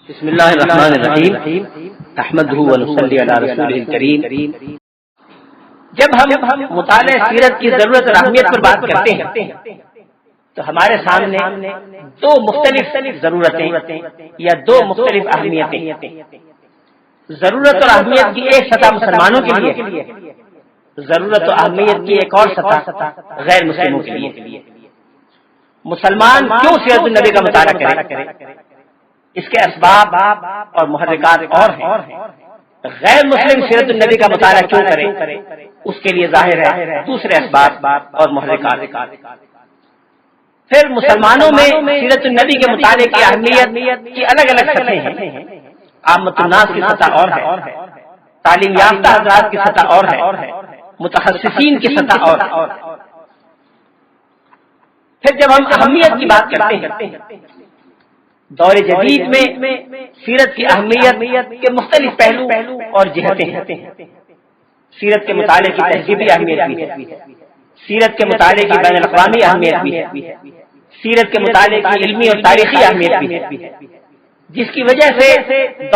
بسم اللہ الرحمن الرحیم احمدہ ونصلی علی رسولہ الکریم۔ جب ہم مطالعہ سیرت کی ضرورت اور اہمیت پر بات کرتے ہیں تو ہمارے سامنے دو مختلف ضرورتیں یا دو مختلف اہمیتیں، ضرورت اور اہمیت کی ایک سطح مسلمانوں کے لیے، ضرورت و اہمیت کی ایک اور سطح غیر مسلموں کے لیے۔ مسلمان کیوں سیرت النبی کا مطالعہ کرے؟ اس کے اسباب اور محرکات اور ہیں۔ غیر مسلم سیرت النبی کا مطالعہ کیوں کرے؟ اس کے لیے ظاہر ہے دوسرے اسباب اور محرکات۔ پھر مسلمانوں میں سیرت النبی کے مطالعے کی اہمیت کی الگ الگ سطحیں ہیں۔ عامۃ الناس کی سطح اور ہے، تعلیم یافتہ حضرات کی سطح اور ہے، متخصصین کی سطح اور ہے۔ پھر جب ہم اہمیت کی بات کرتے ہیں، دور جدید میں سیرت کی اہمیت کے مختلف پہلو اور جہتیں ہیں۔ سیرت کے مطالعے کی تہذیبی اہمیت بھی ہے، سیرت کے مطالعے کی بین الاقوامی اہمیت بھی ہے، سیرت کے مطالعے کی علمی اور تاریخی اہمیت بھی ہے، جس کی وجہ سے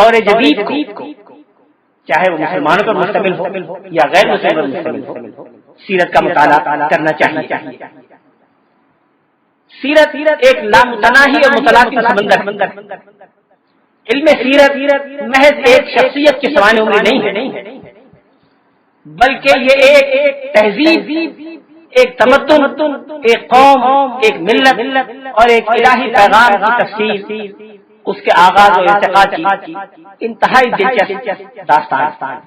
دور جدید کو، چاہے وہ مسلمانوں پر مشتمل ہو یا غیر مسلموں پر مشتمل ہو، سیرت کا مطالعہ کرنا چاہیے۔ سیرت ایک لامتناہی اور متلاطم سمندر۔ علم سیرت محض ایک شخصیت کی سوانح عمری نہیں ہے، بلکہ یہ ایک تہذیب، ایک تمدن، ایک قوم، ایک ملت اور ایک الہی پیغام کی تفسیر، اس کے آغاز اور ارتقاء کی انتہائی دلچسپ داستان۔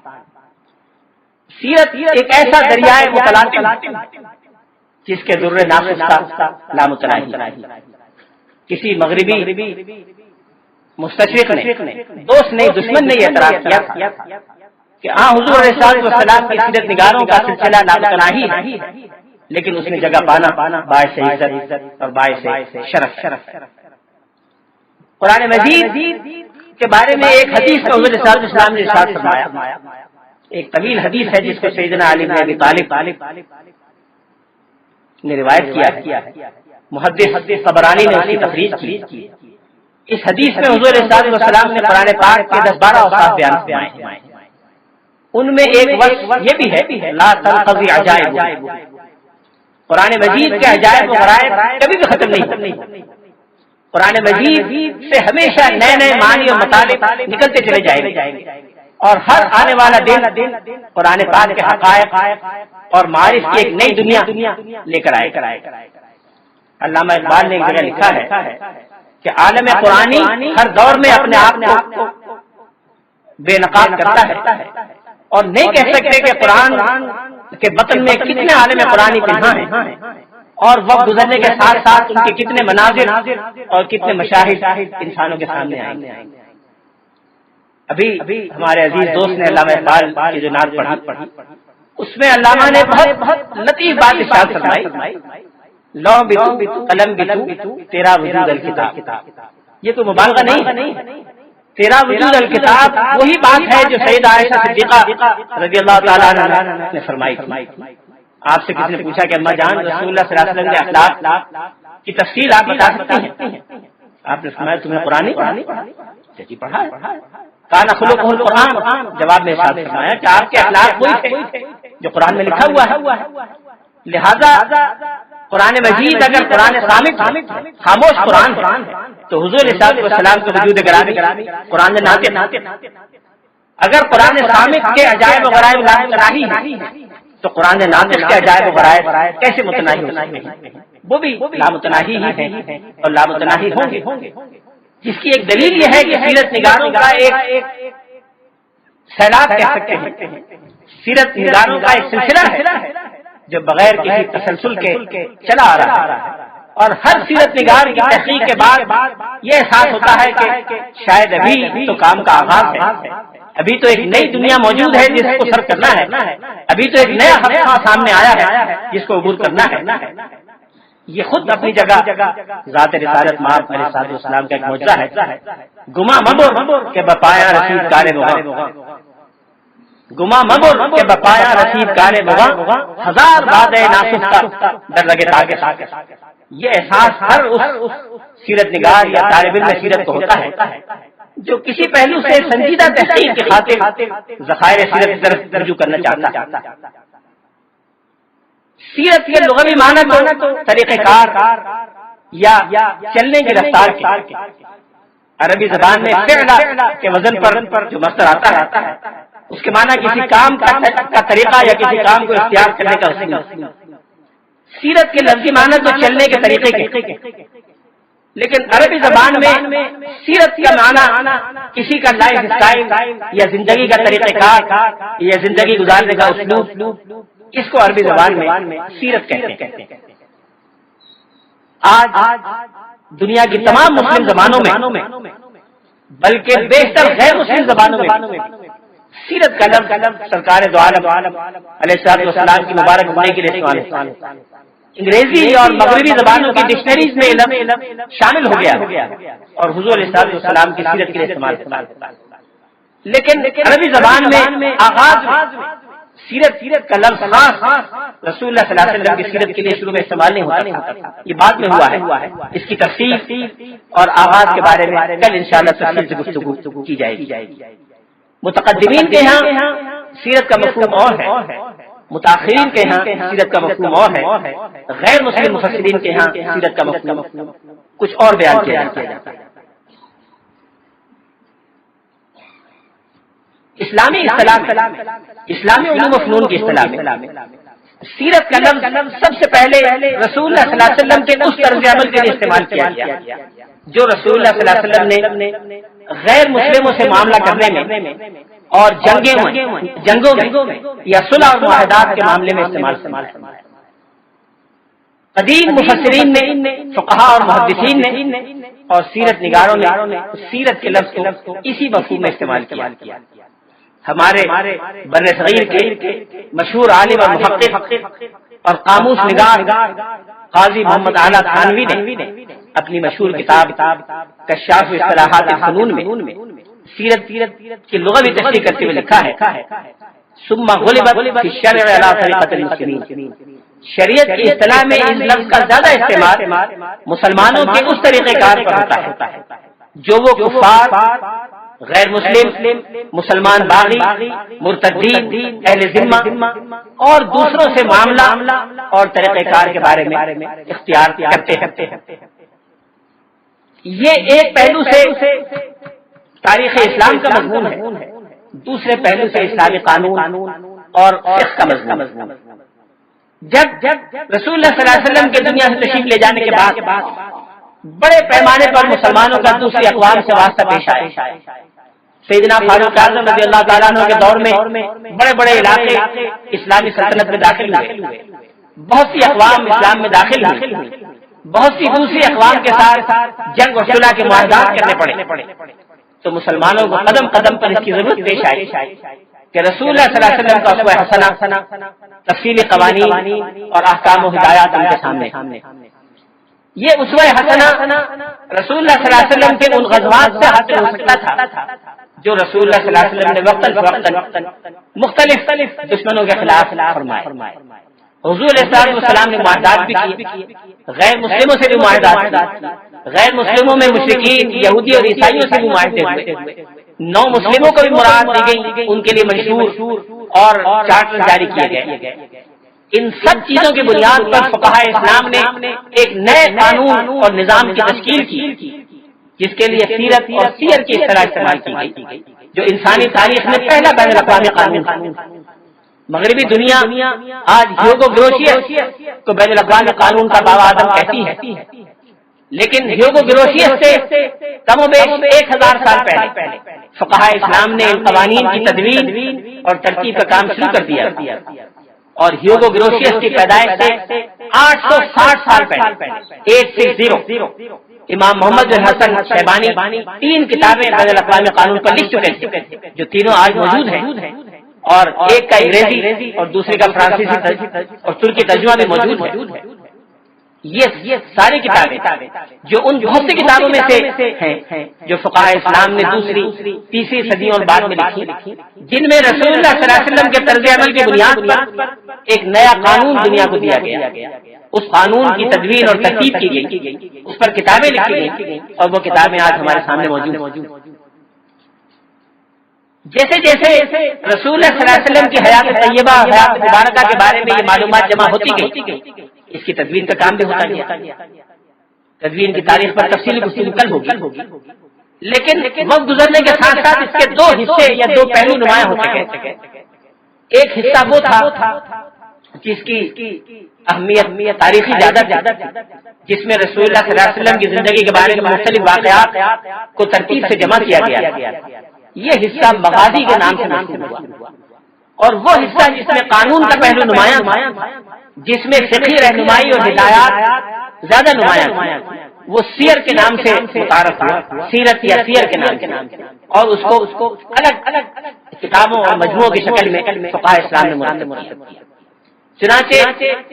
سیرت ایک ایسا دریائے متلاطم جس کے در نافذ کا لامتناہی۔ کسی مغربی مستشرق نے، دوست نے، دشمن نے یہ اعتراض کیا کہ حضور علیہ السلام کی سیرت نگاروں کا سلسلہ لامتناہی ہے، لیکن اس میں جگہ پانا باعث عزت اور باعث شرف۔ قرآن مجید کے بارے میں ایک حدیث کا حضور صلی اللہ علیہ وسلم نے ارشاد فرمایا، ایک طویل حدیث ہے جس کو سیدنا علی بن ابی طالب نے روایت کیا ہے، محدث طبرانی نے اس کی تخریج کی۔ اس حدیث میں حضور صلی اللہ علیہ وسلم نے قرآن پاک کے 10-12 اوصاف بیان فرمائے ہیں۔ ان میں ایک وصف یہ بھی ہے، لا تنقضی عجائب، قرآن مجید کے عجائب و غرائب کبھی بھی ختم نہیں ہوتے۔ قرآن مجید سے ہمیشہ نئے نئے معنی اور مطالب نکلتے چلے جائیں گے، اور ہر آنے والا دن قرآن پاک کے حقائق اور معارف کی ایک نئی دنیا لے کر آئے۔ علامہ اقبال نے ایک جگہ لکھا ہے کہ عالم قرآنی ہر دور میں اپنے آپ کو بے نقاب کرتا ہے، اور نہیں کہہ سکتے کہ قرآن کے بطن میں کتنے عالم قرآنی پنہاں ہیں، اور وقت گزرنے کے ساتھ ساتھ ان کے کتنے مناظر اور کتنے مشاہد انسانوں کے سامنے آئیں گے۔ ابھی ہمارے عزیز دوست نے علامہ اقبال کی جو نعت پڑھی، اس میں علامہ نے بہت لطیف بات ارشاد فرمائی، لو بتو قلم بتو تیرا وجود الکتاب۔ یہ تو مبالغہ نہیں ہے، تیرا وجود الکتاب وہی بات ہے جو سیدہ عائشہ صدیقہ رضی اللہ تعالیٰ عنہا نے فرمائی تھی۔ آپ سے کسی نے پوچھا کہ اماں جان، رسول اللہ صلی اللہ علیہ وسلم کے اخلاق کی تفصیل آپ بتا سکتے ہیں؟ آپ نے فرمایا تمہیں قرآن نہیں پڑھا؟ جی پڑھا ہے۔ کان خلقہ القرآن، جواب میں ارشاد فرمایا کہ آپ کے اخلاق وہی تھے جو قرآن میں لکھا ہوا ہے۔ لہذا قرآن مجید اگر قرآن صامت خاموش قرآن ہے تو حضور علیہ السلام کے وجود گرامی قرآن ناطق۔ اگر قرآن صامت کے عجائب و غرائب لامتناہی ہیں تو قرآن ناطق کے عجائب و غرائب کیسے متناہی ہو سکتے ہیں؟ وہ بھی لامتناہی ہی ہیں اور لامتناہی ہوں گے، جس کی ایک دلیل یہ ہے کہ سیرت نگاروں کا ایک سیلاب کہہ سکتے ہیں، سیرت نگاروں کا ایک سلسلہ ہے جو بغیر کسی تسلسل کے چلا آ رہا ہے، اور ہر سیرت نگار کی تحقیق کے بعد یہ احساس ہوتا ہے کہ شاید ابھی تو کام کا آغاز ہے، ابھی تو ایک نئی دنیا موجود ہے جس کو سر کرنا ہے، ابھی تو ایک نیا خطہ سامنے آیا ہے جس کو عبور کرنا ہے۔ یہ خود اپنی جگہ ذات رسالت مآب علیہ السلام کا ایک معجزہ ہے۔ گما مبر کہ بپایا رسید کار بغا، گما مبر کہ بپایا رسید کار بغا، ہزار باد ناصف کا در لگے تاکہ۔ یہ احساس ہر اس سیرت نگار یا طالب علم سیرت کو ہوتا ہے جو کسی پہلو سے سنجیدہ تحقیق کے خاطر ذخائر سیرت کی طرف رجوع کرنا چاہتا ہے۔ سیرت کے لغوی معنی تو طریقہ کار یا چلنے کی رفتار کے، عربی زبان میں فعل کے وزن پر جو مصدر آتا ہے اس کے معنی کسی کام کا طریقہ یا کسی کام کو اختیار کرنے کا اسلوب۔ سیرت کے لفظی معنی تو چلنے کے طریقے کے، لیکن عربی زبان میں سیرت کا معنی کسی کا لائف اسٹائل یا زندگی کا طریقہ کار یا زندگی گزارنے کا اسلوب، اس کو عربی زبان میں سیرت کہتے ہیں۔ آج دنیا کی تمام مسلم زبانوں میں بلکہ بیشتر غیر مسلم زبانوں میں سیرت کا لفظ سرکار دو عالم علیہ السلام کی مبارک زندگی کے لیے استعمال ہے۔ انگریزی اور مغربی زبانوں کی ڈکشنریز میں علم شامل ہو گیا اور حضور علیہ السلام کی سیرت کے لیے استعمال ہوتا ہے، لیکن عربی زبان میں آغاز سیرت کا لفظ رسول اللہ صلی اللہ علیہ وسلم کی سیرت کے لیے شروع میں استعمال نہیں ہوتا تھا، یہ بعد میں ہوا ہے۔ اس کی تفصیل اور آغاز کے بارے میں کل انشاءاللہ تفصیل سے گفتگو کی جائے گی۔ متقدمین کے ہاں سیرت کا مفہوم اور ہے، متاخرین کے ہاں سیرت کا مفہوم اور ہے، غیر مسلم مفسرین کے ہاں سیرت کا مفہوم کچھ اور بیان کیا جاتا ہے۔ اسلامی اصطلاح، اسلامی علوم و فنون کی اصطلاح میں سیرت کا لفظ سب سے پہلے رسول اللہ صلی اللہ علیہ وسلم کے اس طرز عمل کے لیے استعمال کیا گیا جو رسول اللہ صلی اللہ علیہ وسلم نے غیر مسلموں سے معاملہ کرنے میں اور جنگوں میں یا صلح اور معاہدات کے معاملے میں استعمال۔ قدیم مفسرین نے، فقہاء اور محدثین نے اور سیرت نگاروں نے سیرت کے لفظ کو اسی مفہوم میں استعمال کیا۔ ہمارے بر صغیر کے مشہور عالم اور محقق اور قاموس نگار قاضی محمد اعلیٰ تھانوی نے اپنی مشہور کتاب کشاف اصطلاحات الفنون میں سیرت کی لغوی تشریح کرتے ہوئے لکھا ہے ثم غلبت فی الشرع علی طریقۃ المسلمین، شریعت کی اصطلاح میں اس لفظ کا زیادہ استعمال مسلمانوں کے اس طریقہ کار پر ہوتا ہے جو وہ کفار، غیر مسلم، مسلمان باغی، مرتدین، اہل ذمہ اور دوسروں سے معاملہ اور طریقہ کار کے بارے میں اختیار کرتے ہیں۔ یہ ایک پہلو سے تاریخ اسلام کا مضمون ہے، دوسرے پہلو سے اسلامی قانون اور فقہ کا مضمون۔ جب رسول اللہ صلی اللہ علیہ وسلم کے دنیا سے تشریف لے جانے کے بعد بڑے پیمانے پر مسلمانوں کا دوسری اقوام سے واسطہ پیش آیا۔ سیدنا فاروق اعظم رضی اللہ تعالیٰ عنہ کے دور میں بڑے بڑے علاقے اسلامی سلطنت میں داخل ہوئے، بہت سی اقوام اسلام میں داخل ہوئی، بہت سی دوسری اقوام کے ساتھ جنگ و صلح کے معاہدات کرنے پڑے، تو مسلمانوں کو قدم قدم پر اس کی ضرورت پیش آئی کہ رسول اللہ صلی اللہ علیہ وسلم کا اسوہ حسنہ، تفصیلی قوانین اور احکام و ہدایات ان کے سامنے۔ یہ اسوہ حسنہ رسول اللہ صلی اللہ علیہ وسلم کے ان غزوات سے حاصل ہو سکتا تھا جو رسول اللہ صلی اللہ علیہ وسلم نے وقتاً مختلف دشمنوں کے خلاف فرمائے۔ حضور علیہ السلام نے معاہدات بھی کیے، غیر مسلموں سے بھی معاہدات، غیر مسلموں میں مشرکین، یہودی اور عیسائیوں سے بھی معاہدے ہوئے، نو مسلموں کو بھی مراد دی گئی، ان کے لیے منشور اور چارٹر جاری کیے گئے۔ ان سب چیزوں کی بنیاد پر فقہائے اسلام نے ایک نئے قانون اور نظام کی تشکیل کی جس کے لیے سیرت اور سیر کی اصطلاح استعمال کی گئی، جو انسانی تاریخ میں پہلا بین الاقوامی قانون تھا۔ مغربی دنیا آج ہیوگو گروشیس کو بین الاقوامی قانون کا بابا آدم کہتی ہے، لیکن ہیوگو گروشیس سے کم و بیش 1000 سال پہلے فقہائے اسلام نے ان قوانین کی تدوین اور ترتیب کا کام شروع کر دیا، اور ہیوگو گروشیس کی پیدائش سے 860 سال پہلے 860 امام محمد بن حسن شیبانی 3 کتابیں بین الاقوامی قانون پر لکھ چکے تھے، جو تینوں آج موجود ہیں، اور ایک کا انگریزی اور دوسرے کا فرانسیسی اور ترکی ترجمہ بھی موجود ہے۔ یہ ساری کتابیں جو ان بہت سی کتابوں میں سے ہیں جو فقہائے اسلام نے دوسری تیسری صدیوں اور بعد میں لکھی، جن میں رسول اللہ صلی اللہ علیہ وسلم کے طرز عمل کی بنیاد پر ایک نیا قانون دنیا کو دیا گیا، اس قانون کی تدوین اور ترتیب کی گئی، اس پر کتابیں لکھی گئی، اور وہ کتابیں آج ہمارے سامنے موجود ہیں۔ جیسے جیسے رسول اللہ صلی اللہ علیہ وسلم کی حیات طیبہ حیات مبارکہ کے بارے میں یہ معلومات جمع ہوتی گئی، اس کی تدوین کا کام بھی ہوتا گیا۔ تدوین کی تاریخ پر تفصیلی گفتگو کل ہوگی، لیکن وقت گزرنے کے ساتھ ساتھ اس کے دو حصے یا دو پہلو نمایاں ہوتے گئے۔ ایک حصہ وہ تھا جس کی اہمیت تاریخی زیادہ جس میں رسول اللہ صلی اللہ علیہ وسلم کی زندگی کے بارے میں مختلف واقعات کو ترتیب سے جمع کیا گیا۔ یہ حصہ مغازی کے نام سے مشہور ہوا، اور وہ حصہ جس میں قانون کا پہلو نمایاں تھا، جس میں فقہی رہنمائی اور ہدایات زیادہ نمایاں، وہ سیر کے نام سے متعارف ہوا، سیرت یا سیر کے نام سے، اور اس کو الگ الگ کتابوں اور مجموعوں کی شکل میں فقہاء اسلام نے مرتب کیا۔ چنانچہ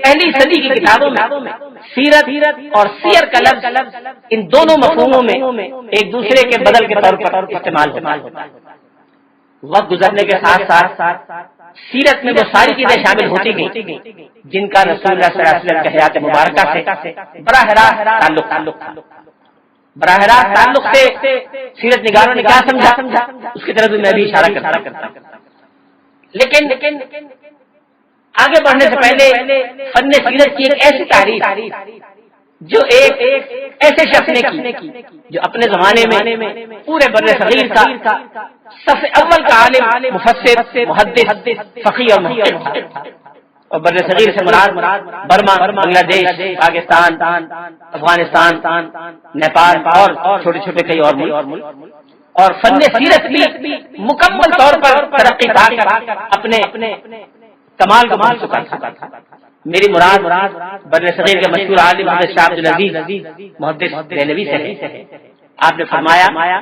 پہلی صدی کی کتابوں میں سیرت اور سیر کا لفظ ان دونوں مفہوموں میں ایک دوسرے کے بدل کے طور پر استعمال ہوتا ہے۔ وقت گزرنے کے ساتھ ساتھ سیرت میں وہ ساری چیزیں شامل ہوتی گئیں جن کا رسول اللہ صلی اللہ علیہ وسلم کے حیات مبارکہ سے براہ راست تعلق سے سیرت نگاروں نے کیا سمجھا، اس کی طرف میں بھی اشارہ کرتا ہوں۔ لیکن آگے بڑھنے سے پہلے فن سیرت کی ایک ایسی تعریف جو ایک ایسے شخص نے کی جو اپنے زمانے میں پورے بر صغیر کا سب سے اول کا عالم، مفسر، محدث، فقیہ اور محقق تھا، اور بر صغیر سے مراد برما، بنگلہ دیش، پاکستان، افغانستان، نیپال اور چھوٹے چھوٹے کئی اور ملک، اور فن سیرت بھی مکمل طور پر ترقی پا کر اپنے کمال کو پہنچ چکا تھا۔ میری مراد بر صغیر کے مشہور عالم حضرت شاہ عبدالعزیز محدث دہلوی سے ہے۔ آپ نے فرمایا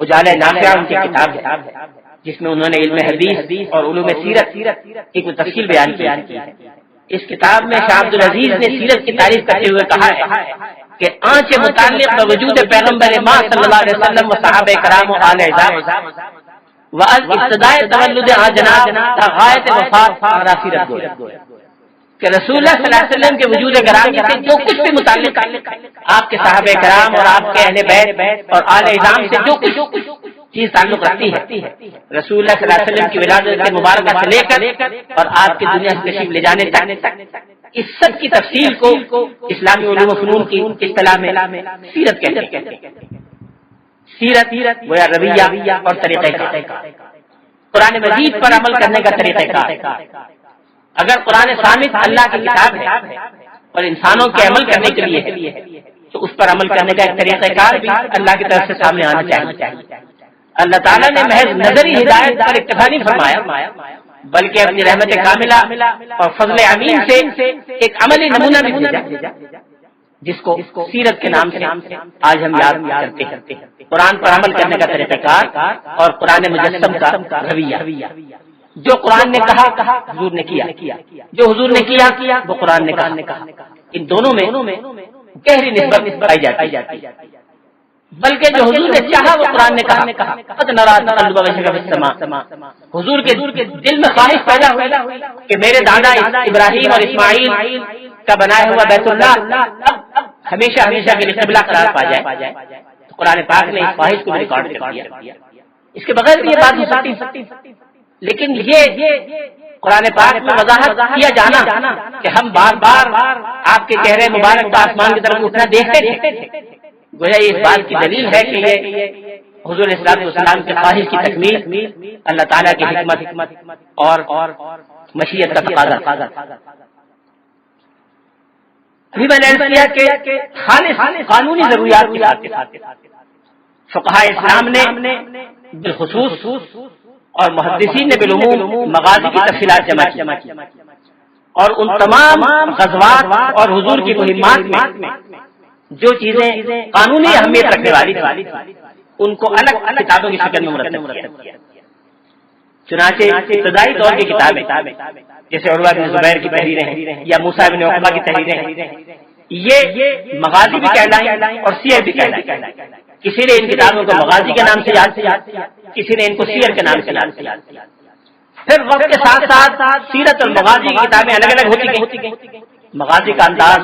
اجالہ نافعہ ان کی کتاب ہے جس میں انہوں نے علم حدیث اور علوم سیرت کی کوئی تفصیل بیان کی ہے۔ اس کتاب میں شاہ عبدالعزیز نے سیرت کی تعریف کرتے ہوئے کہا ہے کہ آنچ متعلق بوجود پیغمبر ماں صلی اللہ علیہ وسلم و صحابہ کرام و آل اعزام وَأَذْ ابتداء تولد جناب غایت وفات سیرت گویا کہ رسول اللہ صلی اللہ علیہ وسلم کے وجود گرامی سے جو کچھ بھی متعلق آپ کے صحابہ کرام اور آپ کے اہل بیت اور آل اعزام سے جو کچھ چیز تعلق رکھتی ہے، رسول اللہ صلی اللہ علیہ وسلم کی ولادت کے مبارکہ سے لے کر اور آپ کی دنیا سے تشریف لے جانے تک، اس سب کی تفصیل کو اسلامی علوم و فنون کی اصطلاح میں سیرت کہتے ہیں۔ سیرت گویا رویہ اور طریقہ کار، قرآن مجید پر عمل کرنے کا طریقہ کار۔ اگر قرآن صامت اللہ کی کتاب ہے اور انسانوں کے عمل کرنے کے لیے ہے تو اس پر عمل کرنے کا ایک طریقہ کار بھی اللہ کی طرف سے سامنے آنا چاہیے۔ اللہ تعالیٰ نے محض نظری ہدایت پر اکتفا نہیں فرمایا بلکہ اپنی رحمت کاملہ اور فضل عمیم سے ایک عملی نمونہ بھی بھیجا جس کو سیرت کے نام سے آج ہم یاد کرتے ہیں۔ قرآن پر عمل کرنے کا طریقہ کار اور قرآن مجسم کا رویہ، جو قرآن نے کہا حضور نے کیا، جو حضور نے کیا وہ قرآن نے کہا، ان دونوں میں گہری نسبت پائی جاتی ہے۔ بلکہ جو حضور نے چاہا وہ قرآن نے کہا، قد نرى تقلب وجهك في السماء، حضور کے دل میں خواہش پیدا ہوئی کہ میرے دادا ابراہیم اور اسماعیل کا بنایا ہوا بیت اللہ اب ہمیشہ کے لیے قبلہ قرار پا جائے، تو قرآن پاک نے اس خواہش کو ریکارڈ کر دیا۔ اس کے بغیر بھی یہ بات ہو سکتی، لیکن یہ قرآن پاک میں وضاحت کیا جانا کہ ہم بار بار آپ کے چہرے مبارک کو آسمان کی طرف اٹھنا دیکھتے تھے، گویا یہ اس بات کی دلیل ہے کہ یہ حضور صلی اللہ علیہ وسلم کی خواہش کی تکمیل اللہ تعالیٰ کی حکمت اور مشیت کا تقاضا۔ ابھی میں نے عرض کیا کہ خالص قانونی ضروریات کے ساتھ فقہاء اسلام نے بالخصوص اور محدثین نے بالعموم مغازی کی تفصیلات جمع کی اور ان تمام غزوات اور حضور کی مہمات میں جو چیزیں قانونی اہمیت رکھنے والی تھی ان کو الگ کتابوں کی شکل میں مرتب کیا۔ چنانچہ ابتدائی دور کی کتابیں جیسے عروہ بن زبیر کی تحریریں ہیں یا موسیٰ بن عقبہ کی تحریریں ہیں، یہ مغازی بھی کہلائیں اور سیر بھی کہلائیں۔ کسی نے ان کتابوں کو مغازی کے نام سے یاد کیا، کسی نے ان کو سیر کے نام سے یاد کیا۔ پھر وقت کے ساتھ ساتھ سیرت اور مغازی کی کتابیں الگ الگ ہوتی گئیں۔ مغازی کا انداز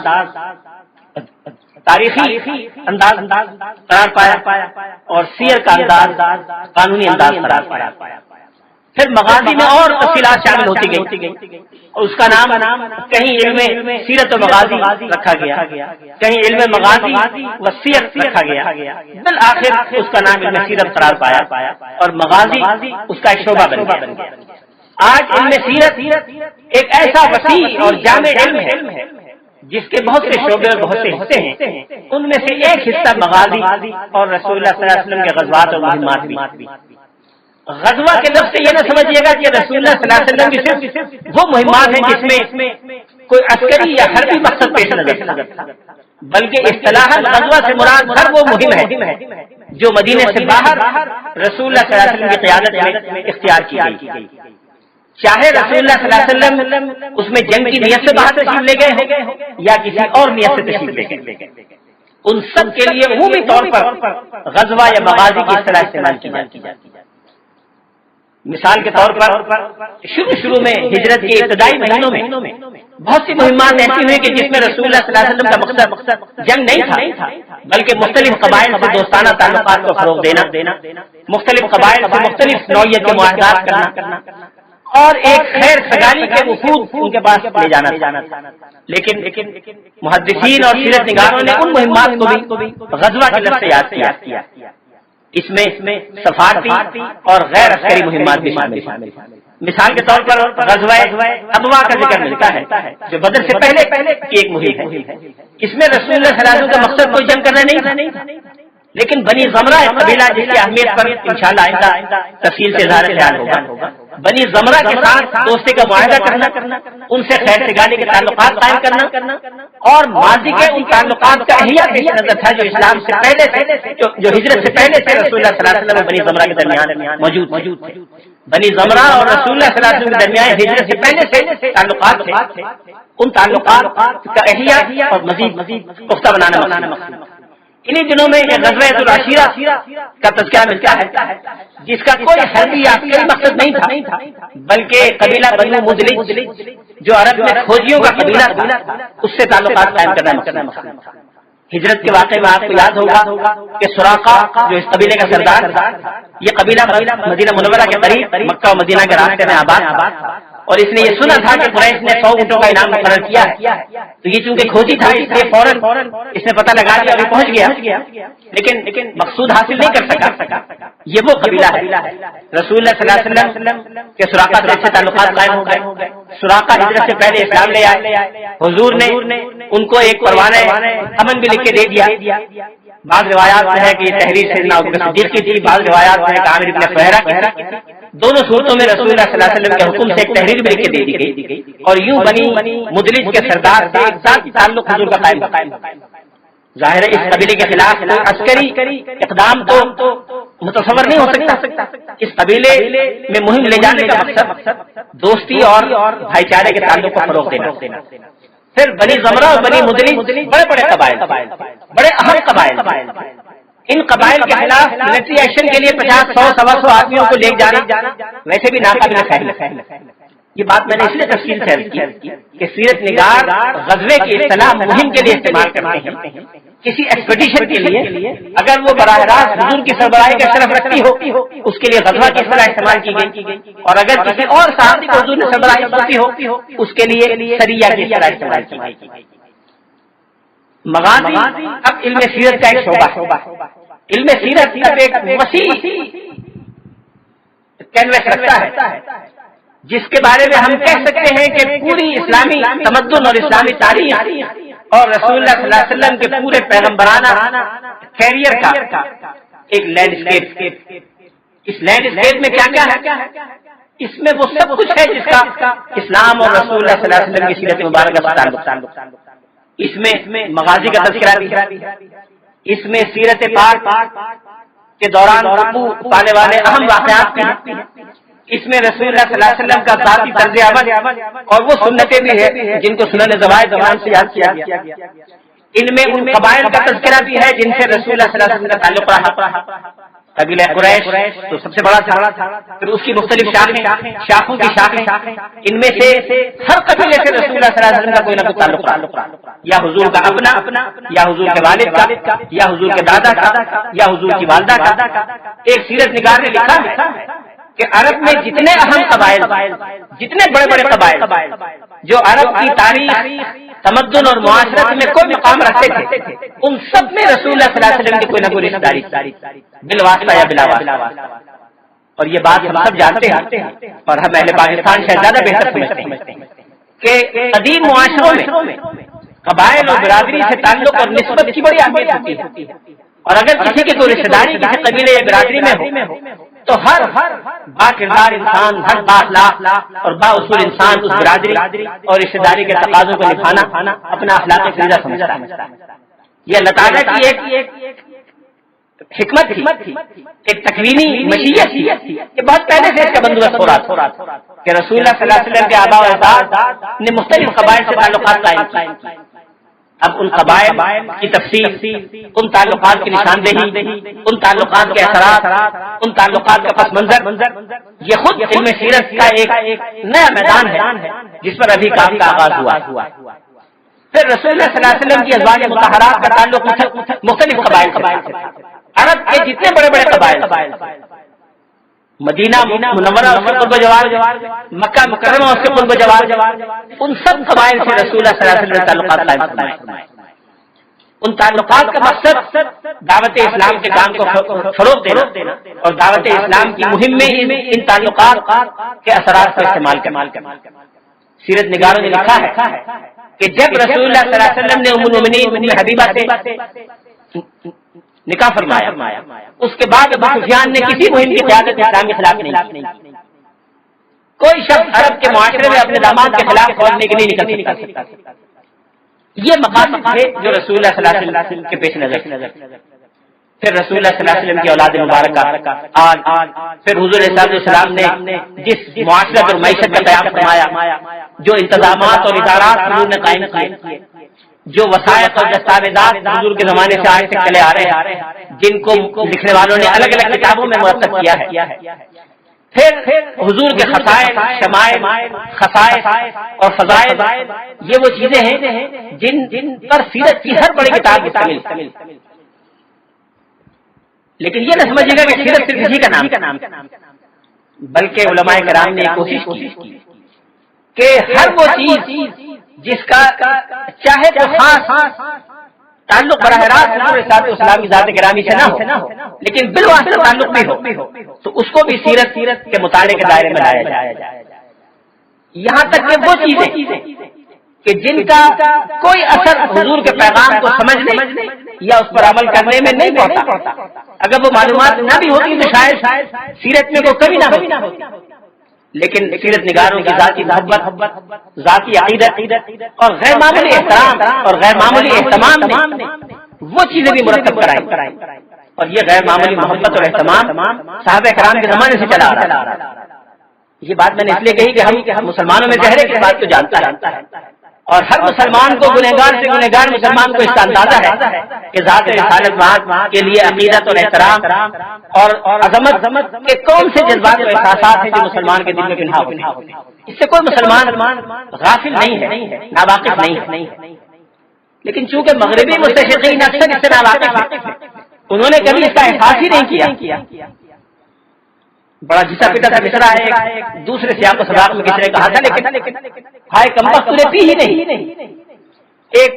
تاریخی انداز قرار پایا اور سیر کا انداز قانونی انداز قرار پایا۔ پھر مغازی میں اور تفصیلات شامل ہوتی گئی اور اس کا نام کہیں علم سیرت و مغازی رکھا گیا، کہیں علم مغازی و سیرت رکھا گیا، بالآخر اس کا نام علم سیرت قرار پایا اور مغازی اس کا ایک شعبہ بن گیا۔ آج علم سیرت ایک ایسا وسیع اور جامع علم ہے جس کے بہت سے شعبے اور بہت سے حصے ہیں، ان میں سے ایک حصہ مغازی اور رسول اللہ صلی اللہ علیہ وسلم کے غزوات اور مہمات بھی۔ غزوہ کے لفظ سے یہ نہ سمجھیے گا کہ رسول اللہ صلی اللہ علیہ وسلم کی صرف وہ مہمات ہیں جس میں کوئی عسکری یا حربی مقصد پیش نظر تھا، بلکہ اصطلاحاً غزوہ سے مراد ہر وہ مہم ہے جو مدینے سے باہر رسول اللہ صلی اللہ علیہ وسلم کی قیادت میں اختیار کی گئی، چاہے رسول اللہ صلی اللہ علیہ وسلم اس میں جنگ کی نیت سے باہر تشریف لے گئے ہوں یا کسی اور نیت سے تشریف لے گئے، ان سب کے لیے عمومی طور پر غزوہ یا مغازی کی اصطلاح استعمال کی جاتی ہے۔ مثال کے طور پر شروع میں ہجرت کے ابتدائی مہینوں میں بہت سی مہمات ایسی ہوئی کہ جس میں رسول اللہ صلی اللہ علیہ وسلم کا مقصد جنگ نہیں تھا، بلکہ مختلف قبائل سے دوستانہ تعلقات کو فروغ دینا، مختلف قبائل سے مختلف نوعیت کے معاہدات کرنا اور ایک خیر سگالی کے وفود ان کے پاس لے جانا تھا۔ لیکن محدثین اور سیرت نگاروں نے ان مہمات کو بھی غزوہ کے لفظ سے یاد کیا۔ اس میں سفارتی اور غیر عسکری مہمات بھی شامل ہیں۔ مثال کے طور پر غزوہ ابوا کا ذکر ملتا ہے جو بدر سے پہلے کی ایک مہم ہے۔ اس میں رسول اللہ صلی اللہ علیہ وسلم کا مقصد کوئی جنگ کرنا نہیں تھا، لیکن بنی زمرہ ایک قبیلہ جس کی اہمیت پر انشاءاللہ آئندہ تفصیل سے اظہار خیال ہوگا، بنی زمرہ کے ساتھ دوستی کا معاہدہ کرنا، ان سے خیر سگالی کے تعلقات قائم کرنا اور ماضی کے ان تعلقات کا احیاء پیش نظر تھا جو اسلام سے پہلے سے جو ہجرت سے پہلے سے رسول اللہ صلی اللہ علیہ وسلم اور بنی زمرہ کے درمیان موجود تھے۔ بنی زمرہ اور رسول اللہ صلی اللہ علیہ وسلم کے درمیان ہجرت سے پہلے سے تعلقات تھے، ان تعلقات کا احیاء اور مزید پختہ بنانا مقصود۔ انہی دنوں میں یہ غزوہ العشیرہ کا تذکرہ ملتا ہے جس کا کوئی حربی یا عسکری مقصد نہیں تھا، بلکہ قبیلہ بنو مدلج جو عرب میں کھوجیوں کا قبیلہ تھا اس سے تعلقات قائم کرنا مقصد تھا۔ ہجرت کے واقعے میں آپ کو یاد ہوگا کہ سراقہ جو اس قبیلے کا سردار تھا، یہ قبیلہ مدینہ منورہ کے قریب مکہ و مدینہ کے راستے میں آباد تھا اور اس نے یہ سنا تھا کہ قریش نے 100 اونٹوں کا انعام مقرر کیا ہے، تو یہ چونکہ کھوجی تھا اس لیے فوراً اس نے پتہ لگا دیا اور پہنچ گیا، لیکن مقصود حاصل نہیں کر سکا۔ یہ وہ قبیلہ ہے رسول اللہ صلی اللہ علیہ وسلم کے سراقہ سے اچھے تعلقات قائم ہو گئے۔ سراقہ ہجرت سے پہلے اسلام لے آئے، حضور نے ان کو ایک پروانہ امن بھی لکھ کے دے دیا۔ بعض روایات میں ہے کہ یہ تحریر سیدنا ابوبکر صدیق کی تھی، بعض روایات میں ہے کہ عامر بن فہرہ کی تھی۔ دونوں صورتوں میں رسول اللہ صلی اللہ علیہ وسلم کے حکم سے ایک تحریر بھی لکھ کے دے دی گئی اور یوں بنی مدلج کے سردار سے ایک ذاتی تعلق حضور کا قائم۔ ظاہر ہے اس قبیلے کے خلاف عسکری اقدام تو متصور نہیں ہو سکتا، اس قبیلے میں مہم لے جانے کا مقصد دوستی اور بھائی چارے کے تعلق کو فروغ دینا۔ پھر بنی زمرہ اور بنی مدلج بڑے قبائل، بڑے اہم قبائل، ان قبائل کے خلاف ملٹری ایکشن کے لیے 50 100 125 آدمیوں کو لے جانا ویسے بھی ناقابل فہم ہے۔ یہ بات میں نے اس لیے تفصیل سے عرض کی کہ سیرت نگار غزوے کی اصطلاح مہم کے لیے استعمال کرتے ہیں، کسی ایکسپیڈیشن کے لیے اگر وہ براہ راست حضور کی سربراہی کا شرف رکھتی ہو اس کے لیے غزوہ کی اصطلاح استعمال کی گئی، اور اگر کسی اور صحابی کو حضور نے سربراہی کرتی ہو اس کے لیے سریہ کی اصطلاح استعمال کی گئی۔ مغازی اب علم سیرت کا ایک شعبہ ہے۔ علم سیرت اب ایک وسیع کینوس رکھتا ہے جس کے بارے میں ہم کہہ سکتے ہیں کہ پوری اسلامی تمدن اور اسلامی تاریخ اور رسول اللہ صلی اللہ علیہ وسلم کے پورے پیغمبرانہ کیریئر کا ایک لینڈسکیپ۔ اس لینڈسکیپ میں کیا ہے؟ اس میں وہ سب کچھ ہے جس کا اسلام اور رسول اللہ صلی اللہ علیہ وسلم کی سیرت مبارکہ سے تعلق۔ اس میں مغازی کا تذکرہ بھی ہے، اس میں سیرت پاک کے دوران وقوع پانے والے اہم واقعات بھی ہیں، اس میں رسول اللہ صلی اللہ علیہ وسلم کا ذاتی طرز عمل اور وہ سنتیں بھی ہیں جن کو سنن زوائد زبان سے یاد کیا گیا۔ ان میں ان قبائل کا تذکرہ بھی ہے جن سے رسول اللہ صلی اللہ علیہ وسلم کا تعلق رہا۔ قبیلہ قریش تو سب سے بڑا تھا، پھر اس کی مختلف شاخوں کی شاخیں، ان میں سے ہر قبیلے سے رسول اللہ صلی اللہ علیہ وسلم کا کوئی نہ کوئی تعلق رہا، یا حضور کا اپنا، یا حضور کے والد کا، یا حضور کے دادا کا، یا حضور کی والدہ کا۔ ایک سیرت نگار نے لکھا ہے کہ عرب میں جتنے اہم قبائل، جتنے بڑے بڑے قبائل جو عرب کی تاریخ، تمدن اور معاشرت میں کوئی مقام رکھتے تھے، ان سب میں رسول اللہ صلی اللہ علیہ وسلم کی کوئی نہ کوئی رشتہ داری بالواسطہ یا بلا واسطہ. اور یہ بات ہم سب جانتے ہیں اور ہم اہل پاکستان سے زیادہ بہتر سمجھتے ہیں کہ قدیم معاشروں میں قبائل اور برادری سے تعلق اور نسبت کی بڑی اہمیت ہوتی ہے. اور اگر کسی کی کوئی رشتہ داری کسی قبیلے یا برادری میں ہو تو ہر با کردار انسان، ہر با اخلاق اور با اصول انسان اس برادری اور رشتہ داری کے تقاضوں کو نبھانا اپنا اخلاقی فریضہ سمجھتا ہے. یہ اللہ تعالیٰ کی ایک حکمت تھی، ایک تکوینی مشیت تھی کہ بہت پہلے سے اس کا بندوبست ہو رہا تھا کہ رسول اللہ صلی اللہ علیہ وسلم کے آباء و اجداد نے مختلف قبائل سے تعلقات قائم کیے. اب ان قبائل کی تفصیل، ان تعلقات کی نشاندہی، ان تعلقات کے اثرات، ان تعلقات کا پس منظر، یہ خود علم سیرت کا ایک نیا میدان ہے جس پر ابھی کام کا آغاز ہوا. پھر رسول اللہ صلی اللہ علیہ وسلم کی ازواج مطہرات کا تعلق مختلف قبائل سے تھا. عرب کے جتنے بڑے بڑے قبائل، مدینہ منورہ اس کے قرب جوار، مکہ مکرمہ اس کے قرب جوار، ان سب قبائل سے رسول اللہ صلی اللہ علیہ وسلم تعلقات قائم فرمائے. ان تعلقات کا مقصد دعوت اسلام کے کام کو فروغ دینا اور دعوت اسلام کی مہم میں ان تعلقات کے اثرات کا استعمال کرنا. سیرت نگاروں نے لکھا ہے کہ جب رسول اللہ صلی اللہ علیہ وسلم نے ام المؤمنین ام حبیبہ سے نکاح فرمایا، اس کے بعد ابو سفیان نے کسی مہم کی قیادت اسلام کے خلاف نہیں کی. کوئی شخص عرب کے معاشرے میں اپنے داماد کے خلاف کھولنے کے لیے نکل سکتا. یہ مقاصد تھے جو رسول اللہ صلی اللہ علیہ وسلم کے پیش نظر. پھر رسول اللہ صلی اللہ علیہ وسلم کی اولاد مبارکہ آج پھر حضور صلی اللہ علیہ وسلم نے جس معاشرت اور معیشت کا قیام فرمایا، جو انتظامات اور ادارات حضور نے قائم کیے، جو وسائط اور دستاویزات حضور کے زمانے سے آج تک چلے آ رہے ہیں، جن کو لکھنے والوں نے الگ الگ کتابوں میں مرتب کیا ہے. پھر حضور کے خصائص، شمائل، خصائص اور فضائل، یہ وہ چیزیں ہیں جن پر سیرت کی ہر بڑی کتاب مشتمل. لیکن یہ نہ سمجھیے گا کہ سیرت صرف اسی کا نام، بلکہ علماء کرام نے کوشش کی کہ ہر وہ چیز جس کا چاہے تو خاص تعلق براہ راست اسلام کی ذات گرامی سے نہ ہو لیکن بالواسطہ تعلق بھی ہو تو اس کو بھی سیرت کے مطالعے کے دائرے میں لایا جائے. یہاں تک کہ وہ چیزیں کہ جن کا کوئی اثر حضور کے پیغام کو سمجھنے یا اس پر عمل کرنے میں نہیں پڑتا، اگر وہ معلومات نہ بھی ہوتی تو شاید سیرت میں کوئی کمی نہ ہوتی. لیکن سیرت نگاروں کی ذاتی محبت، ذاتی عقیدت اور غیر معمولی احترام اور غیر معمولی اہتمام نے وہ چیزیں بھی مرتب کرائی. اور یہ غیر معمولی محبت اور اہتمام صحابہ کرام کے زمانے سے چلا آ رہا ہے. یہ بات میں نے اس لیے کہی کہ ہم مسلمانوں میں چہرے کی بات کو جانتا ہے اور ہر مسلمان کو گنہگار سے گنہگار مسلمان کو اس کا اندازہ ہے کہ ذات رسالت کے لیے عقیدت اور احترام اور عظمت کے کون سے جذبات اور احساسات ہیں جو مسلمان کے دل میں پنہا ہوتے ہیں. اس سے کوئی مسلمان غافل نہیں ہے، ناواقف نہیں ہے. لیکن چونکہ مغربی مستشرقین اکثر اس سے ناواقف ہیں، انہوں نے کبھی اس کا احساس ہی نہیں کیا. بڑا جھسا پیٹا تھا مصرا ہے، دوسرے سیاق و سباق میں کسی نے کہا تھا لیکن ہائے کمبخت نے پی ہی نہیں. ایک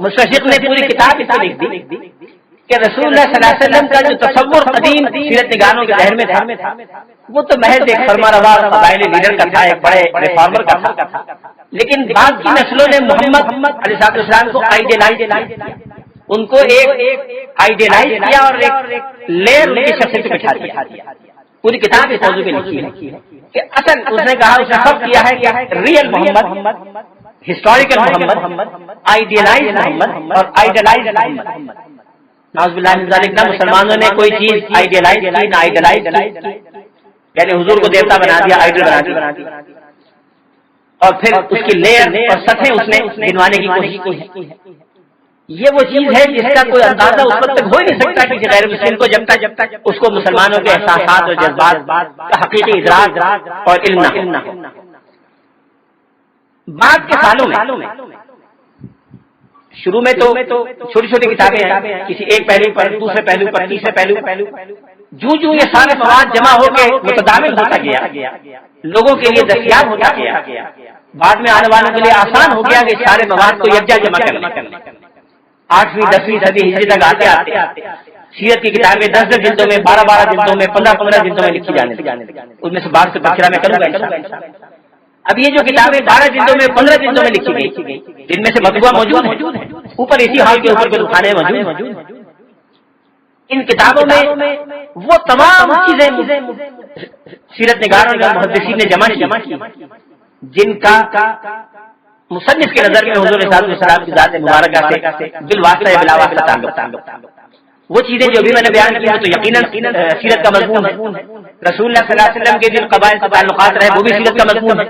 مستشرق نے پوری کتاب اس کو لکھ دی کہ رسول اللہ صلی اللہ علیہ وسلم کا جو تصور قدیم سیرت نگاروں کے ذہن میں تھا وہ تو محض ایک فرمانروا قبائلی لیڈر کا تھا، ایک بڑے ریفارمر کا تھا. لیکن بعد کی نسلوں نے محمد علیہ السلام کو آئیڈیلائز کیا، ان کو ایک آئیڈیلائز کیا اور ایک لیئر ان کی شخصیت پہ بٹھا دیا. پوری کتاب اس موضوع پہ لکھی ہے کہ اصل اس نے کہا، اس نے خط کیا ہے کہ ریئل محمد، ہسٹوریکل محمد، آئیڈیلائز محمد اور آئیڈیلائز محمد. نعوذ باللہ من ذالک، نہ مسلمانوں نے کوئی چیز آئیڈیلائز کی نہ آئیڈیلائز کی، یعنی حضور کو دیوتا بنا دیا، آئیڈل بنا دیا اور پھر اس کی لیئر اور سطحیں اس نے گنوانے کی کوشش کی ہے. یہ وہ چیز ہے جس کا کوئی اندازہ اس وقت تک ہو ہی نہیں سکتا کسی غیر مسلم کو جب تک اس کو مسلمانوں کے احساسات اور جذبات کا حقیقی ادراک اور علم نہ ہو. بعد کے سالوں میں شروع میں تو چھوٹی چھوٹی کتابیں ہیں، کسی ایک پہلو پر، دوسرے پہلو پر، تیسرے پہلو. جو یہ سارے مواد جمع ہو کے متداول ہوتا گیا، لوگوں کے لیے دستیاب ہوتا گیا، بعد میں آنے والوں کے لیے آسان ہو گیا کہ سارے مواد کو یکجا جمع کرنا۔ 8ویں 10ویں صدی ہجری تک آتے آتے سیرت کی کتابیں 10 جلدوں میں، 12 جلدوں میں، 15 جلدوں میں لکھی جانے لگی۔ ان میں سے بعض سے تذکرہ میں کروں گا۔ اب یہ جو کتابیں 12 جلدوں میں، 15 جلدوں میں لکھی گئی، جن میں سے مطبوعہ موجود ہے، اوپر اسی حال کے اوپر کے دکھانے موجود ہیں۔ ان کتابوں میں وہ تمام چیزیں سیرت نگاروں اور محدثین نے جمع کی جن کا مصنف کے نظر میں حضور صلی اللہ علیہ وسلم کی ذات مبارکہ سے بالواسطہ بلا واسطہ تعلق۔ وہ چیزیں جو بھی میں نے بیان کی وہ تو یقیناً سیرت کا مضمون ہے۔ رسول اللہ صلی اللہ علیہ وسلم کے جن قبائل سے تعلقات رہے وہ بھی سیرت کا مضمون ہے۔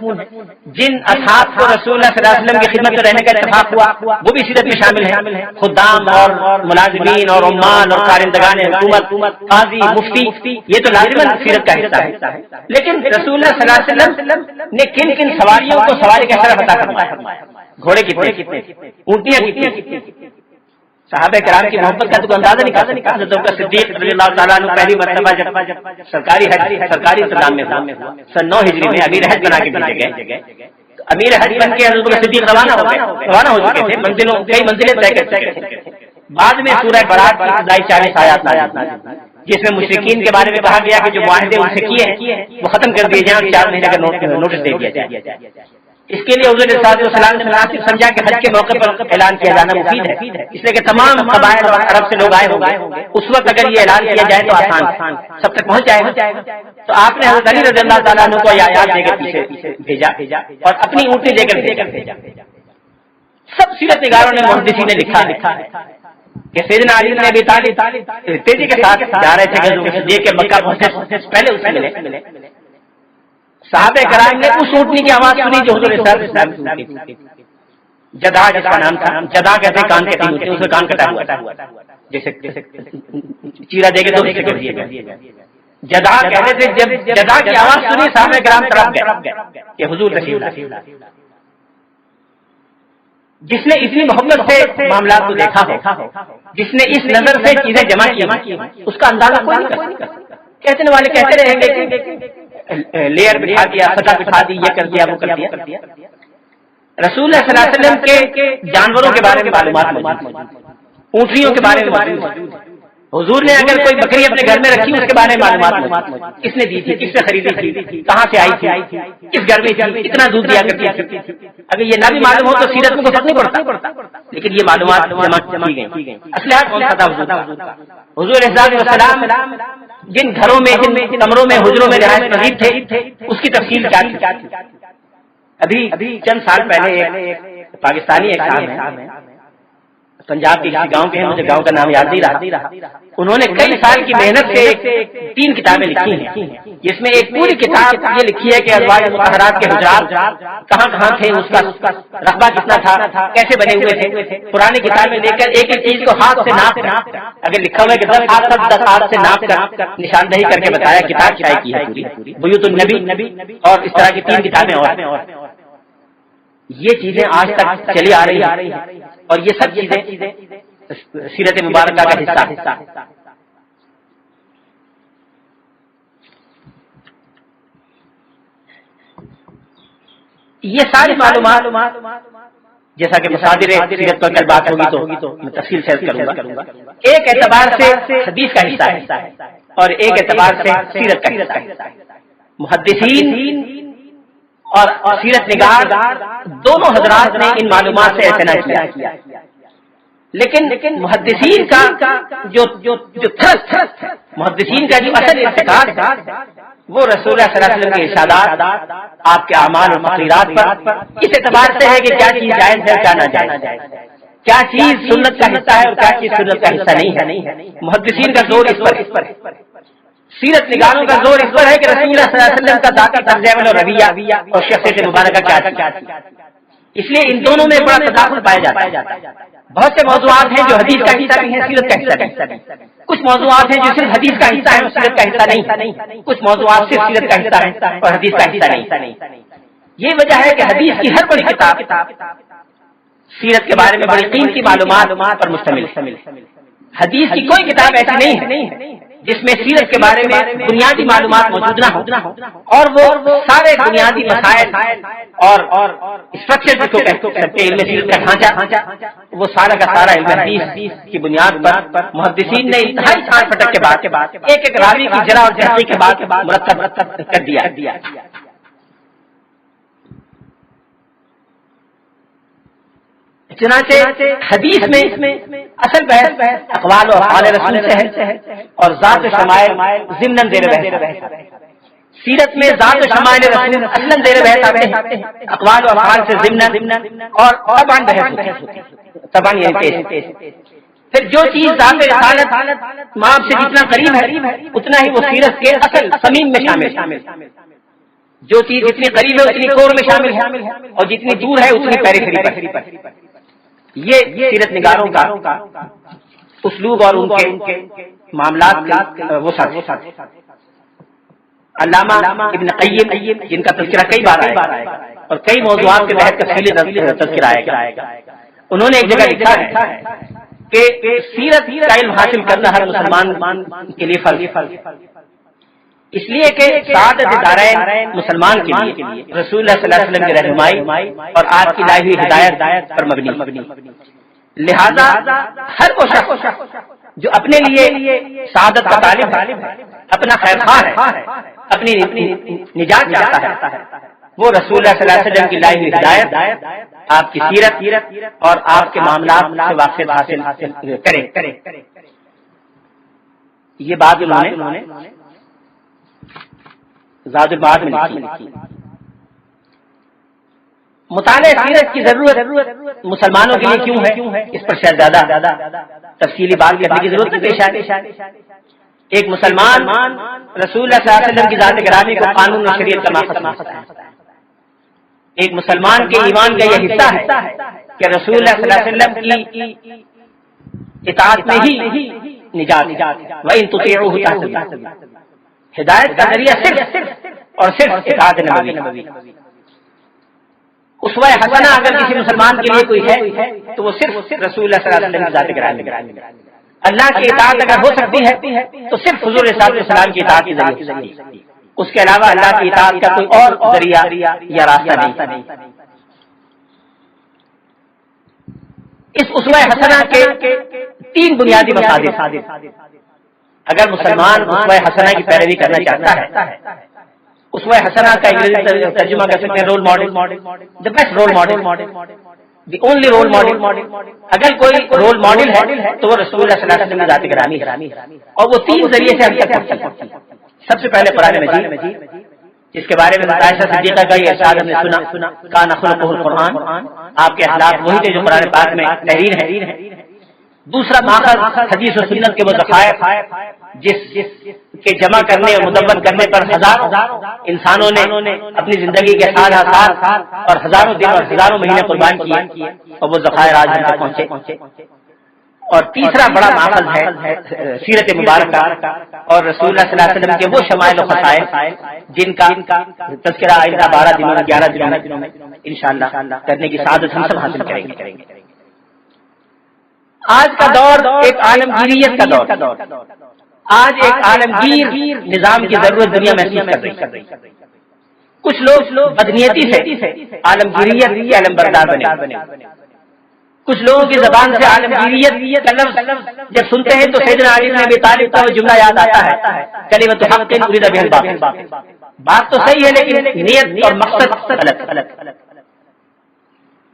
جن اصحاب کو رسول اللہ صلی اللہ علیہ وسلم کی خدمت میں رہنے کا اتفاق ہوا وہ بھی سیرت میں شامل ہے۔ خدام اور ملازمین اور عمال اور کارندگان حکومت، قاضی، مفتی، یہ تو لازماً سیرت کا حصہ ہے۔ لیکن رسول اللہ صلی اللہ علیہ وسلم نے کن کن سواریوں کو سواری کا شرف عطا فرمایا؟ گھوڑے کتنے، اونٹیاں کتنی، صحابہ کرام کی محبت کا تو اندازہ نہیں کر سکتا۔ صدیق رضی اللہ تعالیٰ عنہ پہلی مرتبہ جب سرکاری انتظام میں ہوا، سن 9 ہجری میں امیر حج بنا کے بھیجے گئے۔ امیر حج بن کے حضرت صدیق روانہ ہو چکے تھے، کئی منزلیں طے کر چکے تھے۔ بعد میں سورہ برات کی ابتدائی 40 آیات نازل ہوئی، جس میں مشرکین کے بارے میں کہا گیا کہ جو معاہدے ان سے کیے ہیں وہ ختم کر دیے جائیں اور 4 مہینے کا نوٹس دے دیا جائے۔ اس کے لیے حضور صلی اللہ علیہ وسلم نے مناسب سمجھا کہ حج کے موقع پر اعلان کیا جانا مفید ہے، اس لیے کہ تمام قبائل اور عرب سے لوگ آئے ہوں گے، اس وقت اگر یہ اعلان کیا جائے تو آسان سب تک پہنچ جائے گا۔ تو آپ نے حضرت علی رضی اللہ تعالیٰ عنہ کو یہ آیات دے کر پیچھے بھیجا اور اپنی اونٹنی دے کر بھیجا۔ سب سیرت نگاروں نے محدثین نے لکھا ہے کہ سیدنا علی بن ابی طالب تیزی کے ساتھ جا رہے تھے کہ کے مکہ پہنچے پہلے اس سے ملے۔ صحابہ کرام نے اس اونٹنی کی آواز سنی جو حضور صلی اللہ علیہ وسلم کی، جدا جس کا نام تھا، جدا کہتے کان کے تین ہوتے ہیں، اس میں کان کٹا ہوا جیسے چیرا دے کے 2 حصے کر دیے گئے۔ جدا کہتے تھے، جب جدا کی آواز سنی صحابہ کرام تڑپ گئے کہ حضور تشریف لائے۔ جس نے اتنی محبت سے معاملات کو دیکھا ہو، جس نے اس نظر سے چیزیں جمع کی، اس کا اندازہ کوئی نہیں کر سکتا۔ کہنے والے کہتے رہیں گے لیئر بٹھا دیا، سطح بٹھا دی، یہ کر دیا وہ کر دیا۔ رسول اللہ صلی اللہ علیہ وسلم کے جانوروں کے بارے میں معلومات موجود ہیں، اونٹنیوں کے بارے میں موجود ہے۔ حضور نے اگر کوئی بکری اپنے گھر میں رکھی اس کے بارے میں معلومات موجود، کس نے دی تھی، کس سے خریدی تھی، کہاں سے آئی تھی، کس گھر میں تھی، کتنا دودھ دیا کرتی تھی۔ اگر یہ نہ بھی معلوم ہو تو سیرت میں کوئی فرق نہیں پڑتا، لیکن یہ معلومات جمع کی گئی۔ اسلحہ کون سا تھا؟ حضور علیہ السلام جن گھروں میں، جن کمروں میں، حجروں میں رہائش پذیر تھے، اس کی تفصیل کیا تھی؟ ابھی چند سال پہلے ایک پاکستانی ایک صاحب ہیں، پنجاب کے کسی گاؤں کے ہیں، مجھے گاؤں کا نام یاد نہیں رہا، انہوں نے کئی سال کی محنت سے 3 کتابیں لکھی ہیں، جس میں ایک پوری کتاب یہ لکھی ہے کہ ازواج مطہرات کے حجرات کہاں تھے، اس کا رقبہ کتنا تھا، کیسے بنے ہوئے تھے۔ پرانی کتابیں لے کر ایک چیز کو ہاتھ سے ناپ کر، اگر لکھا ہوا ہے کہ 10 ہاتھ سے ناپ کر نشاندہی کر کے بتایا، کتاب شائع کی ہے پوری، بیوت النبی اور اس طرح کی 3 کتابیں اور یہ چیزیں آج تک چلی آ رہی ہیں، اور یہ سب چیزیں سیرت مبارکہ کا حصہ ہے۔ یہ ساری معلومات جیسا کہ مصادر سیرت پر کل بات ہوگی تو میں تفصیل سے کروں گا، ایک اعتبار سے حدیث کا حصہ ہے اور ایک اعتبار سے سیرت کا حصہ ہے۔ محدثین اور سیرت نگار دونوں حضرات نے ان معلومات سے اعتنا کیا، لیکن محدثین کا جو محدثین کا جو اصل اعتقاد وہ رسول اللہ صلی اللہ علیہ وسلم کے ارشادات، آپ کے اعمال اور تقریرات پر اس اعتبار سے ہے کہ کیا چیز جائز ہے، کیا ناجائز ہے، کیا چیز سنت کا حصہ ہے اور کیا چیز سنت کا حصہ نہیں ہے۔ محدثین کا زور اس پر ہے، سیرت نگاروں کا زور اس پر ہے کہ رسول اللہ صلی اللہ علیہ وسلم کا ذاتی طرز عمل اور رویہ اور شخصیت مبارکہ کیا تھی۔ اس لیے ان دونوں میں بڑا تداخل پایا جاتا ہے۔ بہت سے موضوعات ہیں جو حدیث کا حصہ بھی ہیں، سیرت کا حصہ بھی، کچھ موضوعات ہیں جو صرف حدیث کا حصہ ہے اور سیرت کا حصہ نہیں، کچھ موضوعات صرف سیرت کا حصہ ہے اور حدیث کا حصہ نہیں۔ یہ وجہ ہے کہ حدیث کی ہر بڑی کتاب سیرت کے بارے میں بڑی قیمتی معلومات پر مشتمل ہے۔ حدیث کی کوئی کتاب ایسی نہیں ہے جس میں سیرت کے بارے میں بنیادی معلومات موجود نہ ہو، اور وہ سارے بنیادی مسائل اور اسٹرکچر جس کو کہتے ہیں علم سیرت کا ڈھانچہ، وہ سارا کا سارا علم حدیث کی بنیاد پر محدثین نے انتہائی چھان پٹک کے بعد ایک ایک راوی کی جرح اور تحقیق کے بعد مرتب کر دیا۔ چنانچہ حدیث میں اصل بحث اقوال و افعال رسول سے ہے اور ذات و شمائل ضمن زیر بحث۔ سیرت میں ذات و شمائل رسول اصلاً زیر بحث آتے ہیں، اقوال و افعال سے ضمن اور طبعاً بحث ہوتی ہے، طبعاً یعنی پیش۔ پھر جو چیز ذات رسالت ماں سے جتنا قریب ہے اتنا ہی وہ سیرت کے اصل صمیم میں شامل۔ جو چیز جتنی قریب ہے اتنی کور میں شامل ہے، اور جتنی دور ہے اتنی پیریفری پر۔ یہ سیرت نگاروں کا اسلوب اور ان کے معاملات کا وہ ساتھ۔ علامہ ابن قیم جن کا تذکرہ کئی بار آئے گا اور کئی موضوعات کے تحت تفصیلی تذکرہ آئے گا، انہوں نے ایک جگہ لکھا ہے کہ سیرت کا علم حاصل کرنا ہر مسلمان کے لیے فرض، اس لیے کہ سعادت دارین مسلمان کے لیے رسول اللہ صلی اللہ علیہ وسلم کی رہنمائی اور آپ کی لائی ہوئی ہدایت پر مبنی، لہذا ہر وہ شخص جو اپنے لیے سعادت کا طالب ہے، اپنا خیر خواہ ہے، اپنی نجات چاہتا ہے، وہ رسول اللہ صلی اللہ علیہ وسلم کی لائی ہوئی ہدایت، آپ کی سیرت اور آپ کے معاملات سے واقف حاصل کرے۔ یہ بات انہوں نے زاد المعاد میں لکھی۔ مطالعہ سیرت کی ضرورت مسلمانوں کے لیے کیوں ہے، اس پر شاید زیادہ تفصیلی بات کرنے کی ضرورت پیش آئے۔ ایک مسلمان رسول اللہ صلی اللہ علیہ وسلم کی ذات گرامی کو قانون و شریعت کا ماخذ سمجھتا ہے۔ ایک مسلمان کے ایمان کا یہ حصہ ہے کہ رسول اللہ صلی اللہ علیہ وسلم کی اطاعت میں ہی نجات ہے، وَإِن تُطِيعُوهُ تَهْتَدُوا، ہدایت کا ذریعہ صرف اور صرف اطاعت نبوی۔ اسوہ حسنہ اگر کسی مسلمان کے لیے کوئی ہے تو وہ صرف رسول اللہ صلی اللہ علیہ وسلم کی ذات گرامی۔ اللہ کی اطاعت اگر ہو سکتی ہے تو صرف حضور صلی اللہ علیہ وسلم کی اطاعت کے ذریعے، اس کے علاوہ اللہ کی اطاعت کا کوئی اور ذریعہ یا راستہ نہیں۔ اس اسوہ حسنہ کے تین بنیادی مقاصد۔ اگر مسلمان اسوہ حسنہ کی پیروی کرنا چاہتا ہے، اسوہ حسنہ کا انگریزی ترجمہ کر سکتے ہیں role model, the best role model, the only role model. اگر کوئی رول ماڈل ہے تو وہ رسول اللہ صلی اللہ علیہ وسلم کی ذات گرامی ہے، اور وہ تین ذریعے سے ہم تک پہنچتی ہے۔ سب سے پہلے قرآن مجید، جس کے بارے میں عائشہ صدیقہ کا یہ ارشاد ہم نے سنا، کان خلقہ القرآن، آپ کے اخلاق وہی تھے جو قرآن پاک میں تحریر ہے۔ دوسرا ماخذ حدیث و سنت کے وہ ذخائر جس کے جمع کرنے اور مدون کرنے پر ہزاروں انسانوں نے اپنی زندگی کے سال اور ہزاروں دن اور ہزاروں مہینے قربان کیے، اور وہ ذخائر آج ہم تک پہنچے۔ اور تیسرا بڑا ماخذ ہے سیرت مبارکہ اور رسول اللہ صلی اللہ علیہ وسلم کے وہ شمائل و خصائص جن کا تذکرہ آئندہ 12 دنوں 11 دنوں میں انشاءاللہ کرنے کی سعادت ہم سب حاصل کریں گے۔ آج کا دور ایک عالمگیریت کا دور، آج ایک عالمگیر نظام کی ضرورت دنیا محسوس کر رہی ہے۔ کچھ لوگ بدنیتی سے عالمگیریت کے علم بردار بنے۔ کچھ لوگوں کی زبان سے عالمگیریت کا لفظ جب سنتے ہیں تو سیدنا علی بن ابی طالب کا وہ جملہ یاد آتا ہے، کلمۃ حق ارید بها الباطل۔ بات تو صحیح ہے لیکن نیت اور مقصد غلط۔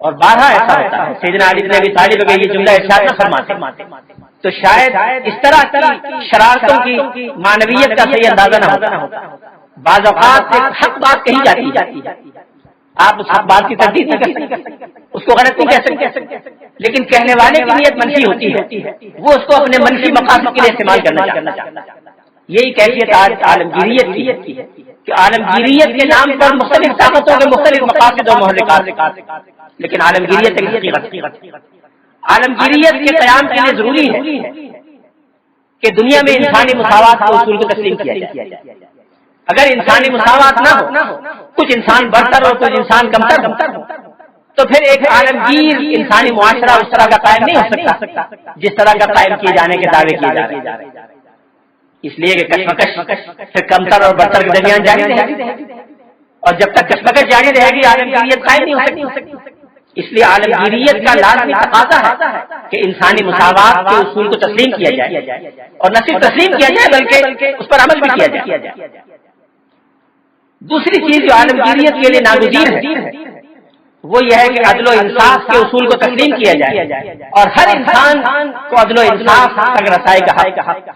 اور بارہا ایسا ہوتا ہے سیدنا علی بن ابی طالب کا یہ جملہ ارشاد نہ فرماتے تو شاید اس طرح کی شرارتوں کی معنویت کا صحیح اندازہ نہ ہوتا۔ بعض اوقات ایک حق بات کہی جاتی ہے، آپ اس حق بات کی تردید نہیں کر سکتے، اس کو غلط نہیں کہہ سکتے، لیکن کہنے والے کی نیت منفی ہوتی ہے، وہ اس کو اپنے منفی مقاصد کے لیے استعمال کرنا چاہتا ہے۔ یہی کیفیت آج عالمگیریت کی ہے کہ عالمگیریت کے نام پر مختلف طاقتوں کے مختلف مقاصد اور محرکات، لیکن عالمگیریت ایک حقیقت۔ عالمگیریت کے قیام کے لیے ضروری ہے کہ دنیا میں انسانی مساوات کے اصول کو تسلیم کیا جائے۔ اگر انسانی مساوات نہ ہو، کچھ انسان بڑھتر اور کچھ انسان کمتر ہو، تو پھر ایک عالمگیر انسانی معاشرہ اس طرح کا قائم نہیں ہو سکتا جس طرح کا قائم کیے جانے کے دعوے کیے جا رہے ہیں۔ اس لیے کہ کشمکش پھر کمتر اور برتر کے درمیان جاری رہے گی، اور جب تک کشمکش جاری رہے گی عالمگیریت قائم نہیں ہو سکتی۔ اس لیے عالمگیریت کا لازمی تقاضا ہے کہ انسانی مساوات کے اصول کو تسلیم کیا جائے، اور نہ صرف تسلیم کیا جائے بلکہ اس پر عمل بھی کیا جائے۔ دوسری چیز جو عالمگیریت کے لیے ناگزیر ہے وہ یہ ہے کہ عدل و انصاف کے اصول کو تسلیم کیا جائے، اور ہر انسان کو عدل و انصاف تک رسائی کا حق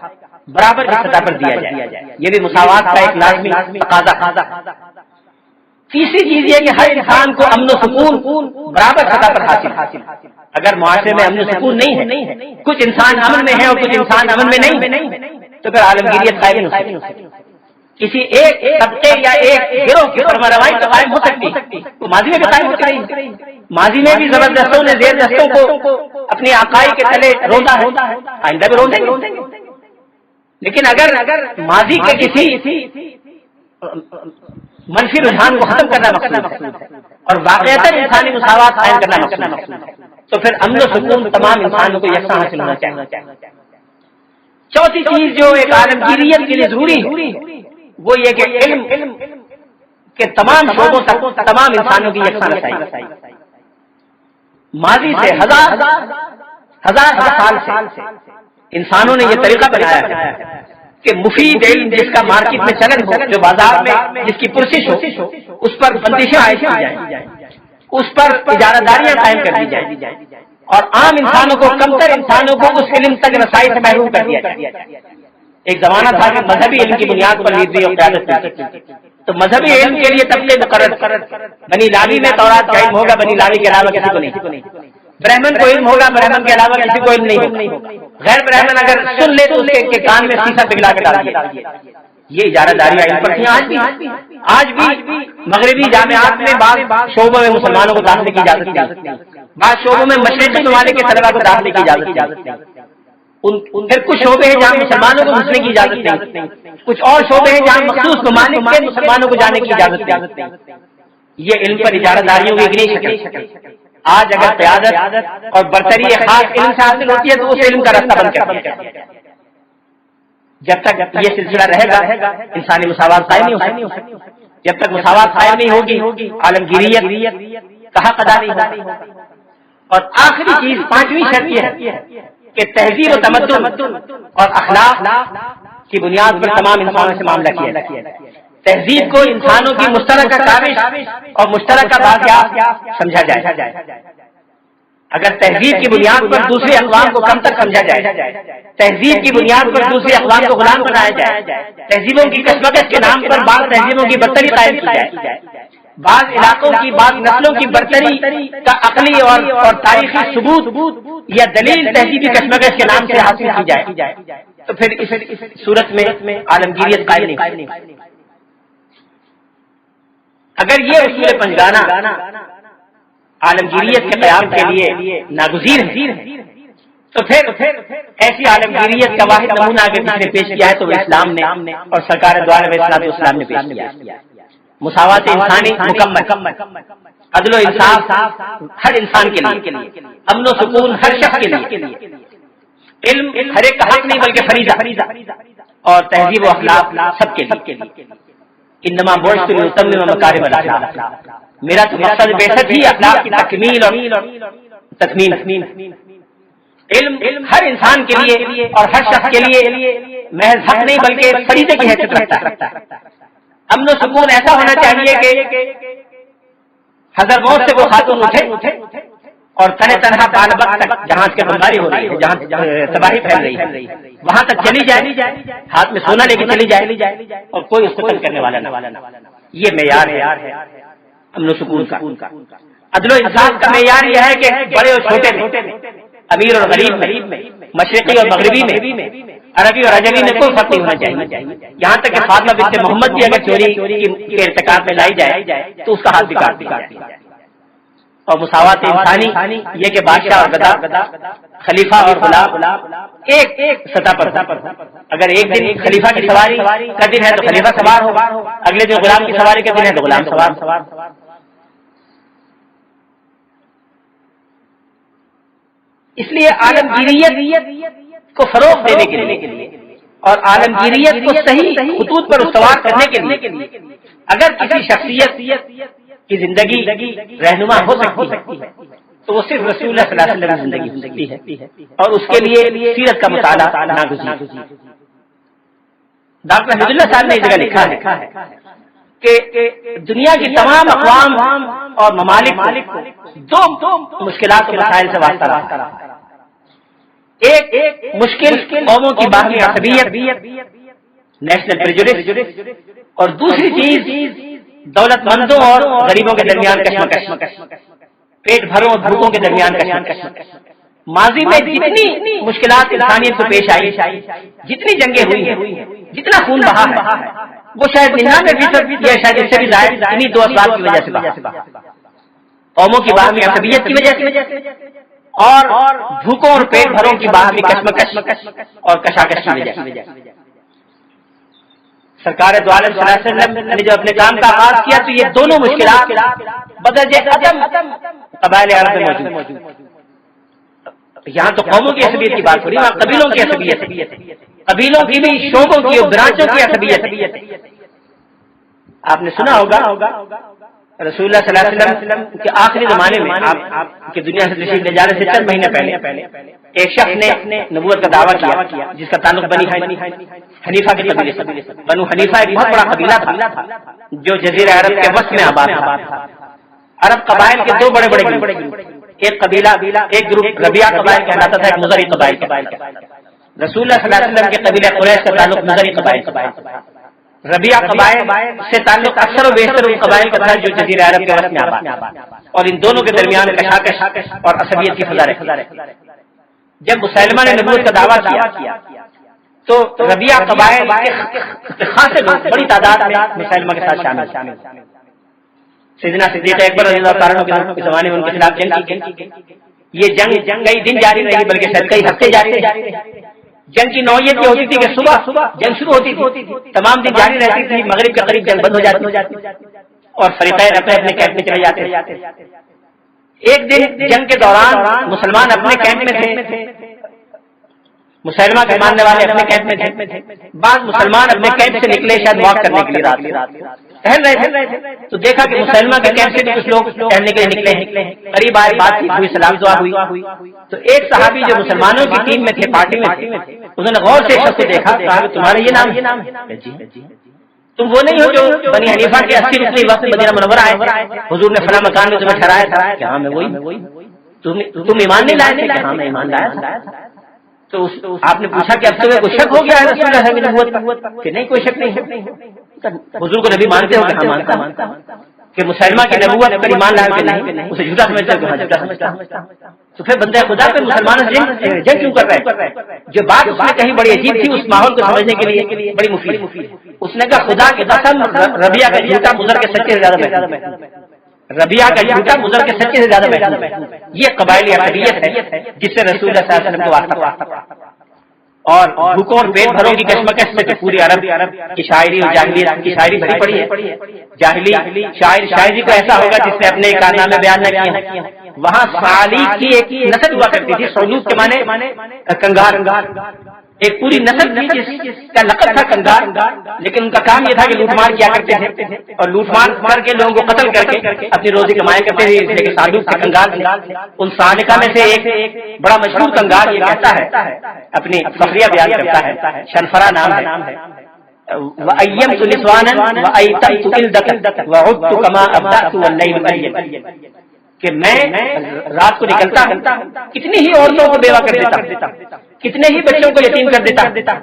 برابر کی سطح پر دیا جائے۔ یہ بھی مساوات کا ایک لازمی تقاضا۔ تیسری چیز یہ کہ ہر انسان کو امن و سکون برابر سطح پر حاصل۔ اگر معاشرے میں امن و سکون نہیں ہے، کچھ انسان امن میں ہے اور کچھ انسان امن میں نہیں، تو پھر عالمگیریت قائم نہیں ہو سکتی۔ کسی ایک طبقے یا ایک گروہ کی فرما روائی تو قائم ہو سکتی، تو ماضی میں بھی قائم ہوتی رہی۔ ماضی میں بھی زبردستوں نے زیر دستوں کو اپنی آقائی کے تلے روندا ہے، آئندہ بھی روندیں گے۔ لیکن اگر ماضی کے کسی منفی رجحان کو ختم کرنا مقصود ہے اور واقعتاً انسانی مساوات قائم کرنا مقصود ہے، تو پھر امن و سکون تمام انسانوں کو یکساں حاصل ہونا چاہیے۔ چوتھی چیز جو ایک عالمگیریت کے لیے ضروری ہے وہ یہ کہ علم کے تمام شعبوں تک تمام انسانوں کی یکساں رسائی۔ ماضی سے ہزار سال سے انسانوں نے یہ طریقہ بنایا ہے کہ مفید علم جس کا مارکیٹ میں چلن ہو، جو بازار میں جس کی پرسش ہو، اس پر بندشیں عائد کی جائیں، اس پر اجارہ داریاں قائم کر دی جائیں، اور عام انسانوں کو، کمتر انسانوں کو اس علم تک رسائی سے محروم کر دیا جائے۔ ایک زمانہ تھا کہ مذہبی علم کی بنیاد پر لیڈری اور قیادت تھی، تو مذہبی علم کے لیے طبقے مقرر، بنی لاوی میں تورات کا علم ہوگا، بنی لاوی کے علاوہ کسی کو نہیں۔ برہمن کو علم ہوگا، برہمن کے علاوہ کسی کو علم نہیں ہوگا۔ غیر برہمن اگر سن لے تو اس کے کان میں سیسا پگھلا کے ڈال دیا۔ یہ اجارہ داریاں علم پر تھیں، آج بھی مغربی جامعات میں بعض شعبوں میں مسلمانوں کو داخلے کی اجازت ہے، بعض شعبوں میں مشرقی ممالک کے طلبا کو داخلے کی اجازت ہے، پھر کچھ شعبے ہیں جہاں مسلمانوں کو گھسنے کی اجازت نہیں، کچھ اور شعبے ہیں جہاں مخصوص ممالک کے مسلمانوں کو جانے کی اجازت نہیں۔ یہ علم پر اجارہ داریوں کی اتنی شکل۔ آج اگر قیادت اور برتری خاص علم سے حاصل ہوتی ہے تو اس علم کا راستہ بند کر دیا جائے۔ جب تک یہ سلسلہ رہے گا انسانی مساوات قائم نہیں ہو سکتی۔ جب تک مساوات قائم نہیں ہوگی عالمگیریت کا حق ادا نہیں ہوگا۔ اور آخری چیز، پانچویں شرط یہ ہے کہ تہذیب و تمدن اور اخلاق کی بنیاد پر تمام انسانوں سے معاملہ کیا جائے۔ تہذیب کو انسانوں کی مشترکہ کاوش اور مشترکہ بازیافت سمجھا جائے۔ اگر تہذیب کی بنیاد پر دوسرے اقوام کو کم تک سمجھا جائے، تہذیب کی بنیاد پر دوسرے اقوام کو غلام بنایا جائے، تہذیبوں کی کشمکش کے نام پر بعض تہذیبوں کی برتری قائم کی جائے، بعض علاقوں کی، بعض نسلوں کی برتری کا عقلی اور تاریخی ثبوت یا دلیل تہذیبی کشمکش کے نام سے حاصل کی جائے، تو پھر اس صورت میں عالمگیریت قائم نہیں۔ اگر یہ اصول پنجگانہ عالمگیریت کے قیام کے لیے ناگزیر ہے تو پھر ایسی عالمگیریت کا واحد نمونہ اگر کسی نے پیش کیا ہے تو وہ اسلام نے اور سرکار دو عالم اسلام نے پیش کیا ہے۔ مساوات انسانی مکمل، عدل و انصاف ہر انسان کے لیے، امن و سکون ہر شخص کے لیے، علم ہر ایک کا حق نہیں بلکہ فریضہ، اور تہذیب و اخلاق سب کے لیے۔ انما بعثت لاتمم مکارم الاخلاق، میرا تو مقصد بعثت ہی اخلاق کی تکمیل اور تتمیم۔ علم ہر انسان کے لیے اور ہر شخص کے لیے محض حق نہیں بلکہ فریضے کی حیثیت رکھتا ہے۔ امن و سکون ایسا ہونا چاہیے کہ حضرموت سے وہ خاتون اٹھے اور تنہا بالبک تک جہاں اس کی بمباری ہو رہی ہے، جہاں تباہی پھیل رہی ہے، وہاں تک چلی جائے، ہاتھ میں سونا لے کے چلی جائے اور کوئی اس کو تنگ کرنے والا نہ۔ یہ معیار ہے امن و سکون کا۔ عدل و انصاف کا معیار یہ ہے کہ بڑے اور چھوٹے میں، امیر اور غریب میں، مشرقی اور مغربی میں، عربی اور عجمی میں کوئی فرق نہیں ہونا چاہیے۔ یہاں تک کہ فاطمہ بنت محمد بھی اگر چوری کے ارتکاب میں لائی جائے تو اس کا ہاتھ بھی کاٹ دیا جائے۔ اور مساوات انسانی یہ کہ بادشاہ اور گدا، خلیفہ اور غلام ایک سطح پر، اگر ایک دن خلیفہ کی سواری کا دن ہے تو خلیفہ سوار ہو، اگلے دن غلام کی سواری کا دن ہے تو غلام سوار۔ اس لیے عالمگیریت کو فروغ دینے کے لیے اور عالمگیریت کو صحیح خطوط پر استوار کرنے کے لیے اگر کسی شخصیت کی زندگی رہنما ہو سکتی ہے تو وہ صرف رسول اللہ صلی اللہ علیہ وسلم کی زندگی ہو سکتی ہے، اور اس کے لیے سیرت کا مطالعہ ناگزیر۔ ڈاکٹر حمید اللہ صاحب نے یہ جگہ لکھا ہے کہ دنیا کی تمام اقوام اور ممالک کو دو مشکلات کے مسائل سے واسطہ رہا۔ ایک مشکل قوموں کی باہمی عصبیت، نیشنل پریجوڈس، اور دوسری چیز دولت مندوں اور غریبوں کے درمیان کشمکش، پیٹ بھروں اور بھوکوں کے درمیان کشمکش۔ ماضی میں جتنی مشکلات انسانیت کو پیش آئی، جتنی جنگیں ہوئی ہیں، جتنا خون بہا ہے، وہ شاید 99% یا شاید اس سے بھی زائد انہی دو اسباب کی وجہ سے بہا، قوموں کی باہمی عصبیت کی وجہ سے اور بھوکوں اور پیٹ بھروں کی باہمی کشمکش اور کشاکش کی وجہ سے۔ سرکار دو عالم صلی اللہ علیہ وسلم نے جو اپنے کام کا آغاز کیا تو یہ دونوں مشکلات بدرجہ ختم قبائل عرب میں موجود۔ یہاں تو قوموں کی عصبیت کی بات ہو رہی ہے، وہاں قبیلوں کی عصبیت ہے، قبیلوں کی بھی شعبوں کی اور برانچوں کی عصبیت ہے۔ آپ نے سنا ہوگا رسول اللہ صلی اللہ علیہ وسلم کے آخری زمانے میں آپ کی دنیا سے تشریف لے جانے سے چند مہینے پہلے ایک شخص نے نبوت کا دعویٰ کیا جس کا تعلق بنی حنیفہ کے قبیلے سے۔ بنو حنیفہ ایک بہت بڑا قبیلہ تھا جو جزیرہ عرب کے وسط میں آباد تھا۔ عرب قبائل کے دو بڑے گروپ، ایک قبیلہ ایک گروپ ربیعہ قبائل کہلاتا تھا، ایک مزری قبائل۔ رسول اللہ صلی اللہ علیہ وسلم کے قبیلہ قریش کا تعلق مزری قبائل سے، ربیعہ قبائل سے تعلق اکثر و بیشتر ان قبائل کا تھا جو جزیرہ عرب کے وسط میں آباد، اور ان دونوں کے درمیان کشاکش اور عصبیت کی فضا رہی۔ جب مسلمہ نے نبوت کا دعویٰ کیا تو ربیعہ قبائل کے خاصے لوگ بڑی تعداد میں مسلمہ کے ساتھ شامل۔ سیدنا صدیق اکبر رضی اللہ عنہ کے زمانے میں ان کے خلاف جنگ کی۔ یہ جنگ کئی دن جاری رہی بلکہ شاید کئی ہفتے جاری رہی۔ جنگ کی نوعیت یہ ہوتی تھی کہ صبح جنگ شروع ہوتی تھی، تمام دن جاری رہتی تھی، مغرب کے قریب جنگ بند ہو جاتی اور فریقین اپنے اپنے کیمپ میں چلے جاتے۔ ایک دن جنگ کے دوران مسلمان اپنے کیمپ میں تھے، مسلمہ کے ماننے والے اپنے کیمپ میں تھے، بعض مسلمان اپنے کیمپ سے نکلے شاید واک کرنے کے لیے رات ٹہل رہے تھے تو دیکھا کہ مسلمہ کے کیمپ سے بھی کچھ لوگ ٹہلنے کے لیے نکلے، قریب آئے، بات چیت ہوئی، سلام دعا ہوئی تو ایک صحابی جو مسلمانوں کی ٹیم میں تھے، پارٹی میں تھے، انہوں نے غور سے شخص کو دیکھا، کہا کہ تمہارا یہ نام ہے؟ جی تم وہ نہیں ہو جو بنی حنیفہ کے 80 رکن وقت مدینہ منورہ آئے، حضور نے فلاں مکان میں تمہیں ٹھہرایا تھا؟ کہ ہاں میں وہی۔ تم ایمان نہیں لائے تھے؟ کہ ہاں میں ایمان لایا تھا۔ تو آپ نے پوچھا کہ اب تمہیں کوئی شک ہو گیا ہے رسول اللہ کی نبوت پر؟ کہ نہیں کوئی شک نہیں۔ حضور کو نبی مانتے ہو؟ کہ ہاں مانتا ہوں۔ کہ مسلمہ کی نبوت پر ایمان لایا کہ نہیں؟ اسے جھوٹا سمجھتا ہے؟ کہ ہاں جھوٹا سمجھتا ہوں۔ تو پھر بندہ خدا پہ مسلمانوں سے جنگ کیوں کر رہا ہے؟ جو بات اس نے کہیں بڑی عجیب تھی، اس ماحول کو سمجھنے کے لیے بڑی مفید۔ اس نے کہا خدا کی قسم ربیعہ کا جھوٹا مضر کے سچے سے زیادہ بہتر ہے، ربیعہ کا جھوٹا مضر کے سچے سے زیادہ بہتر ہے۔ یہ قبائلی عصبیت ہے جس سے رسول اللہ صلی اللہ علیہ وسلم کو واسطہ اور بھوکوں اور پیٹ بھروں کی کشمکش سے پوری عرب کی شاعری اور جاہلیت کی شاعری بھری پڑی ہے۔ جاہلی شاعری کو ایسا ہوگا جس نے اپنے کارنامے بیان نہ کیے۔ وہاں سالیق کی ایک نسل ہوا کرتی تھی، سولوک کے معنی کنگار، ایک پوری نسل تھی جس کا لقب تھا کنگار، لیکن ان کا کام یہ تھا کہ لوٹ مار کیا کرتے تھے اور لوٹ مار کے لوگوں کو قتل کر کے اپنی روزی کمایا کرتے تھے، اس لیے کہ سالوک سے کنگار تھے۔ ان سالکہ میں سے ایک بڑا مشہور کنگار یہ کہتا ہے، اپنی فخریہ بیان کرتا ہے، شنفرا نام ہے، وَأَيَّمْتُ نِسْوَانًا وَأَيْتَمْتُ إِلْدَكَ وَعُدْتُ كَمَا أَبْدَأْتُ وَاللَّيْلُ مَيِّتٌ، کہ میں رات کو نکلتا کتنی ہی عورتوں کو بیوہ کر دیتا، کتنے ہی بچوں کو یتیم کر دیتا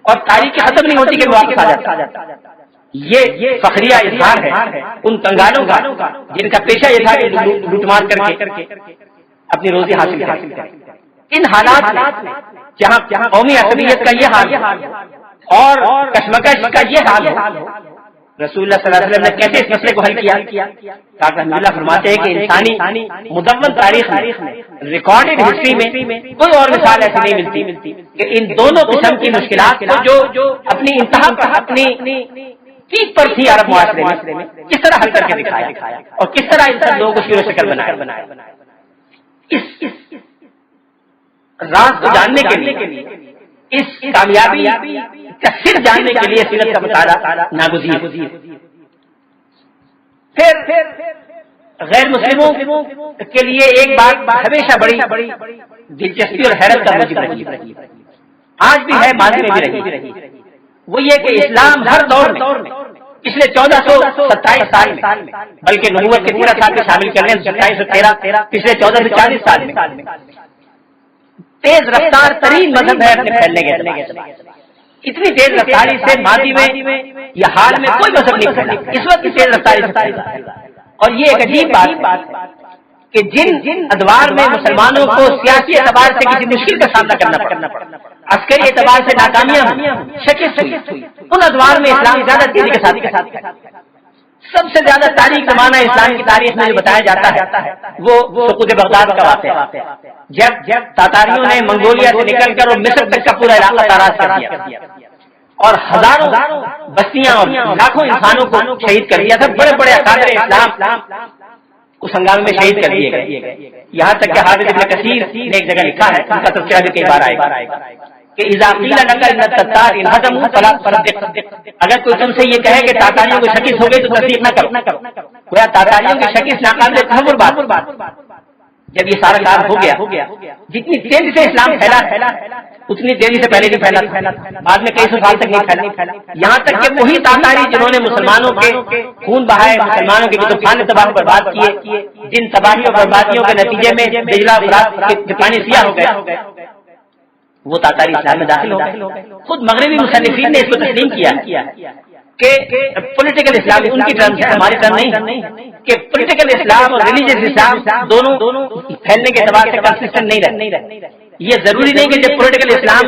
اور تاریخ ختم نہیں ہوتی کہ واپس آ جاتا۔ یہ فخریہ اظہار ہے ان کنگالوں کا جن کا پیشہ یہ تھا کہ لوٹ مار کر کے اپنی روزی حاصل کریں۔ ان حالات میں جہاں قومی عصبیت کا یہ حال اور کشمکش کا یہ حال ہو، رسول اللہ صلی اللہ علیہ وسلم نے کیسے اس مسئلے کو حل کیا؟ ڈاکٹر حمید اللہ فرماتے ہیں کہ انسانی مدون تاریخ میں، ریکارڈڈ ہسٹری میں کوئی اور مثال ایسی نہیں ملتی کہ ان دونوں قسم کی مشکلات کو جو اپنی انتہا پر، اپنی پیک پر تھی عرب معاشرے میں، کس طرح حل کر کے دکھایا اور کس طرح ان سب لوگوں کو شکل بنایا۔ راز کو جاننے کے لیے، اس کامیابی کا سر جاننے کے لیے سیرت کا مطالعہ ناگزیر۔ پھر غیر مسلموں کے لیے ایک بات ہمیشہ بڑی دلچسپی اور حیرت کا موجب رہی، آج بھی ہے، ماضی میں بھی رہی، وہ یہ کہ اسلام ہر دور میں پچھلے 1427 سال میں، بلکہ نبوت کے 13 سال میں شامل کر لیں 2713، پچھلے 1440 سال میں تیز رفتار ترین مذہب ہے اپنے پھیلنے کے اعتبار سے۔ اتنی تیز رفتاری سے ماضی میں یا حال میں کوئی مذہب نہیں پھیلا، اس وقت کی تیز رفتاری سے پھیلا ہے۔ اور یہ ایک عجیب بات کہ جن ادوار میں مسلمانوں کو سیاسی اعتبار سے کسی مشکل کا سامنا کرنا پڑا، عسکری اعتبار سے ناکامیاں ہوئی، شکست ہوئی، ان ادوار میں اسلام زیادہ تیزی کے ساتھ سب سے زیادہ تاریخ زمانہ اسلام کی تاریخ میں جو بتایا جاتا ہے وہ سقوط بغداد کا واقعہ، جب تاتاریوں نے منگولیا سے نکل کر اور مصر تک کا پورا علاقہ تاراج کر دیا اور ہزاروں بستیاں اور لاکھوں انسانوں کو شہید کر دیا تھا، بڑے بڑے اکابر اسلام اس ہنگامے میں شہید کر دیے گئے۔ یہاں تک کہ حافظ ابن کثیر نے ایک جگہ لکھا ہے، ان کا تذکرہ بھی کئی بار آئے گا کہ اذا قیل لک ان التتار انہزموا فلا تصدق، اگر کوئی تم سے یہ کہے کہ تاتاریوں کو شکست ہو گئی تو تصدیق نہ کرو، گویا تاتاریوں کی شکست ناقابل تصور بات۔ جب یہ سارا کام ہو گیا، جتنی تیزی سے اسلام پھیلا اتنی تیزی سے پہلے نہیں پھیلا، بعد میں کئی سو سال تک نہیں پھیلا، یہاں تک کہ وہی تاتاری جنہوں نے مسلمانوں کے خون بہائے، مسلمانوں کے کتب خانے تباہ برباد کیے، جن تباہی اور بربادیوں کے نتیجے میں دجلہ فرات کے پانی سیاہ ہو گیا، وہ تاتاری اسلام میں داخل ہو گئے۔ خود مغربی مصنفین نے اس کو تسلیم کیا کہ پولیٹیکل اسلام ان کی ٹرم ہے، ہماری ٹرم نہیں، کہ پولیٹیکل اسلام اور ریلیجیس اسلام دونوں پھیلنے کے اعتبار سے کنسسٹنٹ نہیں رہے۔ یہ ضروری نہیں کہ جب پولیٹیکل اسلام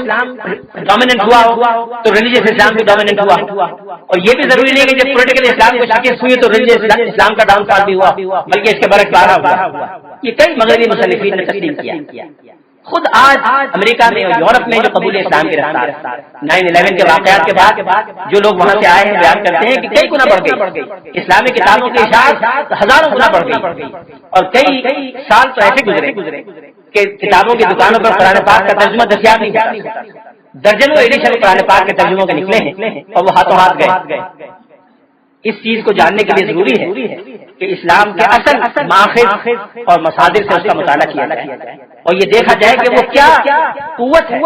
ڈومیننٹ ہوا ہو تو ریلیجیس اسلام بھی ڈومیننٹ ہوا، اور یہ بھی ضروری نہیں کہ جب پولیٹیکل اسلام کو شکست ہوئی تو ریلیجیس اسلام کا ڈاؤن فال بھی ہوا، بلکہ اس کے برعکس ہوا۔ یہ کئی مغربی مصنفین نے تسلیم کیا۔ خود آج امریکہ میں اور یورپ میں جو قبول اسلام کی رفتار 9/11 کے واقعات کے بعد جو لوگ وہاں سے آئے ہیں بیان کرتے ہیں کہ کئی گنا بڑھ گئی، اسلامی کتابوں کی اشاعت ہزاروں گنا بڑھ گئی، اور کئی سال تو ایسے گزرے کہ کتابوں کی دکانوں پر قرآن پاک کا ترجمہ دستیاب نہیں ہوتا، درجنوں ایڈیشن قرآن پاک کے ترجموں کے نکلے ہیں اور وہ ہاتھوں ہاتھ گئے۔ اس چیز کو جاننے کے لیے ضروری ہے کہ اسلام کے اصل ماخذ اور مصادر سے اس کا مطالعہ کیا جائے اور یہ دیکھا جائے کہ وہ کیا قوت ہے،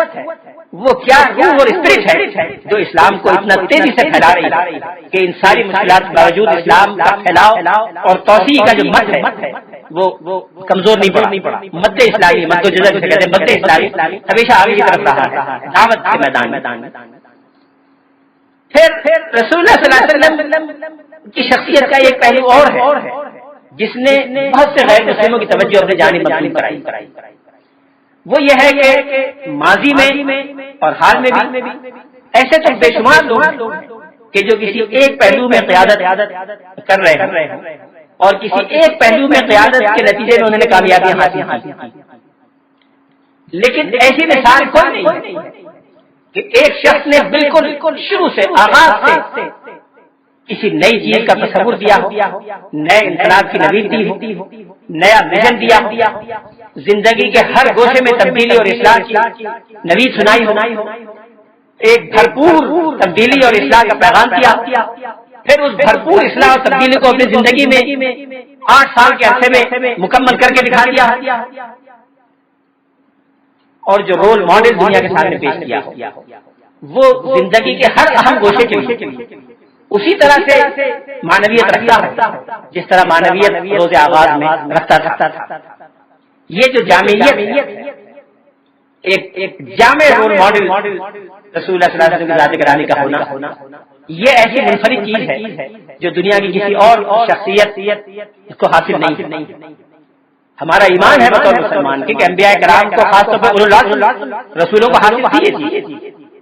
وہ کیا روح اور اسپرٹ ہے جو اسلام کو اتنا تیزی سے پھیلا رہی ہے کہ ان ساری مشکلات کے باوجود اسلام کا پھیلاؤ اور توسیع کا جو مد ہے وہ کمزور نہیں پڑا۔ مد اسلامی، مد و جزر سے کہتے ہیں، مد اسلامی ہمیشہ آگے کی طرف رہا ہے دعوت کے میدان میں۔ پھر رسول اللہ صلی اللہ علیہ وسلم کی شخصیت کا ایک پہلو اور ہے جس نے بہت سے غیر مسلموں کی توجہ اپنے جانب مبذول کرائی، وہ یہ ہے کہ ماضی میں اور حال میں بھی ایسے تو بے شمار لوگ ہیں کہ جو کسی ایک پہلو میں قیادت کر رہے ہیں اور کسی ایک پہلو میں قیادت کے نتیجے میں انہوں نے کامیابیاں حاصل کی، لیکن ایسی مثال کوئی نہیں کہ ایک شخص نے بالکل شروع سے آغاز سے کسی نئی چیز کا تصور دیا ہو، نئے انقلاب کی نوید دی ہو، نیا ویژن دیا ہو، زندگی کے ہر گوشے میں تبدیلی اور اصلاح کی نوید سنائی ہو، ایک بھرپور تبدیلی اور اصلاح کا پیغام دیا، پھر اس بھرپور اصلاح اور تبدیلی کو اپنی زندگی میں 8 سال کے عرصے میں مکمل کر کے دکھا دیا، اور جو رول ماڈل دنیا کے سامنے پیش کیا ہو وہ زندگی کے ہر اہم گوشے کے لیے اسی طرح سے معنویت رکھتا ہے جس طرح معنویت روز آغاز میں رکھتا تھا۔ یہ جو جامعیت ایک جامع رول ماڈل رسول اللہ صلی اللہ علیہ وسلم کی ذات گرامی کا ہونا، یہ ایسی منفرد چیز ہے جو دنیا کی کسی اور شخصیت اس کو حاصل نہیں۔ ہمارا ایمان ہے بطور مسلمان کہ انبیاء کرام کو خاص طور پر رسولوں کو حاصل تھی،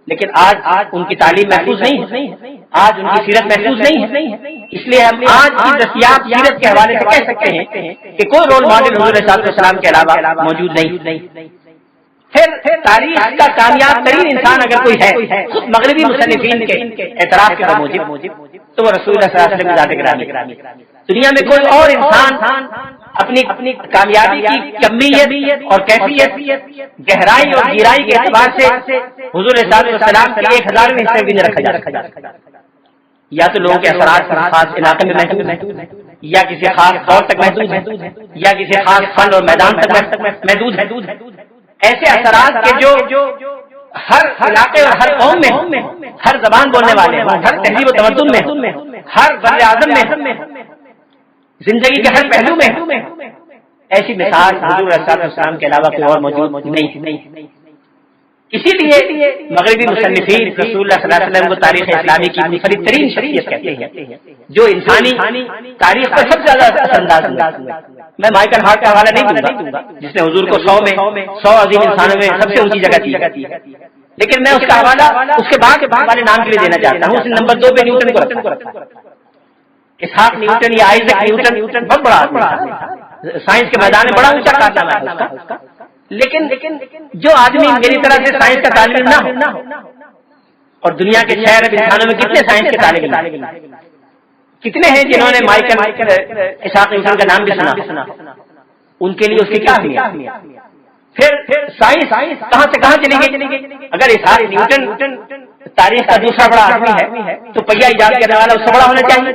لیکن آج ان کی تعلیم محفوظ نہیں ہے، آج ان کی سیرت محفوظ نہیں ہے، اس لیے ہم آج کی دستیاب سیرت کے حوالے سے کہہ سکتے ہیں کہ کوئی رول ماڈل حضور صلی اللہ علیہ وسلم کے علاوہ موجود نہیں۔ پھر تاریخ کا کامیاب ترین انسان اگر کوئی ہے خود مغربی مصنفین کے اعتراف کے موجب تو وہ رسول اللہ صلی اللہ علیہ وسلم ذات گرامی۔ دنیا میں کوئی اور انسان اپنی کامیابی کی کمیت اور کیفیت، گہرائی اور گہرائی کے اعتبار سے حضور صلی اللہ علیہ وسلم کے 1000ویں حصے بھی نہیں رکھا جا سکتا۔ یا تو لوگوں کے اثرات خاص علاقے میں محدود ہیں، یا کسی خاص دور تک محدود ہیں، یا کسی خاص فن اور میدان تک محدود ہے۔ ایسے اثرات کے جو ہر علاقے اور ہر قوم میں، ہر زبان بولنے والے ہوں، ہر تہذیب و تمدن میں، ہر بر اعظم میں، زندگی کے ہر پہلو میں ایسی مثال حضور صلی اللہ علیہ وسلم کے علاوہ کوئی اور موجود نہیں۔ اسی لیے مغربی مصنفین رسول اللہ صلی اللہ علیہ وسلم کو تاریخ اسلامی کی منفرد ترین شخصیت کہتے ہیں، جو انسانی تاریخ کا سب سے زیادہ اثر انداز ہوئے۔ میں مائیکل ہارٹ کا حوالہ نہیں دوں گا جس نے حضور کو 100 عظیم انسانوں میں سب سے اونچی جگہ دی، لیکن میں اس کا حوالہ اس کے بعد والے نام کے لیے دینا چاہتا ہوں۔ اس نے نمبر 2 پہ نیوٹن کو رکھا۔ اسحاق نیوٹن یا آئزیک نیوٹن بہت بڑا آدمی، سائنس کے میدان میں بڑا اونچا کارنامہ ہے اس کا، لیکن جو آدمی میری طرح سے سائنس کا طالب علم نہ ہو، اور دنیا کے 6 ارب انسانوں میں کتنے سائنس کے طالب علم، کتنے ہیں جنہوں نے مائیکل اسحاق نیوٹن کا نام بھی سنا، ان کے لیے اس کی کیا اہمیت؟ پھر سائنس کہاں سے کہاں چلی گئی؟ اگر اسحاق نیوٹن تاریخ کا دوسرا بڑا آدمی ہے تو پہیا ایجاد کرنے والا اس سے بڑا ہونا چاہیے۔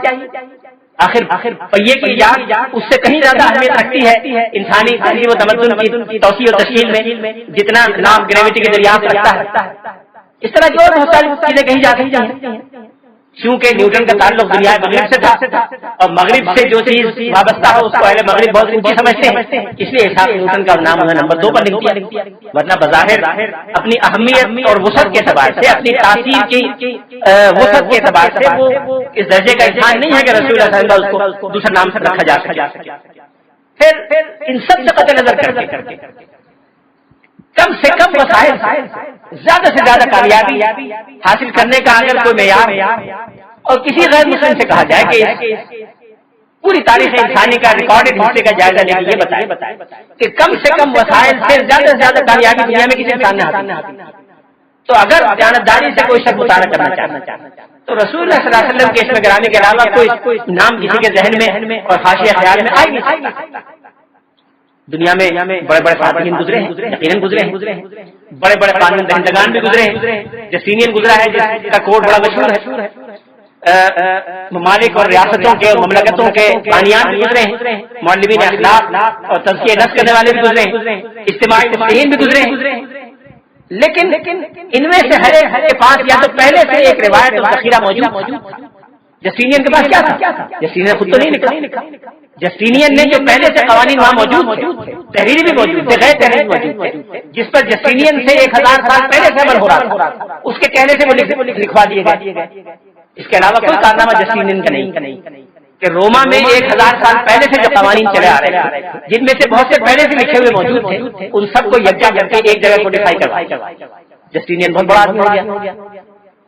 آخر پہیے کی ایجاد اس سے کہیں زیادہ اہمیت رکھتی ہے انسانی تہذیب و تمدن کی توسیع و تشکیل میں، جتنا نام گریوٹی کے دریافت رکھتا ہے۔ اس طرح جو بہت ساری چیزیں کہیں جا سکتی ہیں، کیونکہ نیوٹن کا تعلق دنیا مغرب سے تھا، اور مغرب سے جو چیز وابستہ ہو اس کو اہل مغرب بہت اونچی سمجھتے ہیں، اس لیے اسحاق نیوٹن کا نام انہوں نے نمبر 2 پر لکھ دیا، ورنہ بظاہر اپنی اہمیت اور وسعت کے اعتبار سے، اپنی تاثیر کی وسعت کے اعتبار سے وہ اس درجے کا انسان نہیں ہے کہ رسول اللہ صلی اللہ علیہ وسلم کو دوسرا نام سے رکھا جا سکے۔ پھر ان سب سے قطع نظر کر کے کم سے کم وسائل زیادہ سے زیادہ کامیابی حاصل کرنے کا اگر کوئی معیار اور کسی غیر مسلم سے کہا جائے کہ پوری تاریخ انسانی کا ریکارڈڈ حصے کا جائزہ لے کے یہ بتائے کہ کم سے کم وسائل سے زیادہ سے زیادہ کامیابی دنیا میں کسی انسان نے حاصل، تو اگر جانبداری سے کوئی شخص مطالعہ کرنا چاہتا تو رسول اللہ صلی اللہ علیہ وسلم کے اسم گرامی کے علاوہ کوئی نام کسی کے ذہن میں اور حاشیہ خیال میں آئی نہیں۔ دنیا میں بڑے بڑے فاتحین گزرے ہیں، یقیناً گزرے ہیں، بڑے بڑے قانون دہندگان بھی گزرے ہیں، جسٹینین گزرا ہے جس کا کوڈ بڑا مشہور ہے، ممالک اور ریاستوں کے اور مملکتوں کے بانیان بھی گزرے ہیں، مولوین اخلاق اور تزکیہ نفس کرنے والے بھی گزرے ہیں، اجتماعی مفسرین بھی گزرے ہیں، لیکن ان میں سے ہر ایک کے پاس یا تو پہلے سے ایک روایت اور ذخیرہ موجود۔ جسٹینین کے پاس کیا تھا؟ جسٹینین خود تو نہیں لکھا، جسٹینین نے جو پہلے سے قوانین وہاں موجود تھے، تحریری بھی موجود تھے، غیر تحریری موجود تھے، جس پر جسٹینین سے 1000 سال پہلے سے عمل ہو رہا تھا، اس کے کہنے سے وہ لکھوا دیے گئے۔ اس کے علاوہ کوئی کارنامہ جسٹینین کا نہیں کہ روما میں 1000 سال پہلے سے جو قوانین چلے آ رہے ہیں، جن میں سے بہت سے پہلے سے لکھے ہوئے موجود تھے، ان سب کو یکجا کر کے ایک جگہ کوڈیفائی کروایا۔ جسٹینین بہت بڑا آدمی ہو گیا،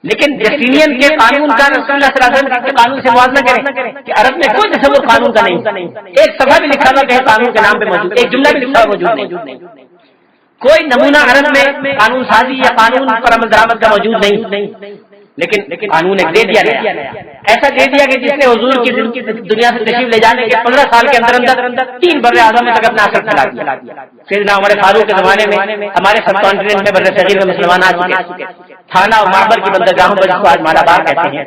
لیکن جسٹینین کے قانون کا رسول اللہ صلی اللہ علیہ وسلم کے قانون سے موازنہ کریں کہ عرب میں کوئی تصور قانون کا نہیں، ایک صفحہ بھی لکھا ہوا کہ قانون کے نام پہ موجود، ایک جملہ بھی لکھا ہوا موجود نہیں، کوئی نمونہ عرب میں قانون سازی یا قانون پر عمل درآمد کا موجود نہیں، لیکن قانون ایک دے دیا گیا، ایسا دے دیا کہ جس نے حضور کی دنیا سے تشریف لے جانے کے 15 سال کے اندر 3 بر اعظم تک اپنا اثر پھیلا دیا۔ سیدنا عمر فاروق کے زمانے میں ہمارے سب کانٹیننٹ میں بر صغیر میں مسلمان آ چکے، تھانہ اور معبر کی بندرگاہوں پر جس کو آج مالابار کہتے ہیں،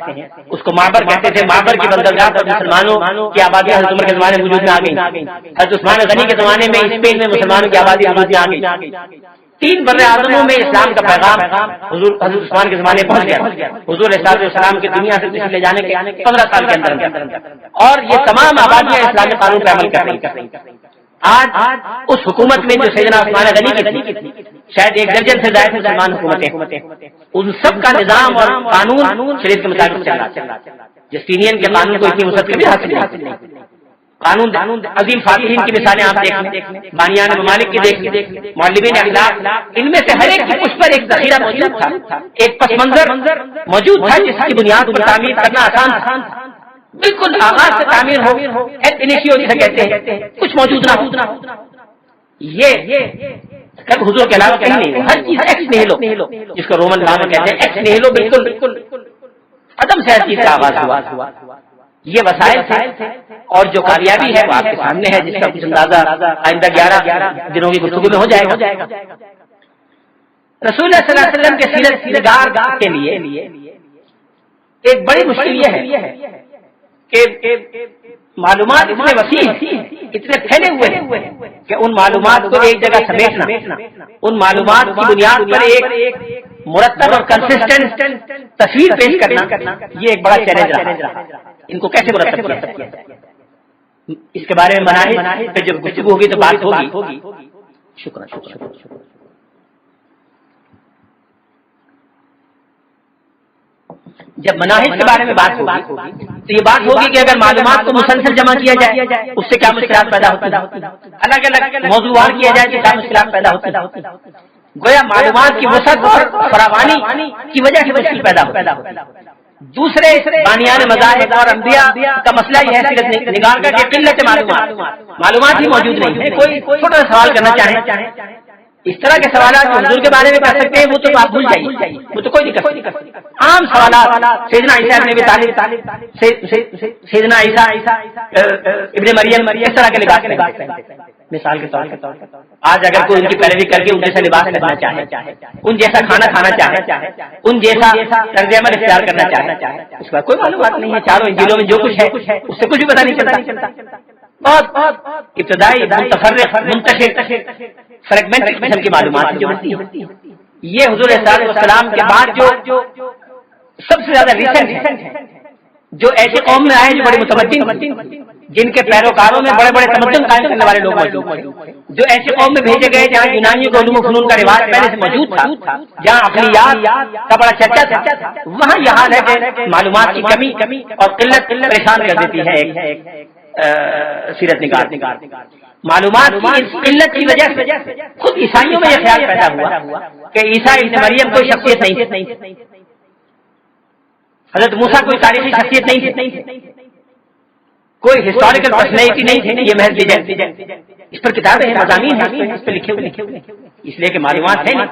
اس کو معبر کہتے تھے، معبر کی بندرگاہ پر مسلمانوں کی آبادی حضرت عمر کے زمانے میں وجود میں آ گئی، حضرت عثمان غنی کے زمانے میں اسپین میں مسلمانوں کی آبادی وجود میں آ گئی، 3 بر اعظموں میں اسلام کا پیغام حضرت عثمان کے زمانے پہنچ گیا، حضور علیہ السلام کے دنیا سے تشریف لے جانے کے 15 سال کے اندر، اور یہ تمام آبادیاں اسلامی قانون پر عمل کر رہی ہیں۔ آج اس حکومت میں جو سیدنا عثمان غنی کی تھی، شاید 1 درجن سے زائد مسلمان حکومتیں، ان سب کا نظام اور قانون شریعت کے مطابق چل رہا ہے۔ جسٹینین کے قانون کو اتنی وسعت کبھی حاصل نہیں، قانون عظیم فاتحین کی مثالیں آپ دیکھ لیں، بانیان ممالک کی دیکھ لیں، مولوین اخلاق، ان میں سے ہر ایک کی اس پر ایک ذخیرہ موجود تھا، ایک پس منظر موجود تھا جس کی بنیاد پر تعمیر کرنا آسان تھا، بالکل آغاز سے تعمیر ہو، انیشیو جسے کہتے ہیں، کچھ موجود نہ ہو۔ یہ کل حضور کے علاوہ کہیں نہیں، ہر چیز ایکس نیہلو، جس کو رومن لا میں کہتے ہیں ایکس نیہلو، بالکل عدم سے ہر چیز کا آغاز ہوا. یہ وسائل تھے اور جو کامیابی ہے وہ آپ کے سامنے ہے، جس کا کچھ اندازہ آئندہ 11 دنوں کی گفتگو میں ہو جائے گا. رسول اللہ صلی اللہ علیہ وسلم کے سیرت نگار کے لیے ایک بڑی مشکل یہ ہے کہ معلومات اتنے وسیع اتنے پھیلے ہوئے ہیں کہ ان معلومات کو ایک جگہ سمیٹنا، ان معلومات کی بنیاد پر ایک مرتب اور کنسسٹنٹ تصویر پیش کرنا، یہ ایک بڑا چیلنج رہا. ان کو کیسے مرتب کیا جائے، اس کے بارے میں مناہج پہ جب گفتگو ہوگی تو بات ہوگی. شکریہ. جب مناہج کے بارے میں بات ہوگی تو یہ بات ہوگی کہ اگر معلومات کو مسلسل جمع کیا جائے اس سے کیا مشکلات پیدا ہوتی ہیں، الگ الگ موضوعات کیا جائے تو کیا مشکلات پیدا ہوتی ہیں. گویا معلومات کی وسعت اور فراوانی کی وجہ سے مشکل پیدا ہوتی ہے. دوسرے بانیان مذاہب اور انبیاء کا مسئلہ یہ ہے سیرت نگار کا کہ قلت معلومات ہی موجود نہیں ہے. کوئی چھوٹا سا سوال کرنا چاہے، اس طرح کے سوالات جو حضور کے بارے میں کر سکتے ہیں وہ تو آپ بھول جائیے، وہ تو کوئی نہیں کر سکتا. عام سوالات سیدنا عیسیٰ ابن ابی طالب، سیدنا عیسیٰ ابن مریم، اس طرح کے لباس پہنتے ہیں. مثال کے طور پر آج اگر کوئی ان کی پیروی کر کے ان جیسا لباس پہننا چاہے، ان جیسا کھانا کھانا چاہے، ان جیسا طرز عمل اختیار کرنا چاہے، اس کا کوئی معلومات نہیں ہے. چاروں انجیلوں میں جو کچھ ہے اس سے کچھ بھی پتہ نہیں چلتا. بہت ابتدائی متفرق منتشر فریگمنٹڈ قسم کی معلومات جو ہوتی ہیں. یہ حضور صلی اللہ علیہ وسلم کے بعد جو سب سے زیادہ ریسنٹ ہے، جو ایسی قوم میں آئے جو بڑے متمدن، جن کے پیروکاروں میں بڑے بڑے تمدن قائم کرنے والے لوگ موجود ہیں، جو ایسی قوم میں بھیجے گئے جہاں یونانیوں کو علوم و فنون کا رواج پہلے سے موجود تھا، جہاں عقلیات کا بڑا چرچا تھا، وہاں یہ حال ہے کہ معلومات کی کمی اور قلت پریشان کر دیتی ہے سیرت نگار. معلومات کی قلت کی وجہ سے خود عیسائیوں میں یہ خیال پیدا ہوا کہ عیسیٰ ابن مریم کوئی شخصیت نہیں تھی، حضرت موسیٰ کوئی تاریخی شخصیت نہیں تھی، کوئی ہسٹوریکل پرسنالٹی نہیں تھی. یہ محض لیجنڈ. اس پر کتابیں ہیں، مضامین ہیں، اس پہ لکھے ہوئے، اس لیے کہ معلومات ہے نہیں.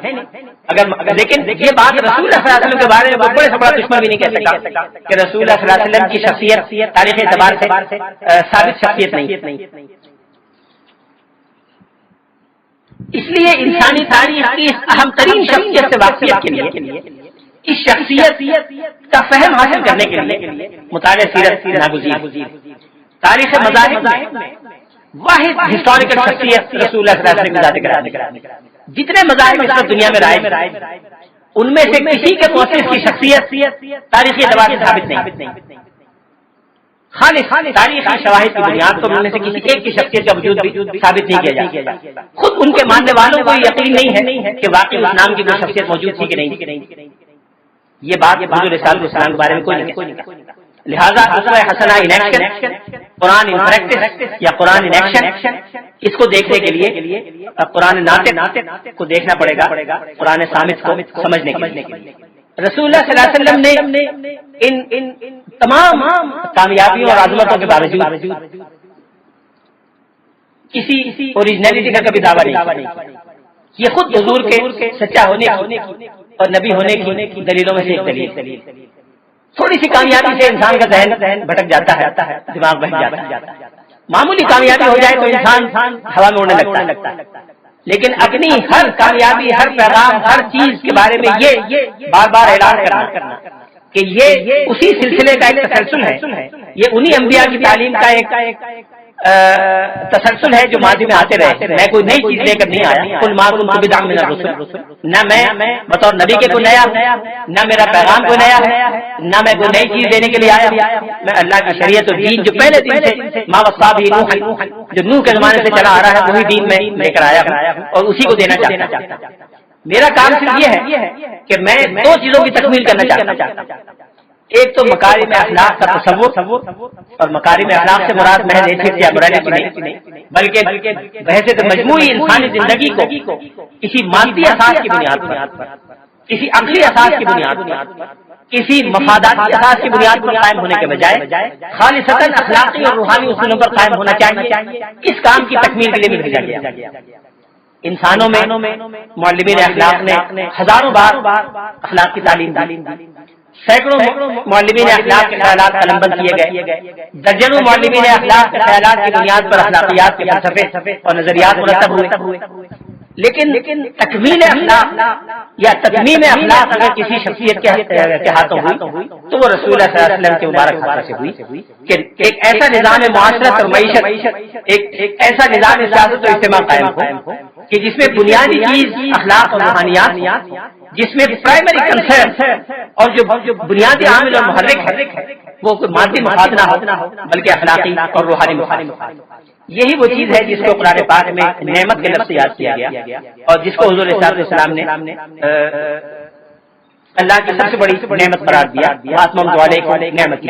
لیکن یہ بات رسول اللہ صلی اللہ علیہ وسلم کے بارے میں بڑے سے بڑا دشمن بھی نہیں کہہ سکتا کہ رسول اللہ صلی اللہ علیہ وسلم کی شخصیت تاریخی اعتبار سے ثابت شخصیت نہیں. اس لیے انسانی تاریخ کی اہم ترین شخصیت سے واقفیت کے لیے، اس شخصیت کا فہم حاصل کرنے کے لیے مطالعہ سیرت ناگزیر. تاریخ مذاہب میں واحد ہسٹوریکل شخصیت رسول اللہ صلی اللہ علیہ وسلم کی ذات. جتنے مذاہب اس وقت دنیا میں رائج ان میں سے کسی کے مؤسس کی شخصیت تاریخی اعتبار سے ثابت نہیں. خالص تاریخی شواہد کی بنیاد پر ان میں سے کسی ایک کی شخصیت کا وجود بھی ثابت نہیں کیا جا سکتا. خود ان کے ماننے والوں کو یقین نہیں ہے کہ واقعی اس نام کی کوئی شخصیت موجود تھی کہ نہیں. یہ بات حضور صلی اللہ علیہ وسلم کے بارے میں کوئی نہیں کہا. لہذا اسوہ حسنہ in action, Quran in practice یا قرآن ان ایکشن، اس کو دیکھنے کے لیے قرآن ناطق کو دیکھنا پڑے گا، قرآن صامت کو سمجھنے کے لیے. رسول اللہ صلی اللہ علیہ وسلم نے ان تمام کامیابیوں اور عظمتوں کے باوجود کسی اوریجنلٹی کا کبھی دعویٰ نہیں. یہ خود حضور کے سچا ہونے کی اور نبی ہونے کی دلیلوں میں سے ایک دلیل. تھوڑی سی کامیابی سے انسان کا ذہن بھٹک جاتا ہے، دماغ بہت جاتا ہے. معمولی کامیابی ہو جائے تو انسان ہوا میں اڑنے لگتا ہے. لیکن اپنی ہر کامیابی، ہر پیغام، ہر چیز کے بارے میں یہ بار بار اعلان کرنا کہ یہ اسی سلسلے کا ایک تسلسل ہے، یہ انہی انبیاء کی تعلیم کا ایک تسلسل ہے جو ماضی میں آتے رہے. میں کوئی نئی چیز لے کر نہیں آیا. کل ما کنت بدعا من الرسل، نہ میں بطور نبی کے کوئی نیا، نہ میرا پیغام کوئی نیا ہے، نہ میں کوئی نئی چیز دینے کے لیے آیا. میں اللہ کی شریعت اور دین جو پہلے دن سے ما وصى به نوح، جو نوح کے زمانے سے چلا آ رہا ہے، وہی دین میں لے کر آیا ہوں اور اسی کو دینا چاہتا ہوں. میرا کام صرف یہ ہے کہ میں دو چیزوں کی تکمیل کرنا چاہتا ہوں. ایک تو مکارم اخلاق کا تصور، اور مکارم اخلاق سے مراد محض حیثیت یا برائے نہیں، بلکہ بحیثیت مجموعی انسانی زندگی کو کسی مادی اساس کی بنیاد پر، کسی عقلی اساس کی بنیاد پر، کسی مفاداتی اساس کی بنیاد پر قائم ہونے کے بجائے خالصتاً اخلاقی اور روحانی اصولوں پر قائم ہونا چاہیے. اس کام کی تکمیل کے لیے بھیجا گیا. انسانوں میں معلمین اخلاق نے ہزاروں بار اخلاق کی تعلیم دی، سینکڑوں معلمین اخلاق کے خیالات قلم بند کیے گئے، درجنوں معلمین اخلاق کے خیالات کی بنیاد پر اخلاقیات کے فلسفے اور نظریات مرتب ہوئے، لیکن تکمیل اخلاق یا تتمیم اخلاق اگر کسی شخصیت کے ہاتھوں ہوئی تو وہ رسول اللہ صلی اللہ علیہ وسلم کے مبارک ہاتھوں سے ہوئی کہ ایک ایسا نظام معاشرت اور معیشت، ایک ایسا نظام سیاست و اجتماع قائم ہو کہ جس میں بنیادی چیز اخلاق اور روحانیات، جس میں پرائمری کنسرن اور جو بنیادی عامل اور محرک ہے وہ کوئی مادی مفاد نہ ہو بلکہ اخلاقی اور روحانی مفاد۔ یہی وہ چیز ہے جس کو قرآن پاک میں نعمت کے لفظ سے یاد کیا گیا اور جس کو حضور صلی اللہ علیہ وسلم نے اللہ کی سب سے بڑی نعمت قرار دیا، وَأَتْمَمْتُ عَلَيْكُمْ نِعْمَتِي،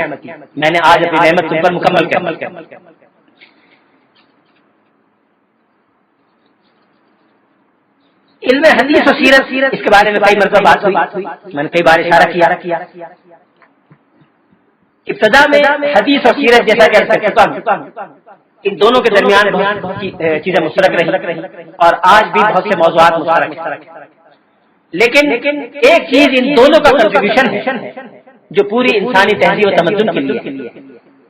میں نے آج اپنی نعمت تم پر مکمل کر۔ علم حدیث و سیرت اس کے بارے میں کئی مرتبہ بات ہوئی، میں نے کئی بار اشارہ کیا۔ ابتدا میں حدیث اور سیرت جیسا کہ عرض کر چکا ہوں، ان دونوں کے درمیان بہت چیزیں مشترک رہی اور آج بھی بہت سے موضوعات مشترک ہیں، لیکن ایک چیز ان دونوں کا کنٹریبیوشن ہے جو پوری انسانی تہذیب و تمدن کے لیے،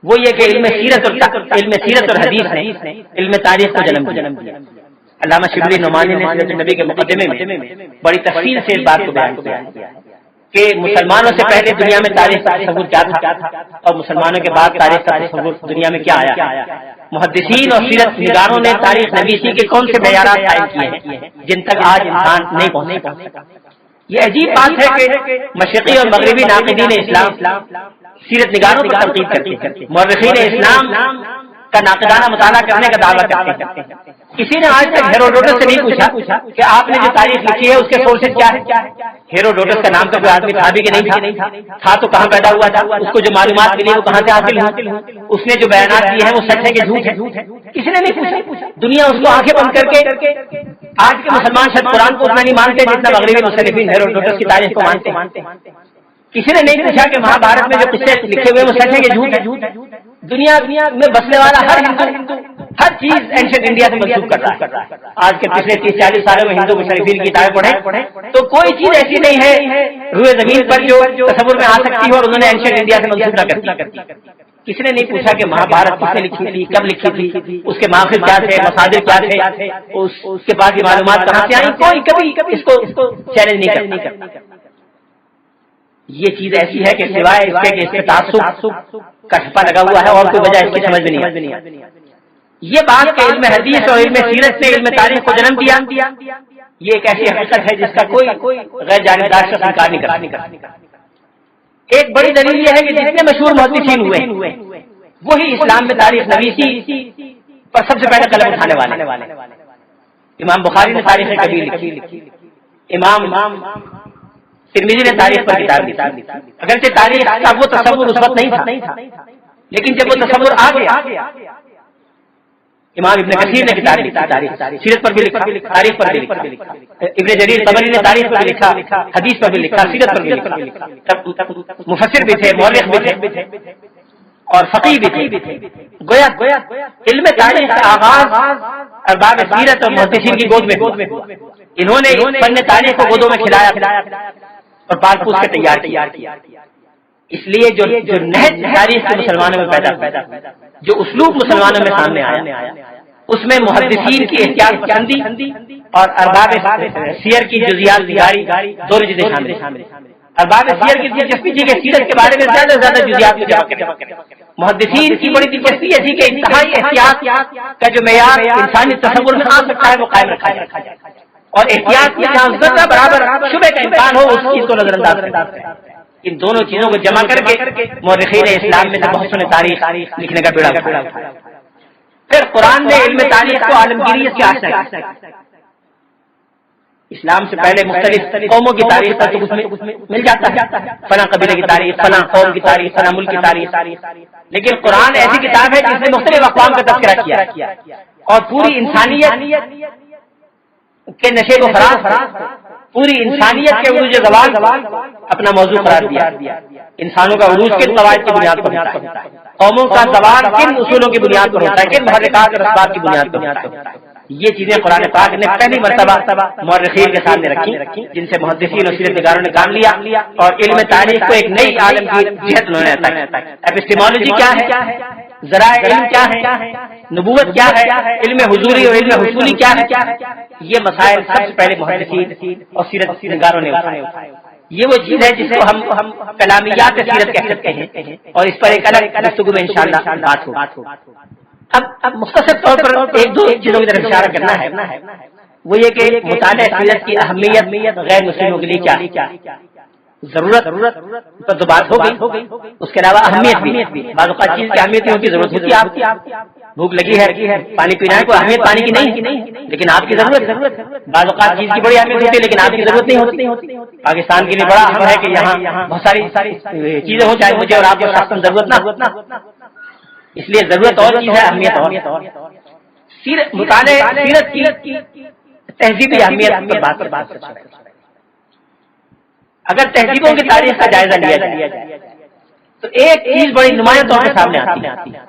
وہ یہ کہ علم سیرت اور حدیث نے علم تاریخ کو جنم دیا۔ علامہ شبلی نعمانی نے سیرت النبی کے مقدمے میں بڑی تفصیل سے اس بات کو بیان کیا کہ مسلمانوں سے پہلے دنیا میں تاریخ کا تصور کیا تھا اور مسلمانوں کے بعد تاریخ کا تصور دنیا میں کیا آیا۔ محدثین اور سیرت نگاروں نے تاریخ نویسی کے کون سے معیارات قائم کیے ہیں جن تک آج انسان نہیں پہنچ سکا۔ یہ عجیب بات ہے کہ مشرقی اور مغربی ناقدین اسلام سیرت نگاروں پر تنقید کرتے ہیں، مورخین اسلام کا ناقدانہ مطالعہ کرنے کا دعویٰ کرتے ہیں۔ کسی نے آج تک ہیروڈوٹس سے نہیں پوچھا کہ آپ نے جو تاریخ لکھی ہے اس کے سورسز کیا ہے۔ ہیروڈوٹس کا نام کا کوئی آدمی تھا بھی کہ نہیں تھا تو کہاں پیدا ہوا تھا، اس کو جو معلومات ملی وہ کہاں سے حاصل ہوئی، اس نے جو بیانات دیے ہیں وہ سچ ہے کہ جھوٹ ہے، کسی نے نہیں پوچھا۔ دنیا اس کو آنکھیں بند کر کے، آج کے مسلمان شاید قرآن کو اتنا نہیں مانتے جتنا مغربی مصنفین ہیروڈوٹس کی تاریخ کو مانتے ہیں۔ کسی نے نہیں پوچھا کہ مہابھارت میں جو قصے لکھے ہوئے وہ سچ ہے کہ جھوٹ ہے۔ دنیا میں بسنے والا ہر ہندو ہر چیز اینشنٹ انڈیا سے منسوخ کرتا ہے۔ آج کے پچھلے 30-40 سالوں میں ہندو مشرفین کی کتابیں پڑھیں تو کوئی چیز ایسی نہیں ہے روئے زمین پر جو تصور میں آ سکتی ہو اور انہوں نے اینشنٹ انڈیا سے منسوخ نہ کرتی۔ کسی نے نہیں پوچھا کہ مہابھارت کس نے لکھی تھی، کب لکھی تھی، اس کے ماخذ کیا تھے، مصادر کیا تھے، اس کے بعد یہ معلومات کہاں سے آئی، کوئی کبھی اس کو چیلنج نہیں کرتا۔ یہ چیز ایسی ہے کہ سوائے اس کے کہ اس کے تعصب کا ٹھپا لگا ہوا ہے اور کوئی وجہ اس کی سمجھ میں نہیں آتی۔ یہ بات کہ علم حدیث اور علم سیرت نے علم تاریخ کو جنم دیا، یہ ایک ایسی حقیقت ہے جس کا کوئی غیر جانبدار شخص انکار نہیں کرتا۔ ایک بڑی دلیل یہ ہے کہ جتنے مشہور محدثین ہوئے وہی اسلام میں تاریخ نویسی پر سب سے پہلے قلم اٹھانے والے۔ امام بخاری نے تاریخ کبیر لکھی، امام ترمذی نے تاریخ پر کتاب لکھی۔ اگرچہ تاریخ کا وہ تصور اس وقت نہیں تھا، لیکن جب وہ تصور آ گیا، امام ابن کثیر نے کتاب لکھی تاریخ، سیرت پر بھی لکھا، تاریخ پر بھی لکھا، ابن جریر طبری نے تاریخ پر بھی لکھا، حدیث پر بھی لکھا، سیرت پر بھی لکھا۔ مفسر بھی تھے، مورخ بھی تھے اور فقیہ بھی تھے۔ گویا علم تاریخ کا آغاز ارباب سیرت اور محدثین کی گود میں ہوا۔ انہوں نے فن تاریخ کو گودوں میں کھلایا اور پال پوس کے تیار کیا۔ اس لیے جو نہج تاریخ کے مسلمانوں میں پیدا جو اسلوب مسلمانوں میں سامنے آیا اس میں محدثین کی احتیاط پسندی اور ارباب سیر کی جزیات نگاری دونوں چیزیں شامل ہیں۔ ارباب سیر کی دلچسپی تھی کہ سیرت کے بارے میں زیادہ سے زیادہ جزیات کو جمع کریں۔ محدثین کی بڑی دلچسپی یہ تھی کہ انتہائی احتیاط کا جو معیار انسانی تصور میں آ سکتا ہے وہ قائم رکھا جائے اور احتیاط میں جہاں ذرہ برابر شبہ کا امکان ہو اس چیز کو نظر انداز کریں۔ ان دونوں چیزوں کو جمع کر کے مورخین اسلام میں سے بہت سے تاریخ لکھنے کا بیڑا اٹھایا۔ پھر قرآن نے علم تاریخ کو عالمگیریت سے آشنا کیا۔ اسلام سے پہلے مختلف قوموں کی تاریخ کا تو اس میں مل جاتا ہے، فلاں قبیلے کی تاریخ، فلاں قوم کی تاریخ، فلاں ملک کی تاریخ، لیکن قرآن ایسی کتاب ہے جس نے مختلف اقوام کا تذکرہ کیا اور پوری انسانیت کے نشے و فراز، پوری انسانیت کے عروج زوال اپنا موضوع قرار دیا۔ انسانوں کا عروج کن قواعد کی بنیاد پر ہوتا ہے، قوموں کا زوال کن اصولوں کی بنیاد پر ہوتا ہے، کن محرکات اور اسباب کی بنیاد پر ہوتا ہے۔ یہ چیزیں قرآن پاک نے پہلی مرتبہ مورخین کے سامنے رکھی، جن سے محدثین اور سیرت نگاروں نے کام لیا اور علم تاریخ کو ایک نئی عالم کی جہت انہوں نے عطا کی۔ ایپسٹیمولوجی کیا ہے، ذرائع علم کیا ہے، نبوت کیا ہے، علم حضوری اور علم حصولی کیا ہے، یہ مسائل سب سے پہلے محدثین اور سیرت نگاروں نے اٹھائے۔ یہ وہ چیز ہے جس کو ہم کلامیات سیرت کہہ سکتے ہیں، اور اس پر ایک الگ گفتگو میں انشاءاللہ بات ہوگی۔ اب مختصر طور پر ایک دو چیزوں کی طرف اشارہ کرنا ہے، وہ یہ کہ مطالعہ سیرت کی اہمیت غیر مسلموں کے لیے کیا، ضرورت پر تو بات ہو گئی، اس کے علاوہ اہمیت بھی۔ بعض اوقات چیز کی اہمیت نہیں ہوتی، ضرورت ہوتی ہے آپ کی، بھوک لگی ہے پانی پینا ہے، کوئی اہمیت پانی کی نہیں، لیکن آپ کی ضرورت ہے۔ بعض اوقات چیز کی بڑی اہمیت ہوتی ہے لیکن آپ کی ضرورت نہیں ہوتی۔ پاکستان کے لیے بڑا اہم ہے کہ یہاں بہت ساری چیزیں ہو، چاہے مجھے اور آپ کو شخصاً ضرورت نہ، اس لیے ضرورت اور چیز ہے، اہمیت اور۔ مطالعہ سیرت کی تہذیبی اہمیت پر بات اگر تہذیبوں کی تاریخ کا جائزہ لیا جائے تو ایک چیز بڑی نمایاں طور پہ سامنے آتی ہے،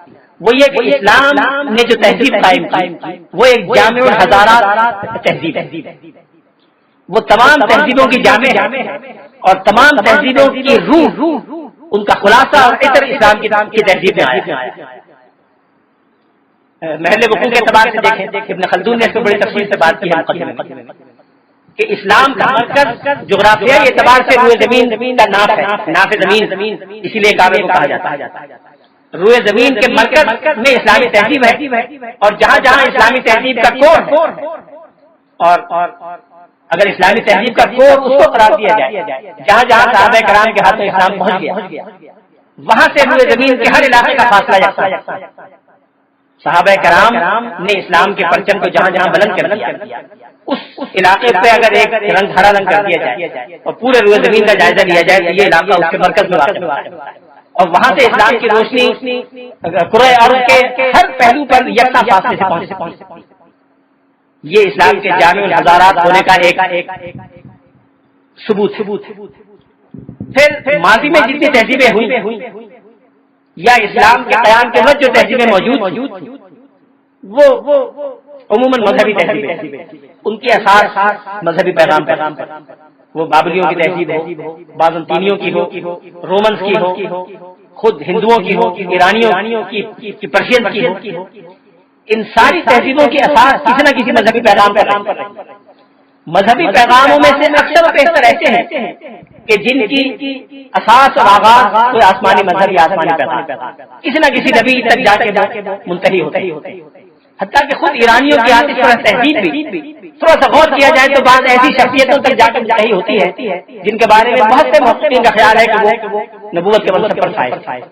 وہ یہ کہ اسلام نے جو تہذیب قائم کی وہ ایک جامع الحضارات تہذیب ہے، وہ تمام تہذیبوں کی جامع ہے اور تمام تہذیبوں کی روح، ان کا خلاصہ اور عطر اسلام کی تہذیب میں آیا۔ محل وقوع کے اعتبار سے دیکھیں، ابن خلدون نے اس کو بڑی تفصیل سے بات کی ہے مقدمے میں کہ اسلام کا مرکز جغرافیائی اعتبار سے روئے زمین کا ناف زمین، اسی لیے کعبے کو کہا جاتا ہے۔ روئے زمین کے مرکز میں اسلامی تہذیب ہے، اور جہاں جہاں اسلامی تہذیب کا کور ہے، اور اگر اسلامی تہذیب کا کور اس کو قرار دیا جائے جہاں جہاں صحابہ کرام کے ہاتھوں اسلام پہنچ گیا، وہاں سے روئے زمین کے ہر علاقے کا فاصلہ یکساں ہے۔ صحابہ کرام نے اسلام کے پرچم کو جہاں جہاں بلند کر دیا، اس علاقے پہ اگر ایک رنگ ہرا رنگ کر دیا جائے اور پورے روئے زمین کا جائزہ لیا جائے تو یہ علاقہ اس کے مرکز میں واقع ہے، اور وہاں سے اسلام کی روشنی کرۂ ارض کے ہر پہلو پر یکساں فاصلے سے پہنچ۔ یہ اسلام کے جامع الحضارات ہونے کا ایک ثبوت۔ پھر ماضی میں جتنی تہذیبیں ہوئی یا اسلام کے قیام کے وقت جو تہذیبیں موجود تھیں وہ عموماً مذہبی تہذیبیں، ان کی اساس مذہبی پیغام پر، وہ بابلیوں کی تہذیب ہو، بازنطینیوں کی ہو، رومنز کی ہو، خود ہندوؤں کی ہو، ایرانیوں کی، پرشین کی ہو، ان ساری تہذیبوں کی اساس کسی نہ کسی مذہبی پیغام پر رہی۔ مذہبی پیغاموں میں سے اکثر و بیشتر ایسے ہیں کہ جن کی اساس اور آغاز کوئی آسمانی مذہب یا آسمانی پیغام کسی نہ کسی نبی تک جا کے منتہی ہوتے ہیں۔ حتیٰ کہ خود ایرانیوں کی آتی تہذیب بھی تھوڑا سا غور کیا جائے تو بعض ایسی شخصیتوں تک جا کر منتہی ہوتی ہے جن کے بارے میں بہت سے محققین کا خیال ہے کہ وہ نبوت کے منصب پر فائز۔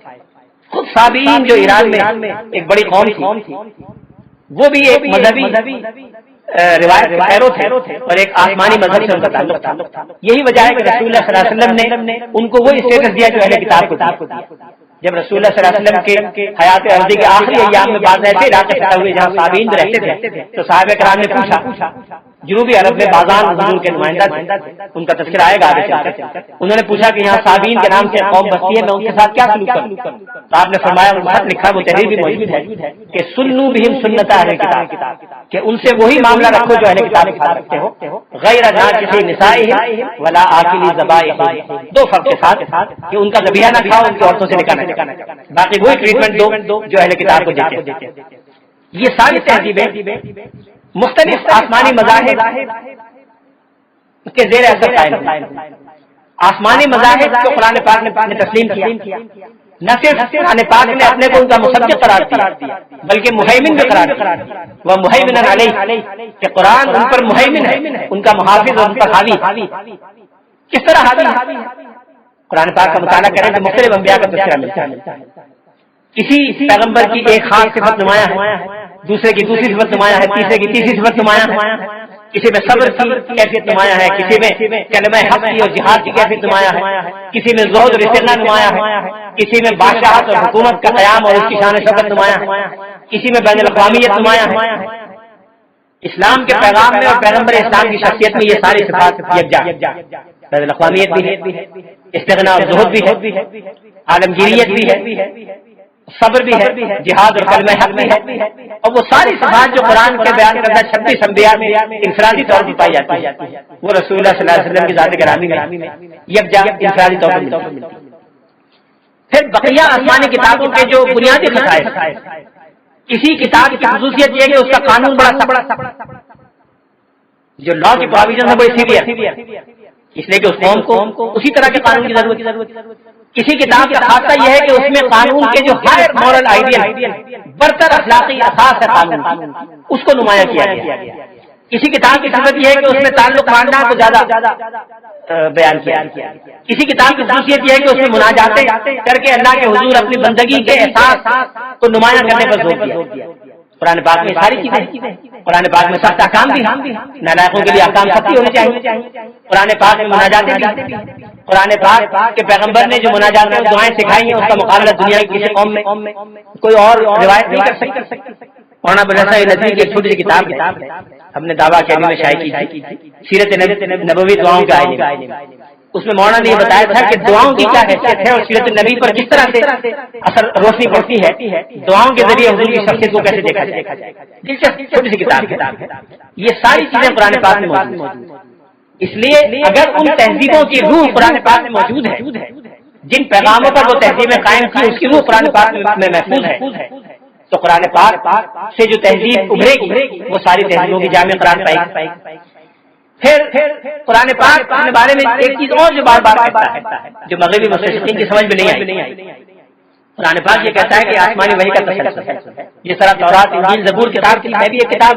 خود صابئین جو ایران میں ایک بڑی قوم تھی، وہ بھی ایک مذہبی روایت کے پیرو تھے اور ایک آسمانی مذہب سے ان کا تعلق تھا۔ یہی وجہ ہے کہ رسول اللہ صلی اللہ علیہ وسلم نے ان کو وہ اسٹیٹس دیا جو اہل کتاب کو دیا۔ جب رسول اللہ صلی اللہ علیہ وسلم کے حیات عرضی کے آخری ایام میں بعض ایسے علاقے فتح ہوئے جہاں صابئین رہتے تھے تو صحابہ کرام نے پوچھا، جنوبی عرب میں بازان حضور کے نمائندہ تھے، ان کا تذکرہ آئے گا آگے چل کر، انہوں نے پوچھا کہ یہاں صابئین کے نام سے قوم بستی ہے، میں ان کے ساتھ کیا سلوک کروں؟ تو آپ نے فرمایا، ان خط لکھا، وہ تحریر بھی موجود ہے کہ سنو بہم سنت اہل کتاب، کہ ان سے وہی معاملہ رکھو جو اہل کتاب کے ساتھ رکھتے ہو، غیر ناکث نسائہم ولا آکل ذبائحہم، دو فرق کے ساتھ کہ ان کا ذبیحہ نہ کھاؤ، ان کی عورتوں سے نکاح نہ کرو، باقی وہی ٹریٹمنٹ دو جو اہل کتاب کو دیتے ہیں۔ یہ ساری تہذیبیں مختلف آسمانی مذاہب کے زیر اثر قائم ہیں۔ آسمانی مذاہب کو قرآن پاک نے تسلیم کیا، نہ صرف قرآن پاک نے اپنے کو ان کا مصدق قرار دیا بلکہ مہیمن بھی قرار دیا، وہ مہیمن علیہ، کہ قرآن ان پر مہیمن ہے، ان کا محافظ اور ان پر حاوی۔ کس طرح حاوی؟ قرآن پاک کا مطالعہ کریں تو مختلف انبیاء کا تذکرہ ملتا ہے۔ کسی پیغمبر کی ایک خاص صفت نمایاں ہے، دوسرے کی دوسری صفت نمایاں ہے، تیسرے کی تیسری صفت نمایاں ہے، کسی میں صبر کی کیفیت نمایاں ہے، کسی میں کلمہ حق کی اور جہاد کی کیفیت نمایاں ہے، کسی میں زہد اور استغنا نمایاں ہے، کسی میں بادشاہت اور حکومت کا قیام اور اس کی شان و شوکت نمایاں ہے، کسی میں بین الاقوامیت نمایاں ہے۔ اسلام کے پیغام میں اور پیغمبر اسلام کی شخصیت میں یہ ساری صفات یکجا، بین الاقوامیت بھی ہے، استغنا اور زہد بھی ہے، عالمگیریت بھی ہے، صبر بھی ہے، جہاد اور کلمہ حق بھی ہے، اور وہ ساری صفات جو قرآن کے بیان کرتا 26 انبیاء میں انفرادی طور پر پائی جاتی ہے، وہ رسول اللہ صلی اللہ علیہ وسلم کی ذات گرامی میں یکجا انفرادی طور پر ملتی ہے۔ پھر بقیہ آسمانی کتابوں کے جو بنیادی خصائص، کسی کتاب کی خصوصیت یہ ہے کہ اس کا قانون بڑا سخت، جو لا کی پروویژن ہے بڑی سیویئر، اس لیے کہ اس قوم کو اسی طرح کے قانون کی ضرورت ہے۔ کسی کتاب کا خاصہ یہ ہے کہ اس میں قانون کے جو ہائر مورل آئیڈیل، برتر اخلاقی اساس ہے قانون، اس کو نمایاں کیا گیا۔ کسی کتاب کی صفت یہ ہے کہ اس میں تعلق خاندان کو زیادہ بیان کیا۔ کسی کتاب کی خصوصیت یہ ہے کہ اس میں مناجاتیں کر کے اللہ کے حضور اپنی بندگی کے احساس کو نمایاں کرنے پر زور دیا۔ قرآن پاک میں ساری چیزیں، قرآن پاک میں سخت احکام بھی، نالائقوں کے لیے احکام سختی ہونے چاہیے۔ قرآن پاک میں مناجاتیں بھی، قرآن پاک کے پیغمبر نے جو مناجاتیں اور دعائیں سکھائی ہیں اس کا مقابلہ دنیا کی کسی قوم میں کوئی اور روایت نہیں کر سکتی۔ مولانا ابوالحسن ندوی کی ایک چھوٹی سی کتاب ہے، ہم نے دعویٰ اکیڈمی میں شائع کی تھی، سیرت نبوی دعاؤں کا آئینہ۔ اس میں مولانا نے یہ بتایا تھا کہ دعاؤں کی کیا حیثیت ہے اور سیرت النبی پر کس طرح سے اثر روشنی پڑتی ہے، دعاؤں کے ذریعے حضور کی شخصیت کو کیسے دیکھا جائے۔ دلچسپ چھوٹی سی کتاب ہے، یہ ساری چیزیں قرآن پاک میں موجود ہیں۔ اس لیے اگر ان تہذیبوں کی روح قرآن پاک میں موجود ہے، جن پیغاموں پر وہ تہذیبیں قائم کی اس کی روح قرآن پاک میں محفوظ ہے، تو قرآن پاک سے جو تہذیب ابھرے گی وہ ساری تہذیبوں کی جامع قرار پائے گی۔ پھر قرآن پاک اپنے بارے میں ایک چیز اور جو بار بار کہتا ہے جو مغربی مستشرقین کی سمجھ میں نہیں آئی، قرآن پاک یہ کہتا ہے کہ آسمانی وحی کا تسلسل ہے۔ جس طرح تورات، انجیل، زبور کتاب تھی، میں بھی ایک کتاب،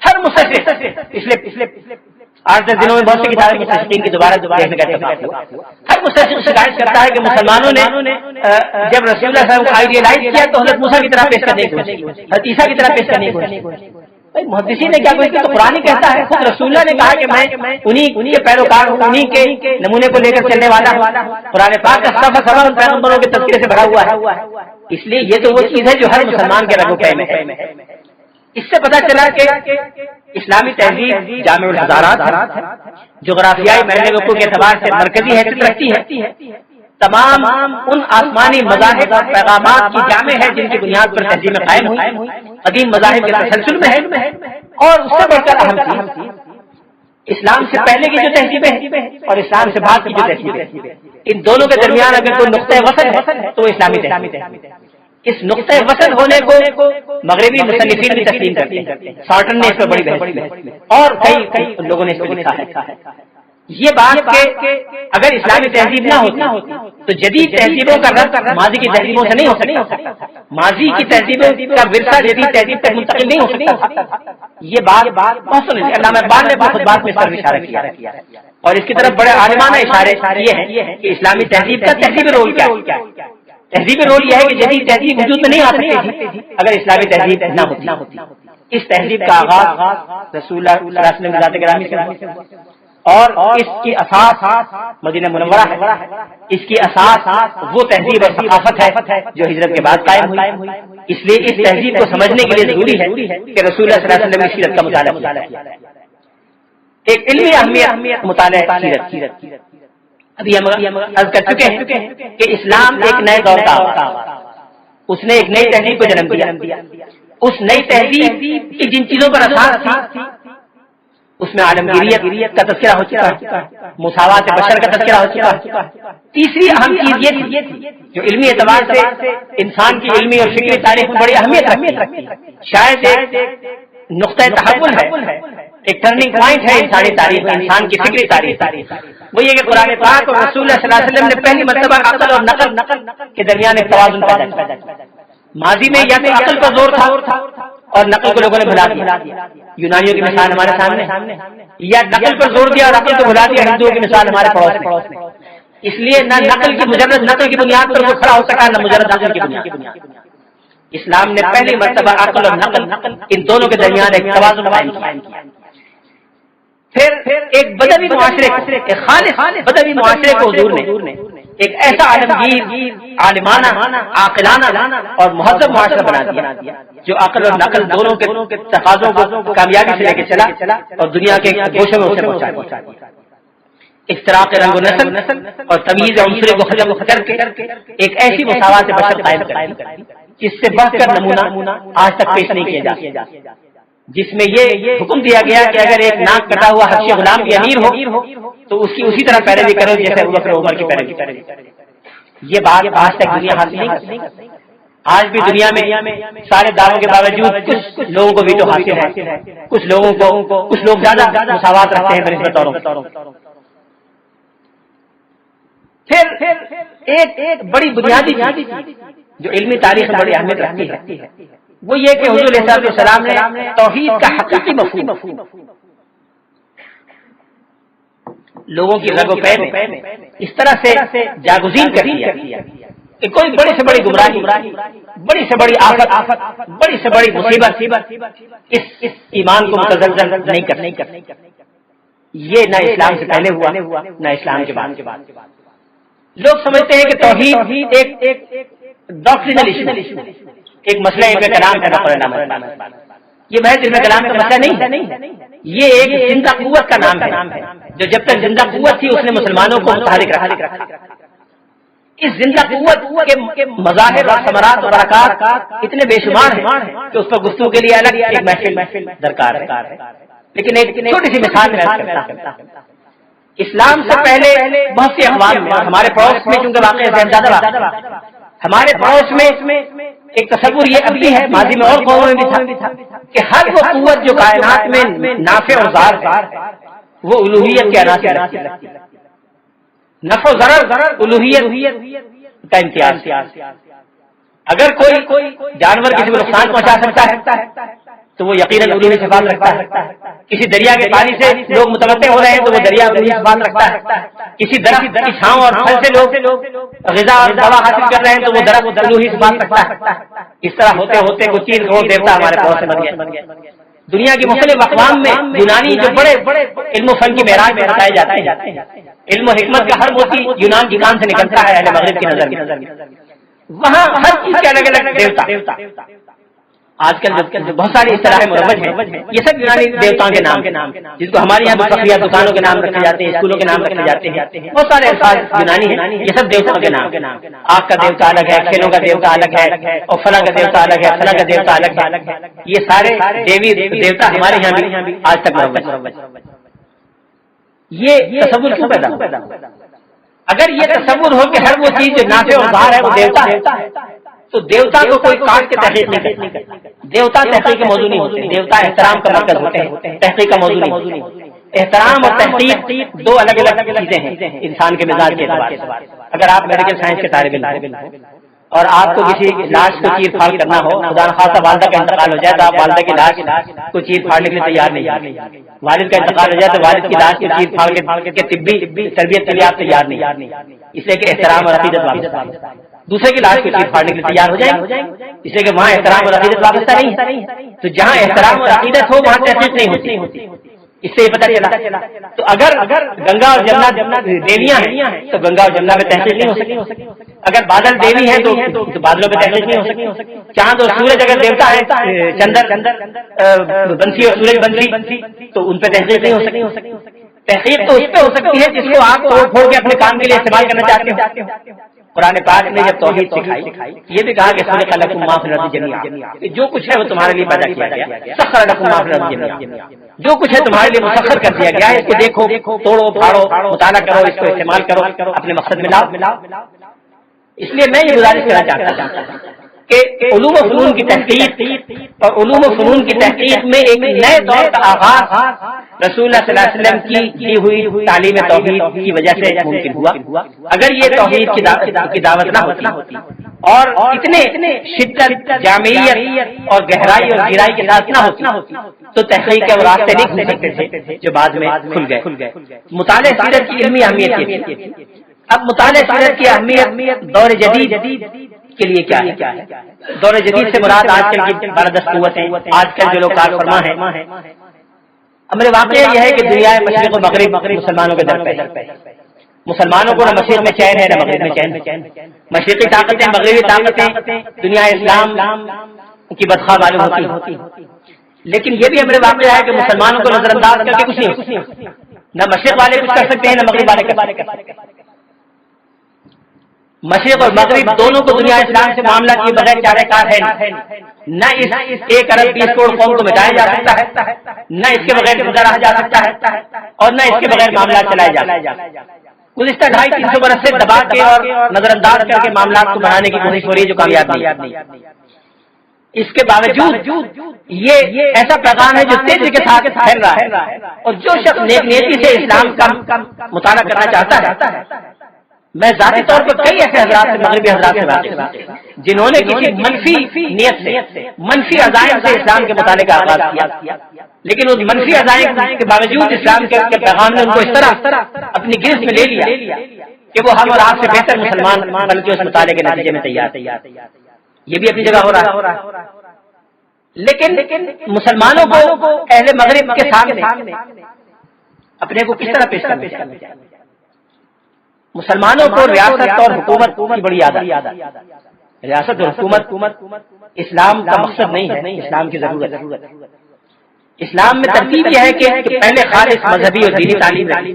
ہر مستشرق پچھلے 8-10 دنوں میں بہت سی کتابیں مستشرقین کی دوبارہ دیکھنے کا اتفاق ہوا۔ ہر مستشرق شکایت کرتا ہے کہ مسلمانوں نے جب رسول اللہ صلی اللہ علیہ وسلم کو آئیڈیلائز کیا تو حضرت موسیٰ کی طرح پیش کرنے کی کوشش کی، حضرت عیسیٰ کی طرح پیش کرنے کی کوشش کی۔ محدثین نے کیا کوشش کی؟ تو قرآن کہتا ہے، خود رسول اللہ نے کہا کہ میں انہی کے پیروکار ہوں، انہی کے نمونے کو لے کر چلنے والا ہوں۔ قرآن پاک کا سب ان پیغمبروں کے تذکرے سے بھرا ہوا ہے۔ اس لیے یہ تو وہ چیز ہے جو ہر مسلمان کے رگ و پے میں ہے۔ اس سے پتہ چلا کہ اسلامی تہذیب جامع الحضارات ہے، جغرافیائی محل وقوع کے اعتبار سے مرکزی حیثیت رکھتی ہے، تمام ان آسمانی مذاہب اور پیغامات کی جامع ہے جن کی بنیاد پر تہذیبیں قائم ہوئی، قدیم مذاہب کے تسلسل میں ہے، اور اس سے بڑھ کر اہم چیز اسلام سے پہلے کی جو تہذیبیں ہیں اور اسلام سے بعد کی جو تہذیبیں ہیں، ان دونوں کے درمیان اگر کوئی نقطۂ وصل ہے تو وہ اسلامی تہذیب ہے۔ اس نقطۂ وصل ہونے کو مغربی مصنفین بھی تسلیم کرتے ہیں، سارٹن نے اس پر بڑی بحث کی اور کئی لوگوں نے اس کو لکھا ہے۔ یہ بات کہ اگر اسلامی تہذیب نہ ہوتی تو جدید تہذیبوں کا ربط ماضی کی تہذیبوں سے نہیں ہو سکتا، ماضی کی تہذیبوں کا ورثہ جدید تہذیب تک منتقل نہیں ہو سکتا۔ یہ بات بہت سنی، علامہ اقبال نے بہت بات میں اس پر اشارہ کیا ہے، اور اس کی طرف بڑے عالمانہ اشارے یہ ہیں کہ اسلامی تہذیب کا تہذیبی رول کیا ہے۔ تہذیبی رول یہ ہے کہ جدید تہذیب وجود میں نہیں آ سکتی تھی اگر اسلامی تہذیب نہ ہوتی۔ اس تہذیب کا آغاز رسول اللہ صلی اللہ علیہ وسلم کی ذات گرامی سے اور اس کی اساس مدینہ منورہ ہے، اس کی اساس وہ تہذیب اور ثقافت ہے جو ہجرت کے بعد قائم ہوئی۔ اس لیے اس تہذیب کو سمجھنے کے لیے ضروری ہے کہ رسول اللہ صلی اللہ علیہ وسلم کی سیرت کا مطالعہ کیا۔ ایک علمی اہمیت مطالعہ سیرت، ابھی ہم عرض کر چکے ہیں کہ اسلام ایک نئے دور کا آغاز، اس نے ایک نئی تہذیب کو جنم دیا۔ اس نئی تہذیب کی جن چیزوں پر اساس تھی اس میں عالمگیریت کا تذکرہ ہو چکا ہے، مساوات بشر کا تذکرہ ہو چکا ہے۔ تیسری اہم چیز یہ تھی جو علمی اعتبار سے انسان کی علمی اور فکری تاریخ میں بڑی اہمیت رکھتی ہے، شاید ایک نقطۂ تحول ہے، ایک ٹرننگ پوائنٹ ہے انسانی تاریخ میں، انسان کی فکری تاریخ۔ وہ یہ کہ قرآن پاک اور رسول اللہ صلی اللہ علیہ وسلم نے پہلی مرتبہ عقل اور نقل کے درمیان ایک توازن پیدا کیا۔ ماضی میں یا تو عقل کا زور تھا اور نقل کو لوگوں نے بھلا دیا، یونانیوں کی مثال ہمارے سامنے، یا نقل پر زور دیا اور عقل کو بھلا دیا، ہندوؤں کی مثال ہمارے پڑوس میں۔ اس لیے نہ مجرد نقل کی بنیاد پر وہ کھڑا ہو سکا، نہ مجرد عقل کی بنیاد۔ اسلام نے پہلی مرتبہ عقل اور نقل ان دونوں کے درمیان ایک توازن قائم کیا۔ پھر ایک بدوی معاشرے کو، ایک خالص بدوی معاشرے کو حضور نے ایک ایسا عالمگیر، عالمانہ، عاقلانہ اور مہذب معاشرہ بنا دیا جو عقل اور نقل دونوں کے تقاضوں کو کامیابی سے لے کے چلا اور دنیا کے گوشوں میں اسے پہنچا دیا۔ اختراق رنگ و نسل اور تمیز عنصری کو ختم کر کے ایک ایسی مساوات بشر قائم کر جس سے بڑھ کر نمونہ آج تک پیش نہیں کیا جا، جس میں یہ حکم دیا گیا کہ اگر ایک ناک کٹا ہوا حبشی غلام کی امیر ہو تو اس کی اسی طرح پیروی کرو جیسے ابوبکر عمر کی پیروی کرو۔ یہ بات آج تک دنیا حاصل نہیں کرتی۔ آج بھی دنیا میں سارے دعووں کے باوجود کچھ لوگوں کو ویٹو حاصل ہے، کچھ لوگ زیادہ مساوات رکھتے ہیں بنسبت اوروں۔ پھر ایک بڑی بنیادی چیز جو علمی تاریخ میں بڑی اہمیت رکھتی ہے وہ یہ کہ حضور علیہ السلام نے توحید کا حقیقی مفہوم لوگوں کی رگ و پے میں اس طرح سے جاگزین کر دیا کہ کوئی بڑی سے بڑی گمراہی، بڑی سے بڑی آفت، بڑی سے بڑی مصیبت اس ایمان کو متزلزل نہیں کر۔ یہ نہ اسلام سے پہلے ہوا نہ اسلام کے بعد۔ لوگ سمجھتے ہیں کہ توحید ایک ڈاکٹرینل ایشو، ایک مسئلہ علم کلام کا نقل، یہ محض علم کلام کا مسئلہ نہیں ہے، یہ ایک زندہ قوت کا نام ہے جو جب تک زندہ قوت تھی اس نے مسلمانوں کو متحرک رکھا۔ اس زندہ قوت کے مظاہر اور ثمرات اور برکات اتنے بے شمار ہیں کہ اس پر گفتگو کے لیے الگ ایک محفل درکار ہے، لیکن ایک چھوٹی سی مثال میں کرتا ہوں۔ اسلام سے پہلے بہت سی اقوام میں، ہمارے پڑوس میں چونکہ واقع ہے زیادہ، ہمارے پڑوس میں ایک تصور یہ اب بھی ہے، ماضی میں اور قوموں میں بھی تھا کہ ہر وہ قوت جو کائنات میں نافع اور ضار وہ الوہیت کے عناصر رکھتی ہے، نفع و ضرر الوہیت کا امتیاز۔ اگر کوئی جانور کسی کو نقصان پہنچا سکتا ہے تو وہ یقیناً الوہی سے بات رکھتا ہے۔ کسی دریا کے پانی سے لوگ متمتع ہو رہے ہیں تو وہ دریا الوہی سے بات رکھتا ہے۔ کسی درخت کی چھاؤں اور پھل سے لوگ غذا اور دوا حاصل کر رہے ہیں تو وہ درخت الوہی سے بات رکھتا ہے۔ اس طرح ہوتے ہوتے کچھ 3 کروڑ دیوتا ہمارے پاس سے بن گئے۔ دنیا کی مختلف اقوام میں یونانی جو بڑے علم و فن کی معراج میں بتائے جاتے ہیں، علم و حکمت کا ہر موتی یونان کی کان سے نکلتا ہے اہل مغرب کی نظر میں، وہاں ہر چیز کے الگ الگ دیوتا۔ آج کل جو بہت ساری اس طرح مروج ہیں یہ سب یونانی دیوتاؤں کے نام، جس کو ہمارے یہاں بقیہ دکانوں کے نام رکھے جاتے ہیں، اسکولوں کے نام رکھے جاتے ہیں، بہت سارے الفاظ یونانی ہیں، یہ سب دیوتاؤں کے نام۔ آگ کا دیوتا الگ ہے، کھیلوں کا دیوتا الگ ہے، اور فلاں کا دیوتا الگ ہے، فلاں کا دیوتا الگ ہے۔ یہ سارے دیوی دیوتا ہمارے یہاں بھی آج تک مروج۔ یہ تصور کیوں پیدا ہوا؟ اگر یہ تصور ہو کہ ہر وہ چیز جو نافع اور ضار ہے وہ دیوتا ہے تو دیوتا کو کوئی کاٹ کے تحقیق نہیں کرتا۔ دیوتا تحقیق کا موضوع نہیں ہوتے، دیوتا احترام کا مرکز ہوتے ہیں، تحقیق کا موضوع نہیں۔ احترام اور تحقیق 2 الگ الگ چیزیں ہیں انسان کے مزاج کے اعتبار سے۔ اگر آپ میڈیکل سائنس کے طالب علم اور آپ کو کسی لاش کو چیر پھاڑ کرنا ہو، خدا نخواستہ والدہ کا انتقال ہو جائے تو آپ والدہ کی لاش کو چیر پھاڑنے کے لیے تیار نہیں، والد کا انتقال ہو جائے تو والد کی لاش کو چیر پھاڑ کے طبی تربیت کے لیے آپ تیار نہیں، اس لیے کہ احترام اور عقیدت وابستہ ہے۔ دوسرے کی لاش کو چیر پھاڑنے کے لیے تیار ہو جائیں اس لیے کہ وہاں احترام اور عقیدت وابستہ نہیں ہے۔ تو جہاں احترام اور عقیدت ہو وہاں تحقیق نہیں ہوتی، اس سے یہ پتہ چلا۔ تو اگر گنگا اور جمنا دیویاں ہیں تو گنگا اور جمنا میں تحقیق نہیں ہو سکتی۔ اگر بادل دیوی ہیں تو بادلوں میں تحقیق نہیں ہو سکتی۔ چاند اور سورج اگر دیوتا ہے، چندر بنسی اور سورج بنسی تو ان پہ تحقیق نہیں ہو سکتی۔ تحقیق تو اس پہ ہو سکتی ہے جس کو آپ توڑ پھوڑ کے اپنے کام کے لیے استعمال کرنا چاہتے ہو۔ قرآن پاک نے جب توحید سکھائی یہ بھی کہا کہ خلق لکم ما فی الارض جمیعا، جو کچھ ہے وہ تمہارے لیے پیدا کیا گیا، سخر لکم ما فی الارض جمیعا، جو کچھ ہے تمہارے لیے مسخر کر دیا گیا ہے، اس کو دیکھو، توڑو پھاڑو، مطالعہ کرو، اس کو استعمال کرو، اپنے مقصد میں لاؤ۔ اس لیے میں یہ گزارش کرنا چاہتا ہوں کہ علوم و فنون کی تحقیق اور علوم و فنون کی تحقیق میں ایک نئے دور کا آغاز رسول اللہ صلی اللہ علیہ وسلم کی دی ہوئی تعلیم توحید کی وجہ سے ممکن ہوا۔ اگر یہ توحید کی دعوت نہ ہوتی اور اتنے شدت، جامعیت اور گہرائی اور گہرائی کے ساتھ نہ ہوتی تو تحقیق کے وہ راستے نہیں کھل سکتے تھے جو بعد میں کھل گئے۔ مطالعہ سیرت کی علمی اہمیت یہ تھی۔ اب مطالعہ سیرت کی اہمیت دور جدید کے لیے کیا ہے؟ دور جدید سے مراد آج کل کی بردست قوتیں، آج کل جو لوگ کار فرما ہیں۔ ہمارے واقعہ یہ ہے کہ دنیا مشرق و مغرب مسلمانوں کے در پہ، مسلمانوں کو نہ مشرق میں چین ہے نہ مغرب میں چین، مشرقی طاقتیں مغربی طاقتیں دنیا اسلام کی بدخواہ معلوم ہوتی، لیکن یہ بھی ہمارے واقعہ ہے کہ مسلمانوں کو نظر انداز کر کے کچھ نہیں ہوتا۔ نہ مشرق والے کچھ کر سکتے ہیں نہ مغرب والے کر سکتے ہیں. مشرق اور مغرب دونوں کو دنیا اسلام سے معاملہ کیے بغیر چارہ کار ہے. نہ اس 1 ارب 20 کروڑ قوم کو مٹایا جا سکتا ہے، نہ اس کے بغیر گزارا جا سکتا ہے، اور نہ اس کے بغیر معاملہ چلائے جا سکتے ہیں. گزشتہ 250-300 برس سے دبا کے اور نظر انداز کر کے معاملات کو بنانے کی کوشش ہو رہی ہے جو کامیاب نہیں. اس کے باوجود یہ ایسا پیغام ہے جو تیزی کے ساتھ پھیل رہا ہے، اور جو شخص نیک نیتی سے اسلام کا مطالعہ کرنا چاہتا ہے، میں ذاتی طور پر کئی ایسے حضرات سے مغربی حضرات سے واقف ہوں جنہوں نے کسی منفی نیت سے منفی عزائم سے اسلام کے مطالعے کا آغاز کیا، لیکن اس منفی عزائم کے باوجود اسلام کے پیغام نے ان کو اس طرح اپنی گرفت میں لے لیا کہ وہ ہم اور آپ سے بہتر مسلمان بلکہ اس مطالعے کے نتیجے میں تیار. یہ بھی اپنی جگہ ہو رہا ہے. لیکن مسلمانوں کو اہل مغرب کے سامنے اپنے کو کس طرح پیش کرنا چاہیے؟ مسلمانوں کو ریاست اور حکومت کی بڑی عادت. ریاست اور حکومت اسلام کا مقصد نہیں ہے، اسلام کی ضرورت ہے. اسلام میں ترتیب یہ ہے کہ پہلے خالص مذہبی اور دینی تعلیم رہی،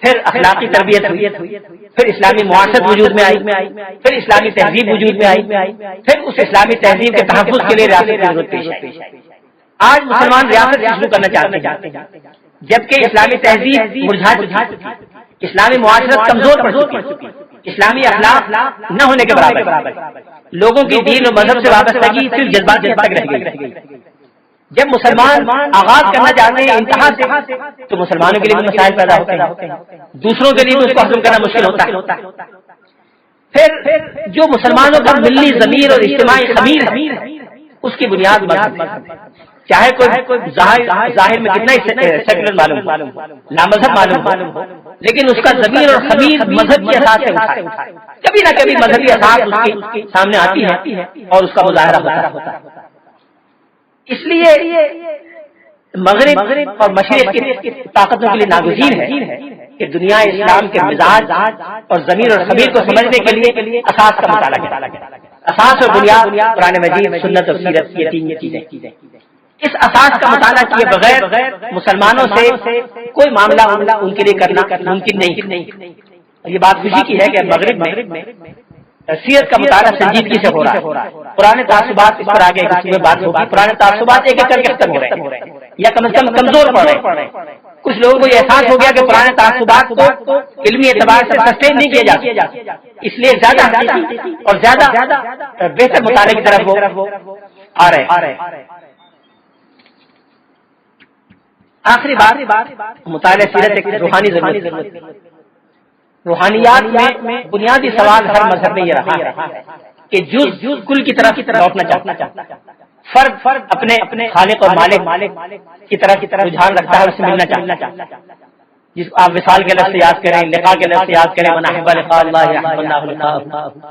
پھر اخلاقی تربیت ہوئی، پھر اسلامی معاشرت وجود میں آئی، پھر اسلامی تہذیب وجود میں آئی، پھر اس اسلامی تہذیب کے تحفظ کے لیے ریاست کی ضرورت پیش آئی. آج مسلمان ریاست شروع کرنا چاہتے ہیں جبکہ اسلامی تہذیب مرجھا چکی، اسلامی معاشرت کمزور پڑ چکی، اسلامی اخلاق نہ ہونے کے برابر، لوگوں کی دین و مذہب سے وابستگی صرف جذبات تک رہ گئی. جب مسلمان آغاز کرنا چاہتے ہیں انتہا سے تو مسلمانوں کے لیے بھی مسائل پیدا ہوتے ہیں، دوسروں کے لیے بھی اس کو حل کرنا مشکل ہوتا ہے. پھر جو مسلمانوں کا ملی ضمیر اور اجتماعی خمیر ہے اس کی بنیاد مذہب ہے. چاہے کوئی ظاہر میں کتنا ہی سیکولر معلوم ہو، لامذہب معلوم ہو، لیکن اس کا ضمیر اور خمیر مذہب کی اساس سے اٹھائے. کبھی نہ کبھی مذہبی اساس اس کے سامنے آتی ہے اور اس کا مظاہرہ ہوتا ہے. اس لیے مغرب اور مشرق کی طاقتوں کے لیے ناگزیر ہے کہ دنیا اسلام کے مزاج اور ضمیر اور خمیر کو سمجھنے کے لیے اساس کا مطالعہ کرے. اساس اور بنیاد قرآن مجید، سنت اور سیرت، یہ 3 چیزیں. اس اساس کا مطالعہ کیے بغیر مسلمانوں سے کوئی معاملہ ان کے لیے کرنا ممکن نہیں. یہ بات خوشی کی ہے کہ مغرب میں سیرت کا مطالعہ سنجیدگی سے ہو رہا ہے. پرانے تعصبات اس پر آگے میں بات ہوگی. پرانے تعصبات ایک کر کے ختم ہو رہے ہیں یا کم از کم کمزور پڑ رہے ہیں. کچھ لوگوں کو یہ احساس ہو گیا کہ پرانے تعصبات کو علمی اعتبار سے سسٹین نہیں کیا جا سکتا، اس لیے زیادہ حقیقی اور زیادہ بہتر مطالعے کی طرف وہ آ رہے ہیں. آخری بات مطالعہ سیرت ایک روحانی ضرورت. روحانیات میں بنیادی سوال ہر مذہب میں یہ رہا ہے کہ جز کل کی طرف لوٹنا چاہتا ہے. فرد اپنے خالق اور مالک کی طرف رجحان رکھتا ہے، اس سے ملنا چاہتا ہے. جس کو آپ وصال کے لفظ سے یاد کریں، لقاء کے لفظ سے یاد کریں، من احب لقاء اللہ احب اللہ لقاءہ.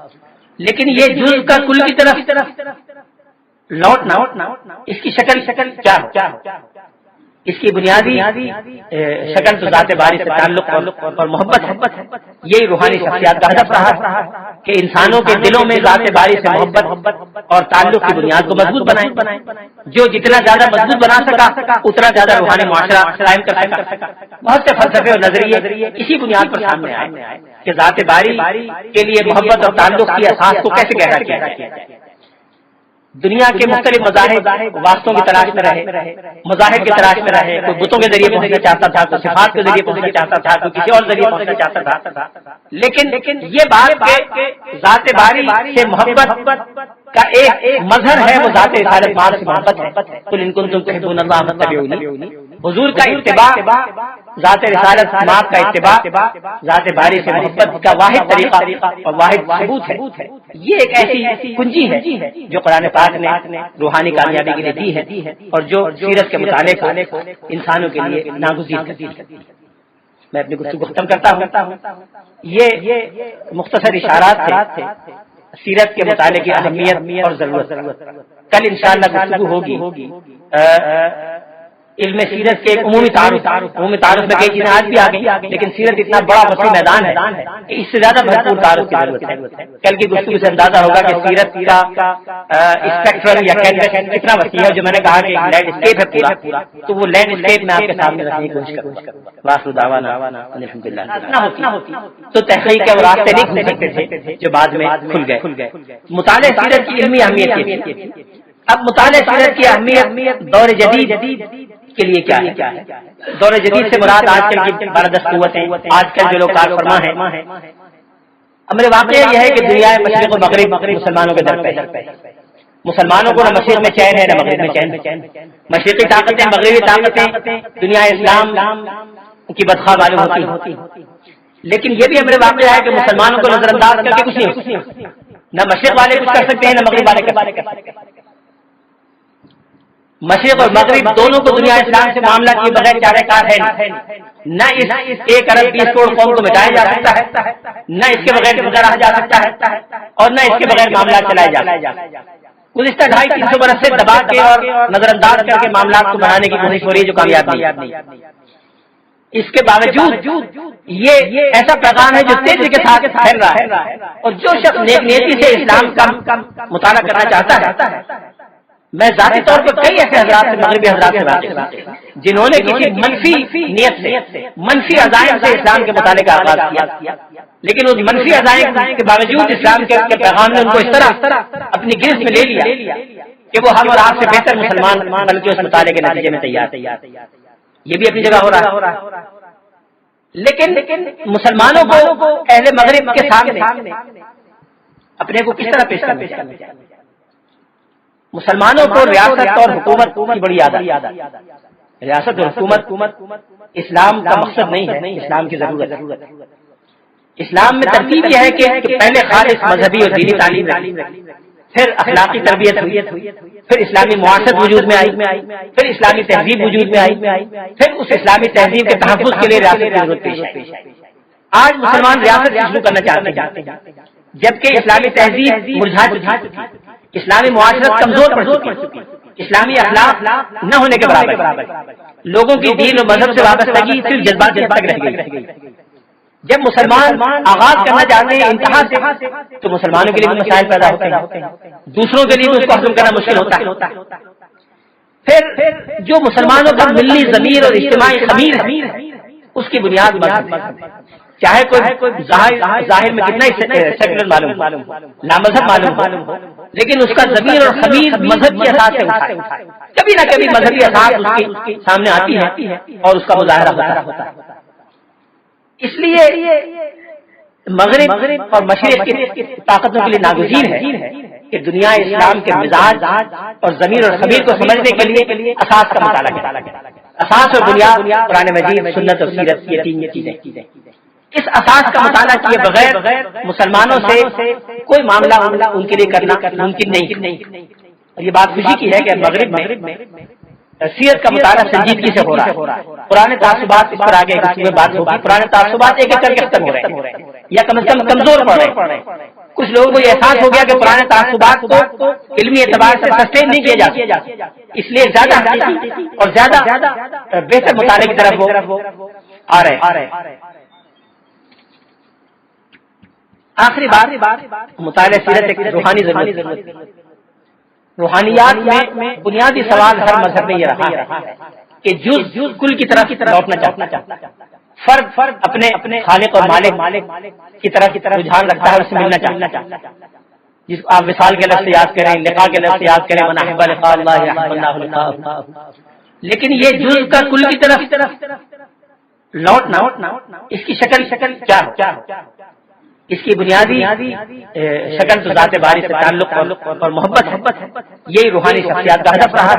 لیکن یہ جز کا کل کی طرف لوٹنا، اس کی شکل کیا ہو؟ اس کی بنیادی شکل تو ذات باری سے تعلق اور محبت ہے. یہی روحانی شخصیات کا ہدف رہا کہ انسانوں کے دلوں میں ذات باری سے محبت اور تعلق کی بنیاد کو مضبوط بنائیں. جو جتنا زیادہ مضبوط بنا سکا اتنا زیادہ روحانی معاشرہ قائم کر سکا. بہت سے فلسفے اور نظریے اسی بنیاد پر سامنے آئے کہ ذات باری کے لیے محبت اور تعلق کی اساس کو کیسے گہرا کیا جائے. دنیا کے مختلف مذاہب واسطوں کی تلاش میں رہے، مذاہب کی تلاش میں رہے. کوئی بتوں کے ذریعے پہنچنا چاہتا تھا، کوئی صفات کے ذریعے پہنچنا چاہتا تھا، کوئی کسی اور ذریعے پہنچنا چاہتا تھا. لیکن یہ بات کہ ذات باری سے محبت کا ایک مظہر ہے وہ ذات رسالت مال سے محبت ہے. قل ان کنتم تحبون اللہ فاتبعونی. حضور کا اتباع، ذات رسالت مال کا اتباع ذات باری سے محبت کا واحد طریقہ اور واحد ثبوت ہے. یہ ایک ایسی کنجی ہے جو قرآن پاک نے روحانی کامیابی کے لیے دی ہے اور جو سیرت کے مطالعے کو انسانوں کے لیے ناگزیر کرتی ہے. میں اپنی گفتگو ختم کرتا ہوں. یہ مختصر اشارات تھے سیرت کے مطالعے کی اہمیت اور ضرورت. کل انشاءاللہ گفتگو ہوگی علم سیرت کے ایک عمومی تعارف میں کئی چیزیں آج بھی آ گئی، لیکن سیرت اتنا بڑا وسیع میدان ہے کہ اس سے زیادہ بھرپور تعارف کی ضرورت ہے۔ کل کی گفتگو سے اندازہ ہوگا کہ سیرت کا اسپیکٹرم یا کینوس کتنا وسیع ہے۔ جو میں نے کہا کہ لینڈ اسکیپ ہے پورا، تو وہ لینڈ اسکیپ میں آپ کے سامنے رکھنے کی کوشش کروں گا۔ وآخر دعوانا الحمدللہ۔ اتنا ہوتی تو تحقیق کے وہ راستے نہیں کھل سکتے تھے جو بعد میں کھل گئے۔ مطالعہ سیرت کی علمی اہمیت یہ تھی۔ اب مطالعہ سیرت کی اہمیت دور جدید کے لیے کیا ہے؟ دور جدید سے مراد آج کل کی باردست قوتیں، آج کل جو لوگ کار فرما ہیں۔ امر واقعہ یہ ہے کہ دنیا مشرق و مغرب مسلمانوں کے در پہ، مسلمانوں کو نہ مشرق میں چین ہے نہ مغرب میں چین۔ مشرقی طاقتیں، مغربی طاقتیں دنیا اسلام کی بدخواہ معلوم ہوتی، لیکن یہ بھی امر واقعہ ہے کہ مسلمانوں کو نظر انداز کر کے کچھ نہیں، نہ مشرق والے کچھ کر سکتے ہیں نہ مغرب والے کر سکتے ہیں۔ مشرق اور مغرب دونوں کو دنیا اسلام سے معاملہ کیے بغیر چارہ کار ہے، نہ اس 1 ارب 20 کروڑ قوم کو مٹایا جا سکتا ہے، نہ اس کے بغیر گزارا جا سکتا ہے، اور نہ اس کے بغیر معاملات چلائے جا سکتے ہیں۔ گزشتہ 250-300 برس سے دبا کے اور نظر انداز کر کے معاملات کو بڑھانے کی کوشش ہو رہی ہے جو کامیاب نہیں۔ اس کے باوجود یہ ایسا پیغام ہے جو تیزی کے ساتھ پھیل رہا ہے، اور جو شخص نیک نیتی سے اسلام کا مطالعہ کرنا چاہتا ہے، میں ذاتی طور پر کئی ایسے حضرات سے، مغربی حضرات سے واقف ہوں جنہوں نے کسی منفی نیت سے، منفی عزائم سے اسلام کے مطالعے کا آغاز کیا، لیکن اس منفی عزائم کے باوجود اسلام کے پیغام نے ان کو اس طرح اپنی گرفت میں لے لیا کہ وہ ہم اور آپ سے بہتر مسلمان بلکہ اس مطالعے کے نتیجے میں تیار۔ یہ بھی اپنی جگہ ہو رہا ہے، لیکن مسلمانوں کو اہل مغرب کے سامنے اپنے کو کس طرح پیش کرنا چاہیے؟ مسلمانوں کو ریاست اور حکومت کی بڑی عادت، ریاست اور حکومت اسلام کا مقصد نہیں ہے، اسلام کی ضرورت ہے۔ اسلام میں ترتیب یہ ہے کہ پہلے خالص مذہبی اور دینی تعلیم رہی، پھر اخلاقی تربیت ہوئی، پھر اسلامی معاشرت وجود میں آئی، پھر اسلامی تہذیب وجود میں آئی، پھر اس اسلامی تہذیب کے تحفظ کے لیے ریاست کی ضرورت پیش آئی۔ آج مسلمان ریاست شروع کرنا چاہتے ہیں، جبکہ اسلامی تہذیب مرجھا چکی، اسلامی معاشرت کمزور پڑ چکی، اسلامی اخلاق نہ ہونے کے برابر، لوگوں کی دین و مذہب سے وابستگی صرف جذبات تک رہ گئی۔ جب مسلمان آغاز کرنا چاہتے ہیں انتہا سے، تو مسلمانوں کے لیے بھی مسائل پیدا ہوتے ہیں، دوسروں کے لیے بھی اس کو حل کرنا مشکل ہوتا ہے۔ پھر جو مسلمانوں کا ملی ضمیر اور اجتماعی خمیر ہے، اس کی بنیاد مذہب، چاہے کوئی ظاہر میں کتنا ہی سیکولر معلوم ہو، لامذہب معلوم ہو، لیکن اس کا ضمیر اور خمیر مذہب کی اساس سے اٹھائے، کبھی نہ کبھی مذہبی اساس اس کے سامنے آتی ہے اور اس کا مظاہرہ ہوتا ہے۔ اس لیے مغرب اور مشرق کی طاقتوں کے لیے ناگزیر ہے کہ دنیا اسلام کے مزاج اور ضمیر اور خمیر کو سمجھنے کے لیے اساس کا مطالعہ کرے۔ اساس اور بنیاد قرآن مجید، سنت اور سیرت، یہ 3 چیزیں۔ اس اساس کا مطالعہ کیے بغیر مسلمانوں سے کوئی معاملہ ان کے لیے کرنا ممکن نہیں۔ اور یہ بات خوشی کی ہے کہ مغرب میں سیرت کا مطالعہ سنجیدگی سے ہو رہا ہے۔ پرانے تعصبات اس پر آگے میں بات ہوگی، پرانے تعصبات ایک ایک کر کے ختم ہو رہے ہیں یا کم از کم کمزور پڑ رہے ہیں۔ کچھ لوگوں کو یہ احساس ہو گیا کہ پرانے تعصبات کو علمی اعتبار سے سسٹین نہیں کیے جاتے، اس لیے زیادہ حقیقی اور زیادہ بہتر مطالعے کی طرف وہ آ رہے ہیں۔ آخری بات، مطالعہ سیرت ایک روحانی ضرورت۔ روحانیات میں بنیادی سوال ہر مذہب میں یہ رہا ہے کہ جز کل کی طرف لوٹنا چاہتا ہے، فرد اپنے خالق اور مالک کی طرف رجحان رکھتا ہے، اس سے ملنا چاہتا ہے، جس کو آپ وصال کے لفظ سے یاد کریں، لقاء کے لفظ سے یاد کریں، من احب لقاء اللہ احب اللہ لقاءہ۔ لیکن یہ جز کا کل کی طرف لوٹنا، اس کی شکل کیا ہے؟ اس کی بنیادی شکل تو ذات باری سے تعلق اور محبت ہے۔ یہی روحانی شخصیات کا ہدف رہا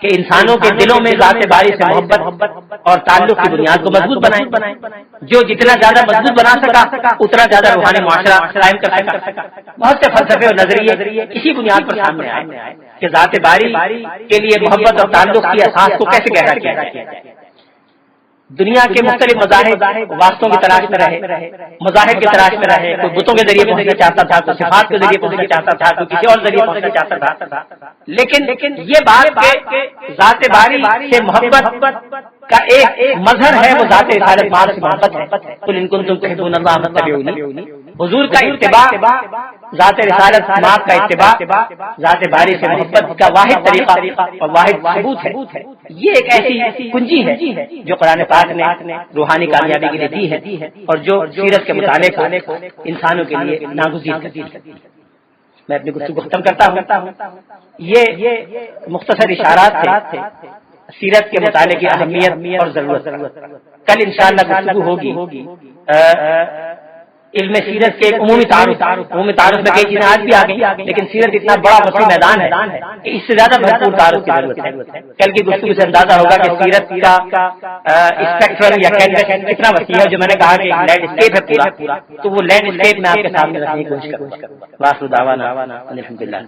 کہ انسانوں کے دلوں میں ذات باری سے محبت اور تعلق کی بنیاد کو مضبوط بنائیں۔ جو جتنا زیادہ مضبوط بنا سکا اتنا زیادہ روحانی معاشرہ قائم کر سکا۔ بہت سے فلسفے اور نظریے اسی بنیاد پر سامنے آئے کہ ذات باری کے لیے محبت اور تعلق کی اساس کو کیسے گہرا کیا جائے۔ دنیا کے مختلف مذاہب واسطوں کی تلاش میں رہے، مذاہب کی تلاش میں رہے، کوئی بتوں کے ذریعے پہنچنا چاہتا تھا، کوئی صفات کے ذریعے پہنچنا چاہتا تھا، کوئی کسی اور ذریعے پہنچنا چاہتا تھا، لیکن یہ بات کہ ذات باری سے محبت کا ایک مظہر ہے وہ ذات رسالت مآب سے محبت ہے۔ قل ان کنتم تحبون اللہ فاتبعونی، حضور کا اتباع، ذات رسالت مآب کا اتباع ذات باری سے محبت کا واحد طریقہ اور واحد ثبوت ہے۔ یہ ایک ایسی کنجی ہے جو قرآن پاک نے روحانی کامیابی کے لیے دی ہے اور جو سیرت کے مطالعے کو انسانوں کے لیے ناگزیر کرتی ہے۔ میں اپنی گفتگو ختم کرتا ہوں۔ یہ مختصر اشارات تھے سیرت کے مطالعے کی اہمیت اور ضرورت۔ کل انشاءاللہ گفتگو ہوگی علم سیرت کے ایک عمومی تعارف میں کئی چیزیں آج بھی آ گئی، لیکن سیرت اتنا بڑا وسیع میدان ہے کہ اس سے زیادہ بھرپور تعارف کی ضرورت ہے۔ کل کی گفتگو سے اندازہ ہوگا کہ سیرت کا اسپیکٹرم یا کینوس کتنا وسیع ہے۔ جو میں نے کہا کہ لینڈ اسکیپ ہے پورا، تو وہ لینڈ اسکیپ میں آپ کے سامنے رکھنے کی کوشش کروں گا۔ واخر دعوانا الحمدللہ۔